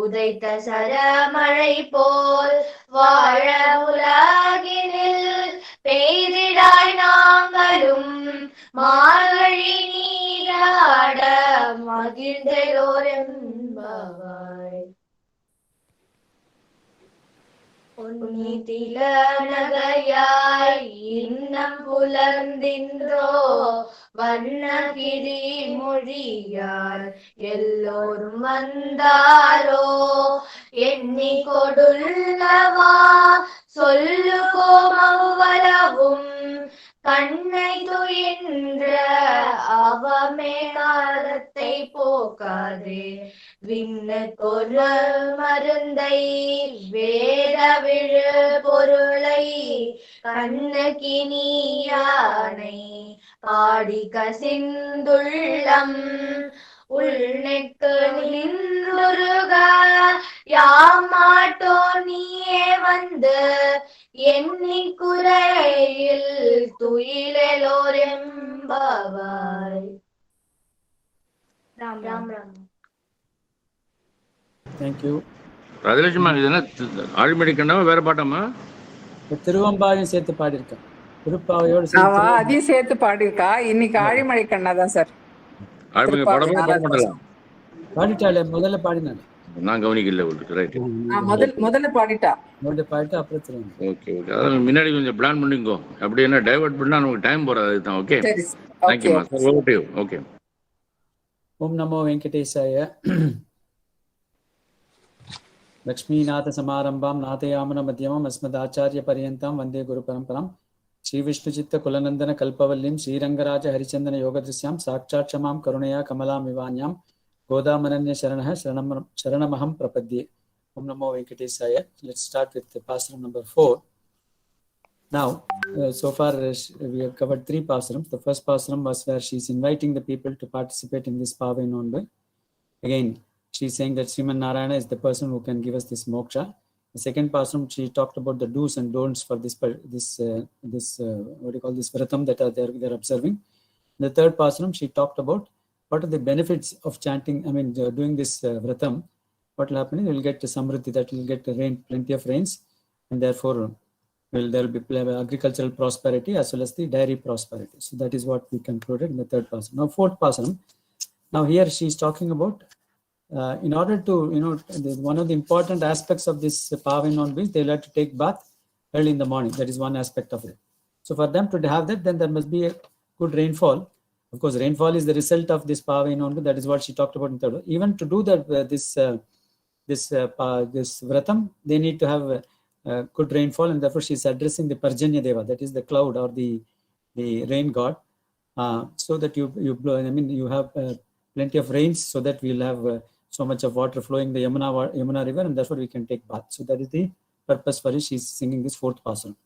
உதைத்த சரமழை போல் வாழ உலகினில் பெய்திடாய் நாங்களும் மார்கழி நீராட மகிழ்ந்தோரெம்பவாய் உன்னிதில நகையாய் இன்னம் புலர்ந்தின்றோ வண்ணகிரி மொழியால் எல்லோரும் வந்தாரோ எண்ணி கொடுல்லவா சொல்லுகோம் அவ்வளவும் கண்ணை துயின்ற அவமே காலத்தை போக்காதே விண்ணுக்கொரு மருந்தை வேத விழு பொருளை கண்ணுக்கினியானை பாடி கசிந்துள்ளம் உள்நெக்கு நின்றுருக யாமாட்டோ நீயே வந்து எண்ணி குறையில் துயிலோரெம்பவாய். ராம் ராம் ராம். தேங்க்யூ. ராஜலட்சுமி, இது என்ன ஆழிமழை கண்ணாவா வேற பாட்டாமா? திருவம்பாவையும் சேர்த்து பாடியிருக்கேன். திருப்பாவையோடு அதையும் சேர்த்து பாடியிருக்கா. இன்னைக்கு ஆழிமழை கண்ணா தான் சார். ஆழிமழை பாடமா பாட மாட்டலாம். பாடிட்டாளே, முதல்ல பாடினாள். நான் கவனிக்கல. ரைட், முதல்ல பாடிட்டா. முதல்ல பாடிட்டு அப்புறம் திரும்ப. Okay okay. அதாவது முன்னாடி கொஞ்சம் பிளான் பண்ணிக்கோ. அப்படி என்ன டைவர்ட் பண்ணா நமக்கு டைம் போறாது. அதுதான். ஓகே, தேங்க்யூ மா. Sir over to you. Okay. ஓம் நமோ வெங்கடேசாய. லக்ஷ்மீநாத சமாரம்பாம் நாதயாமன மத்தியமம் அஸ்மதாச்சாரிய பரியந்தாம் வந்தே குரு பரம்பராம். ஸ்ரீ விஷ்ணு சித்த குலநந்தன கல்பவல்லிம் ஸ்ரீரங்கராஜ ஹரிச்சந்தன யோகதிருஷ்யாம் சாட்சாத் க்ஷமாம் கருணையா கமலாம் விவான்யாம் கோதாமனன்ய சரணः சரணமஹம் பிரபத்யே. Om Namo Venkatesaya. Let's start with the Pasuram number 4. Now, so far we have covered 3 Pasarams. The first Pasuram was where she's inviting the people to participate in this Pavai Nonbu. Again, she's saying that Sriman Narayana is the person who can give us this moksha. The second Pasuram, she talked about the do's and don'ts for this what do you call this vratam that they're observing. The third Pasuram, she talked about what are the benefits of chanting, doing this vratam. What will happen is you will get samriddhi, that will get rain, plenty of rains, and therefore there will be agricultural prosperity as well as the dairy prosperity. So that is what we concluded in the third Pasuram. Now fourth Pasuram. Now here she is talking about in order to, one of the important aspects of this Pavai Nonbu is they will have to take bath early in the morning. That is one aspect of it. So for them to have that, then there must be a good rainfall. Of course, rainfall is the result of this Pavai Nonbu. That is what she talked about in third. Even to do that, this vratam, they need to have good rainfall, and therefore she is addressing the Parjanya Deva, that is the cloud or the rain god, so that you have plenty of rains, so that we will have so much of water flowing the Yamuna river, and therefore we can take bath. So that is the purpose for which she is singing this fourth Pasuram.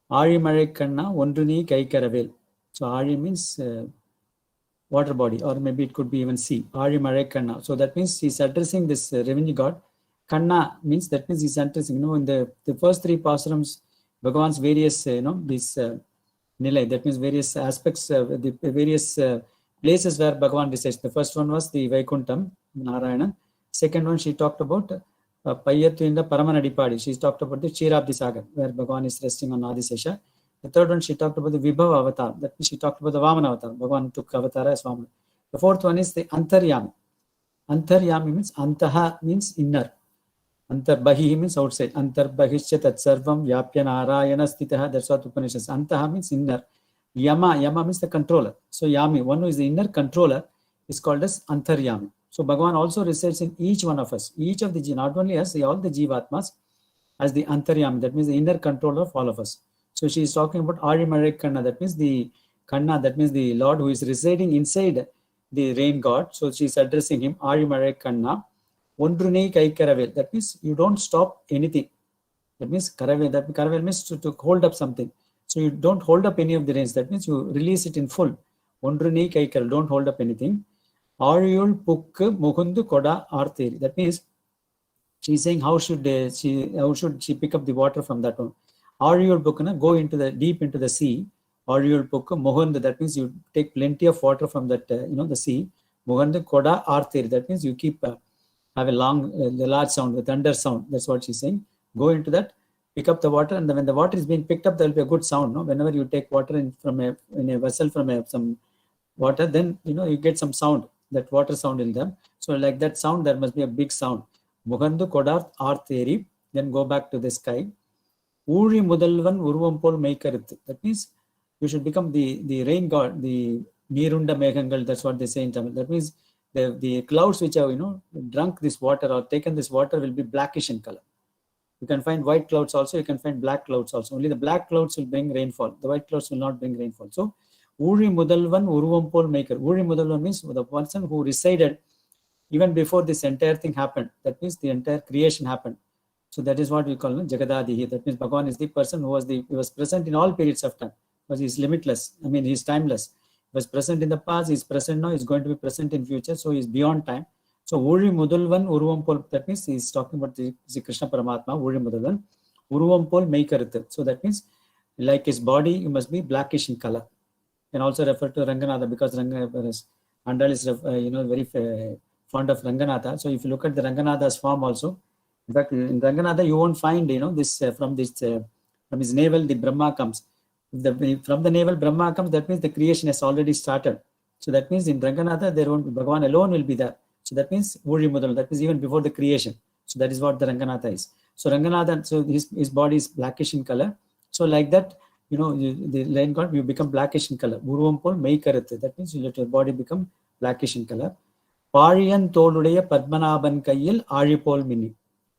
Ari Malai Kanna Ondruni Kaikaravel. So Ari means water body, or maybe it could be even sea. Ari Malai Kanna. So that means he is addressing this revenue god. Kanna means, that means he is addressing, in the first 3 Pasurams, Bhagavan's various, this Nilai, that means various aspects, the various places where Bhagavan resides. The first one was the Vaikuntham, Narayanan. Second one, she talked about Payattu in the Paramanadipadi. She talked about the Chirabdi Sagar, where Bhagavan is resting on Adisesha. The third one, she talked about the Vibhava avatar. That means she talked about the Vamana avatar. Bhagavan took avatar as Vamana. The fourth one is the Antaryami. Antaryami means Antaha means inner. Antarbahi means outside. Antarbahishya tat sarvam vyapya narayana stitaha. That's what Upanishad says. Antaha means inner. Yama means the controller. So Yami, one who is the inner controller, is called as Antaryami. So Bhagavan also resides in each one of us. Each of the, not only us, all the Jivatmas as the Antaryami. That means the inner controller of all of us. So she is talking about Arimarai Kanna. That means the Kanna, that means the Lord who is residing inside the rain god. So she is addressing him, Arimarai Kanna. Ondrunei Kai Karavel. That means you don't stop anything. That means Karavel. That Karavel means to hold up something. So you don't hold up any of the rains. That means you release it in full. Ondrunei Kai Karavel. Don't hold up anything. Ariyul Pukku Mukundu Koda Artheri. That means she's saying how should she pick up the water from that one. Ariyul Pukku, go into the deep into the sea. Ariyul Pukku Mukundu. That means you take plenty of water from that the sea. Mukundu Koda Artheri. That means you keep have a the large sound, the thunder sound. That's what she's saying. Go into that, pick up the water, and then when the water is being picked up, there will be a good sound. No, whenever you take water in a vessel from some water, then you get some sound. That water sound in them. So like that sound, there must be a big sound. Mugandu Kodar Artheri. Then go back to the sky. Uri Mudalvan Urvampol Maikarit. That means you should become the rain god, the Nirunda Megangal. That's what they say in Tamil. That means the clouds which have drunk this water or taken this water will be blackish in color. You can find white clouds also. You can find black clouds also. Only the black clouds will bring rainfall. The white clouds will not bring rainfall. So Uri Mudalvan Uruvampol Maker. Uri Mudalvan means the person who resided even before this entire thing happened. That means the entire creation happened. So that is what we call Jagadadihi. That means Bhagavan is the person who was present in all periods of time. Because he is limitless. I mean, he is timeless. He was present in the past, he is present now, he is going to be present in future. So he is beyond time. So Uri Mudalvan Uruvampol, that means he is talking about the Krishna Paramatma, Uri Mudalvan, Uruvampol Maikarit. So that means like his body, he must be blackish in color. Can also refer to Ranganatha because Andal is very fond of Ranganatha. So if you look at the Ranganatha's form also, in fact in Ranganatha you won't find this from his navel the Brahma comes. From the navel Brahma comes, that means the creation has already started. So that means in Ranganatha there won't be Bhagavan alone will be there. So that means Uri Mudal, that means even before the creation. So that is what the Ranganatha is. So Ranganatha, so his body is blackish in color. So like that, the rain god, you become blackish in color. Uruvampol Maikarathu. That means you let your body become blackish in color. Pariyan Toludaya Padmanaban Kayil Aripol Mini.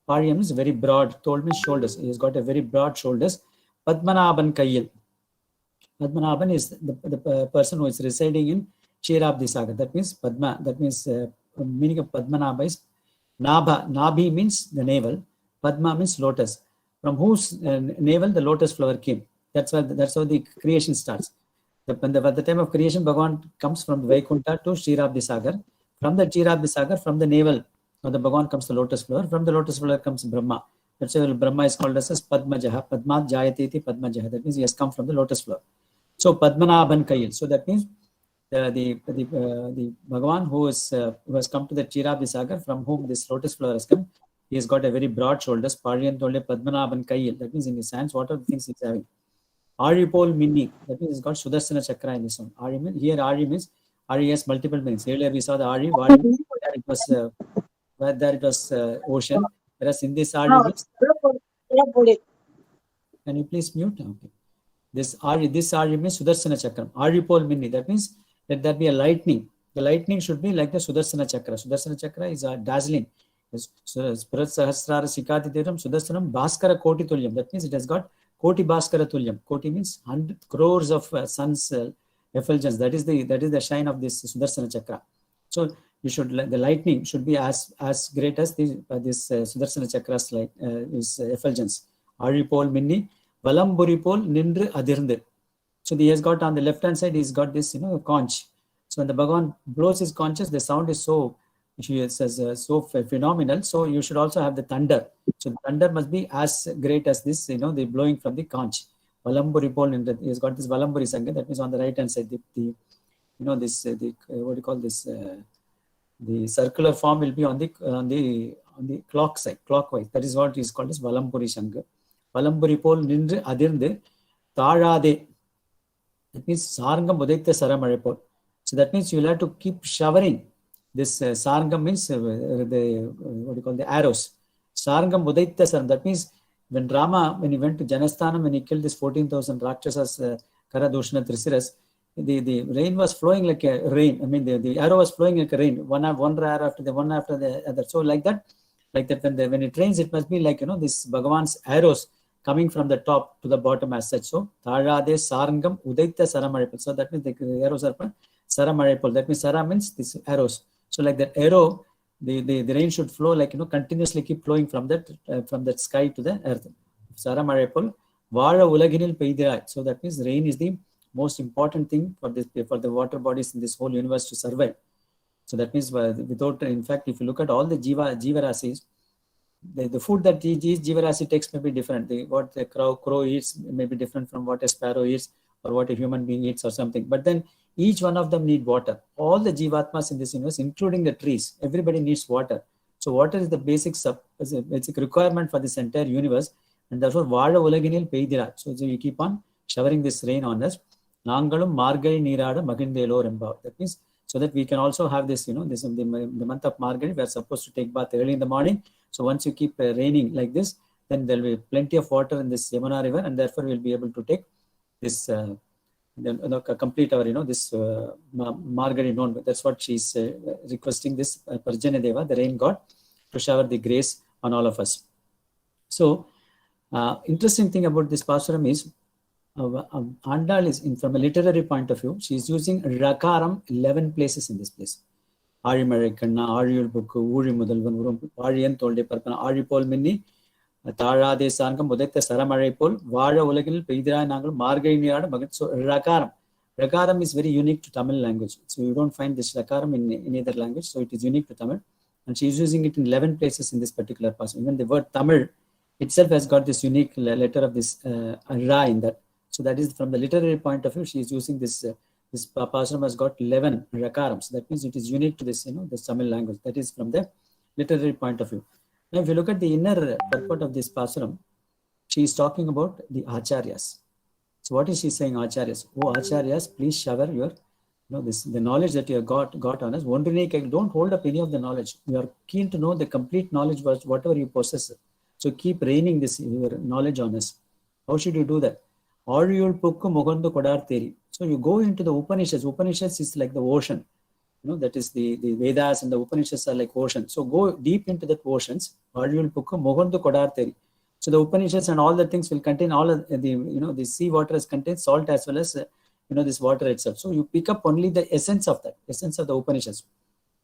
Pariyan is very broad. Tol means shoulders. He has got a very broad shoulders. Padmanaban Kayil. Padmanaban is the person who is residing in Chirabdi Sagar. That means Padma. That means meaning of Padmanabha is Nabha. Nabhi means the navel. Padma means lotus. From whose navel the lotus flower came. That's how the creation starts. At the time of creation, Bhagavan comes from Vaikuntha to Chirabdi Sagar. From the Chirabdi Sagar, from the navel of the Bhagavan comes the lotus flower. From the lotus flower comes Brahma. That's why Brahma is called as Padmajaha. Padmat Jayatiti Padmajaha. That means he has come from the lotus flower. So Padmanabhan Kayil. So that means the Bhagavan who has come to the Chirabdi Sagar, from whom this lotus flower has come, he has got a very broad shoulders. Pariyantole Padmanabhan Kayil. That means in his hands, what are the things he is having? Aripol Mini. That means he's got Sudarsana Chakra in his own. Here Ari means Ari has multiple meanings. Earlier we saw the Ari, there it was ocean. Whereas in this Ari means, can you please mute? Okay. This Ari means Sudarsana Chakra. Aripol Mini. That means let there be a lightning. The lightning should be like the Sudarsana Chakra. Sudarsana Chakra is dazzling. Sahasrara Sikati Tiram Sudarsanam Bhaskara Koti Tulyam. That means it has got Koti Bhaskara Tulyam. Koti means 100 crores of sun's effulgence. That is the shine of this Sudarsana Chakra. So the lightning should be as great as this Sudarsana Chakra's is effulgence. Aripol Minni Valamburipol Nindru Adirndu. So he has got on the left hand side, he's got this conch. So when the Bhagavan blows his conches, the sound is so phenomenal. So you should also have the thunder. So the thunder must be as great as this, the blowing from the conch. Valamburipol, he has got this Valamburi Sangha. That means on the right hand side, what do you call this? The circular form will be on the clock side, clockwise. That is what is called as Valampuri Shanga. Valampuri pol nindru adirndu Tazhade. That means Sarangam Udaitha Saramarepol. So that means you will have to keep showering. This Sarangam means what you call the arrows. Sarangam Udaitha Saram. That means when Rama, when he went to Janasthanam, when he killed this 14,000 Rakshasas, Karadoshna Trisiras, the rain was flowing like a rain. I mean, the arrow was flowing like a rain. One arrow after the other. So like that when it rains, it must be like, this Bhagavan's arrows coming from the top to the bottom as such. So, Tazhade Sarangam Udaitha Saramarepol. So that means the arrows are Saramarepol. That means Sara means this arrows. So like that arrow, the rain should flow like, continuously keep flowing from that sky to the earth. Saramarepol. Vara Ulaginil Peidirai. So that means rain is the most important thing for the water bodies in this whole universe to survive. So that means without, in fact, if you look at all the Jiva Rasis, the food that each Jiva Rasi takes may be different. What the crow eats may be different from what a sparrow eats or what a human being eats or something. But then each one of them need water. All the Jivatmas in this universe, including the trees, everybody needs water. So water is the basic requirement for this entire universe. And therefore, Vada Ulaginil Peidira. So you keep on showering this rain on us. Nangalum Maargazhi Neerada Magindelo Remba. That means so that we can also have this, the month of Maargazhi, we are supposed to take bath early in the morning. So once you keep raining like this, then there will be plenty of water in this Yamuna river, and therefore we'll be able to take this, complete our, this Maargazhi known. That's what she's requesting this Parjanya Deva, the rain god, to shower the grace on all of us. So, interesting thing about this Pasuram is, Andal is, from a literary point of view, she is using Rakaram 11 places in this place. Arimarikana, Ariul Book, Uri Mudalvan, Arian Tolde Parpana, Aripol Mini, Tara de Sankam, Modeta Saramarepol, Vara Ulagil, Pedra Nangal, Margay Magat. So Rakaram. Rakaram is very unique to Tamil language. So you don't find this Rakaram in any other language. So it is unique to Tamil. And she is using it in 11 places in this particular passage. Even the word Tamil itself has got this unique letter of this Ra in that. So that is from the literary point of view, she is using this. This Pasuram has got 11 Rakarams. That means it is unique to this, the Tamil language. That is from the literary point of view. Now, if you look at the inner purport of this Pasuram, she is talking about the Acharyas. So what is she saying, Acharyas? Oh, Acharyas, please shower your, the knowledge that you have got on us. Don't hold up any of the knowledge. You are keen to know the complete knowledge, whatever you possess. So keep raining this your knowledge on us. How should you do that? So you go into the Upanishads. Upanishads is like the ocean. That is the Vedas and the Upanishads are like ocean. So go deep into that oceans. So the Upanishads and all the things will contain all of the sea water contains salt as well as this water itself. So you pick up only the essence of that, essence of the Upanishads.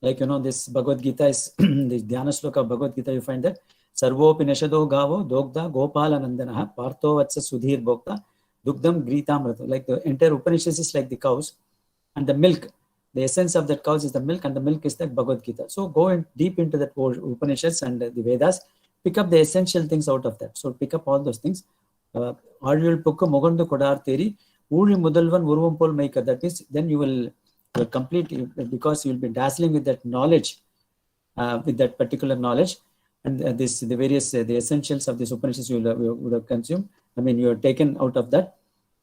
Like this Bhagavad Gita is the Dhyana Sloka of Bhagavad Gita. You find that Sarvopi Nashado Gavo Dogda Gopala Nandanaha Partho Vatsa Sudhir Bhokta Dugdam Gritamrata. Like the entire Upanishads is like the cows and the milk. The essence of that cows is the milk, and the milk is the Bhagavad Gita. So go deep into that Upanishads and the Vedas, pick up the essential things out of that. So pick up all those things. Ariyul Pukka Mogandu Kodar Teri, Uri Mudalvan Urvampol Maker. That means then you will complete, because you will be dazzling with that knowledge, with that particular knowledge, and the various the essentials of this Upanishads you would have consumed. I mean, you are taken out of that,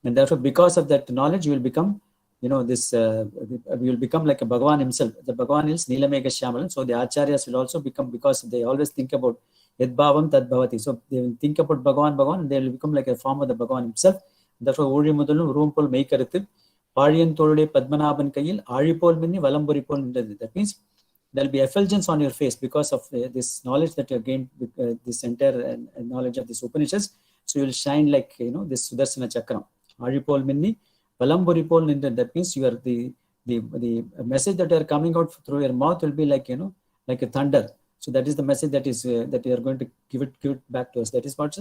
and therefore, because of that knowledge, you will become, you will become like a Bhagavan himself. The Bhagavan is Nilamega Shyamalan. So the Acharyas will also become, because they always think about Yadbhavam Tad Bhavati. So they will think about Bhagavan, and they will become like a form of the Bhagavan himself. Therefore, Uri Mudalum Rumpol Maikarathil, Pariyan Tolude Padmanaban Kayil, Aripol Mini, Valamburipol. That means there will be effulgence on your face because of this knowledge that you have gained, this entire knowledge of this Upanishads. So you will shine like, this Sudarsana Chakram. Aripol Mini, Valamburipol. That means you are the message that are coming out through your mouth will be like, like a thunder. So that is the message that is that you are going to give it back to us. That is what's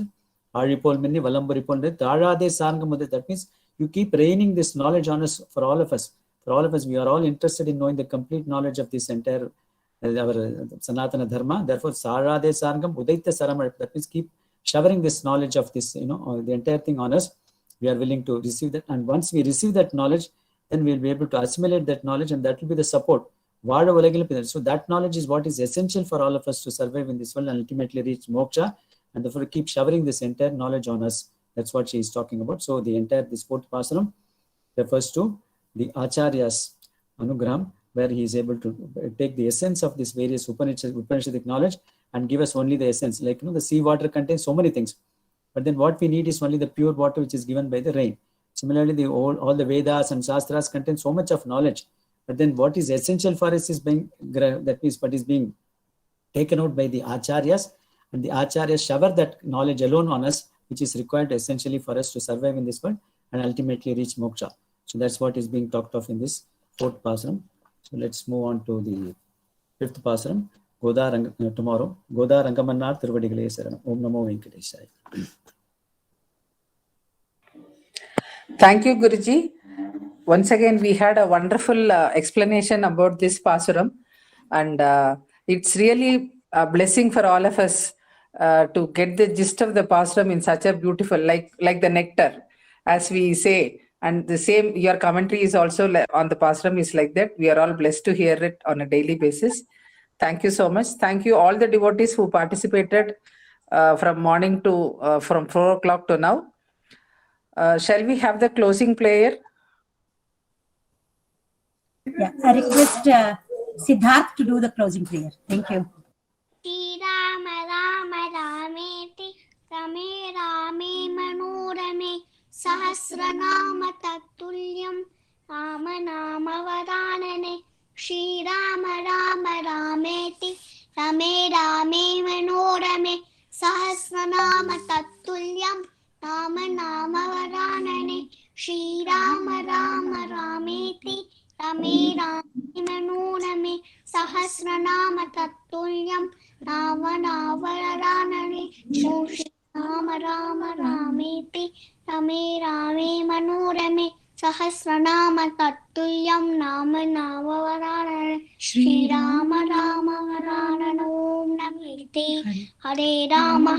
Aripol Mini, Valamburipol. Tarade Sangamud. That means you keep raining this knowledge on us for all of us. For all of us, we are all interested in knowing the complete knowledge of this entire our Sanatana Dharma. Therefore, Sarade Sargam Udaita Saramar. That means keep showering this knowledge of this, the entire thing on us. We are willing to receive that. And once we receive that knowledge, then we'll be able to assimilate that knowledge, and that will be the support. So that knowledge is what is essential for all of us to survive in this world and ultimately reach moksha, and therefore keep showering this entire knowledge on us. That's what she is talking about. So the entire, this fourth pasaram refers to the Acharya's Anugraham, where he is able to take the essence of this various Upanishadic knowledge and give us only the essence. Like, the sea water contains so many things, but then what we need is only the pure water which is given by the rain. Similarly, all the Vedas and Shastras contain so much of knowledge, but then what is essential for us is being, that means what is being taken out by the Acharyas, and the Acharyas shower that knowledge alone on us, which is required essentially for us to survive in this world and ultimately reach moksha. So that's what is being talked of in this fourth pasaram. So let's move on to the fifth pasaram. Tomorrow. Goda Rangamannar Tiruvadigalaya Saranam. Om Namo Venkateshaya. Thank you, Guruji. Once again, we had a wonderful explanation about this Pasuram, and it's really a blessing for all of us to get the gist of the Pasuram in such a beautiful, like the nectar, as we say. And the same, your commentary is also on the Pasuram is like that. We are all blessed to hear it on a daily basis. Thank you so much. Thank you all the devotees who participated from morning to from 4 o'clock to now. Shall we have the closing prayer? Yeah, I request Siddharth to do the closing prayer. Thank you. Shri Rama Rama Rameti Rame Rame Manorame Sahasranama Tatulyam Rama Nama Vadanane Shri Rama Rama Rameti Rame Rame Manorame Sahasranama Tatulyam Rama Nama Vadanane Shri Rama Rama Rameti Rame Rame Manorame Sahasranama Tatulyam Rama Nama Vadanane Shri Rama Rama Rameti Rame Rame Manorame Sahasranama Tatulyam Nama Nama Vadanane Shri Rama Rama Vadanane Om Namite Hare Rama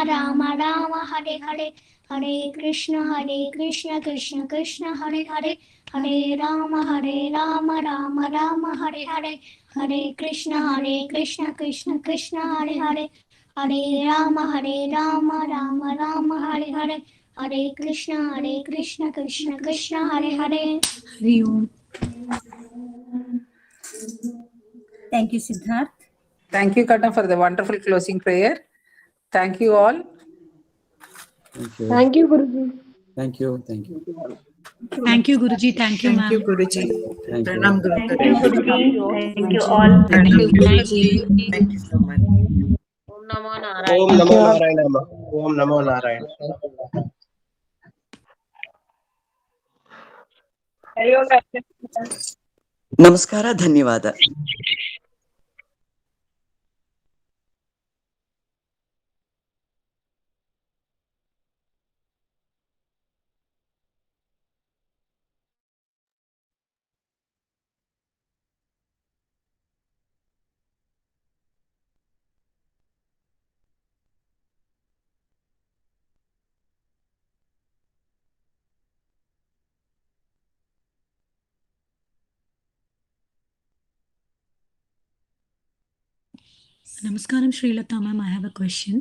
Rama Rama Hare Hare Hare Krishna Krishna Krishna Hare Hare Hare Rama Rama Rama Hare Hare Hare Krishna Krishna Krishna Hare Hare Hare Rama Rama Rama Hare Hare Hare Krishna Krishna Krishna Hare Hare. Hari Om. Thank you, Siddharth. Thank you, Katan, for the wonderful closing prayer. Thank you all. Thank you. Guruji. Thank you. Thank you. Thank you, Guruji. Thank you, ma'am. Guruji. Thank you. Pranam Guru. Thank you, Guruji. Thank you all. Thank you, Thank Guruji. Thank you so much. Om Namo Om Narayana. Namo Narayana. Om Namo Narayana. ನಮಸ್ಕಾರ ಧನ್ಯವಾದ. Namaskaram, Srilata ma'am. I have a question.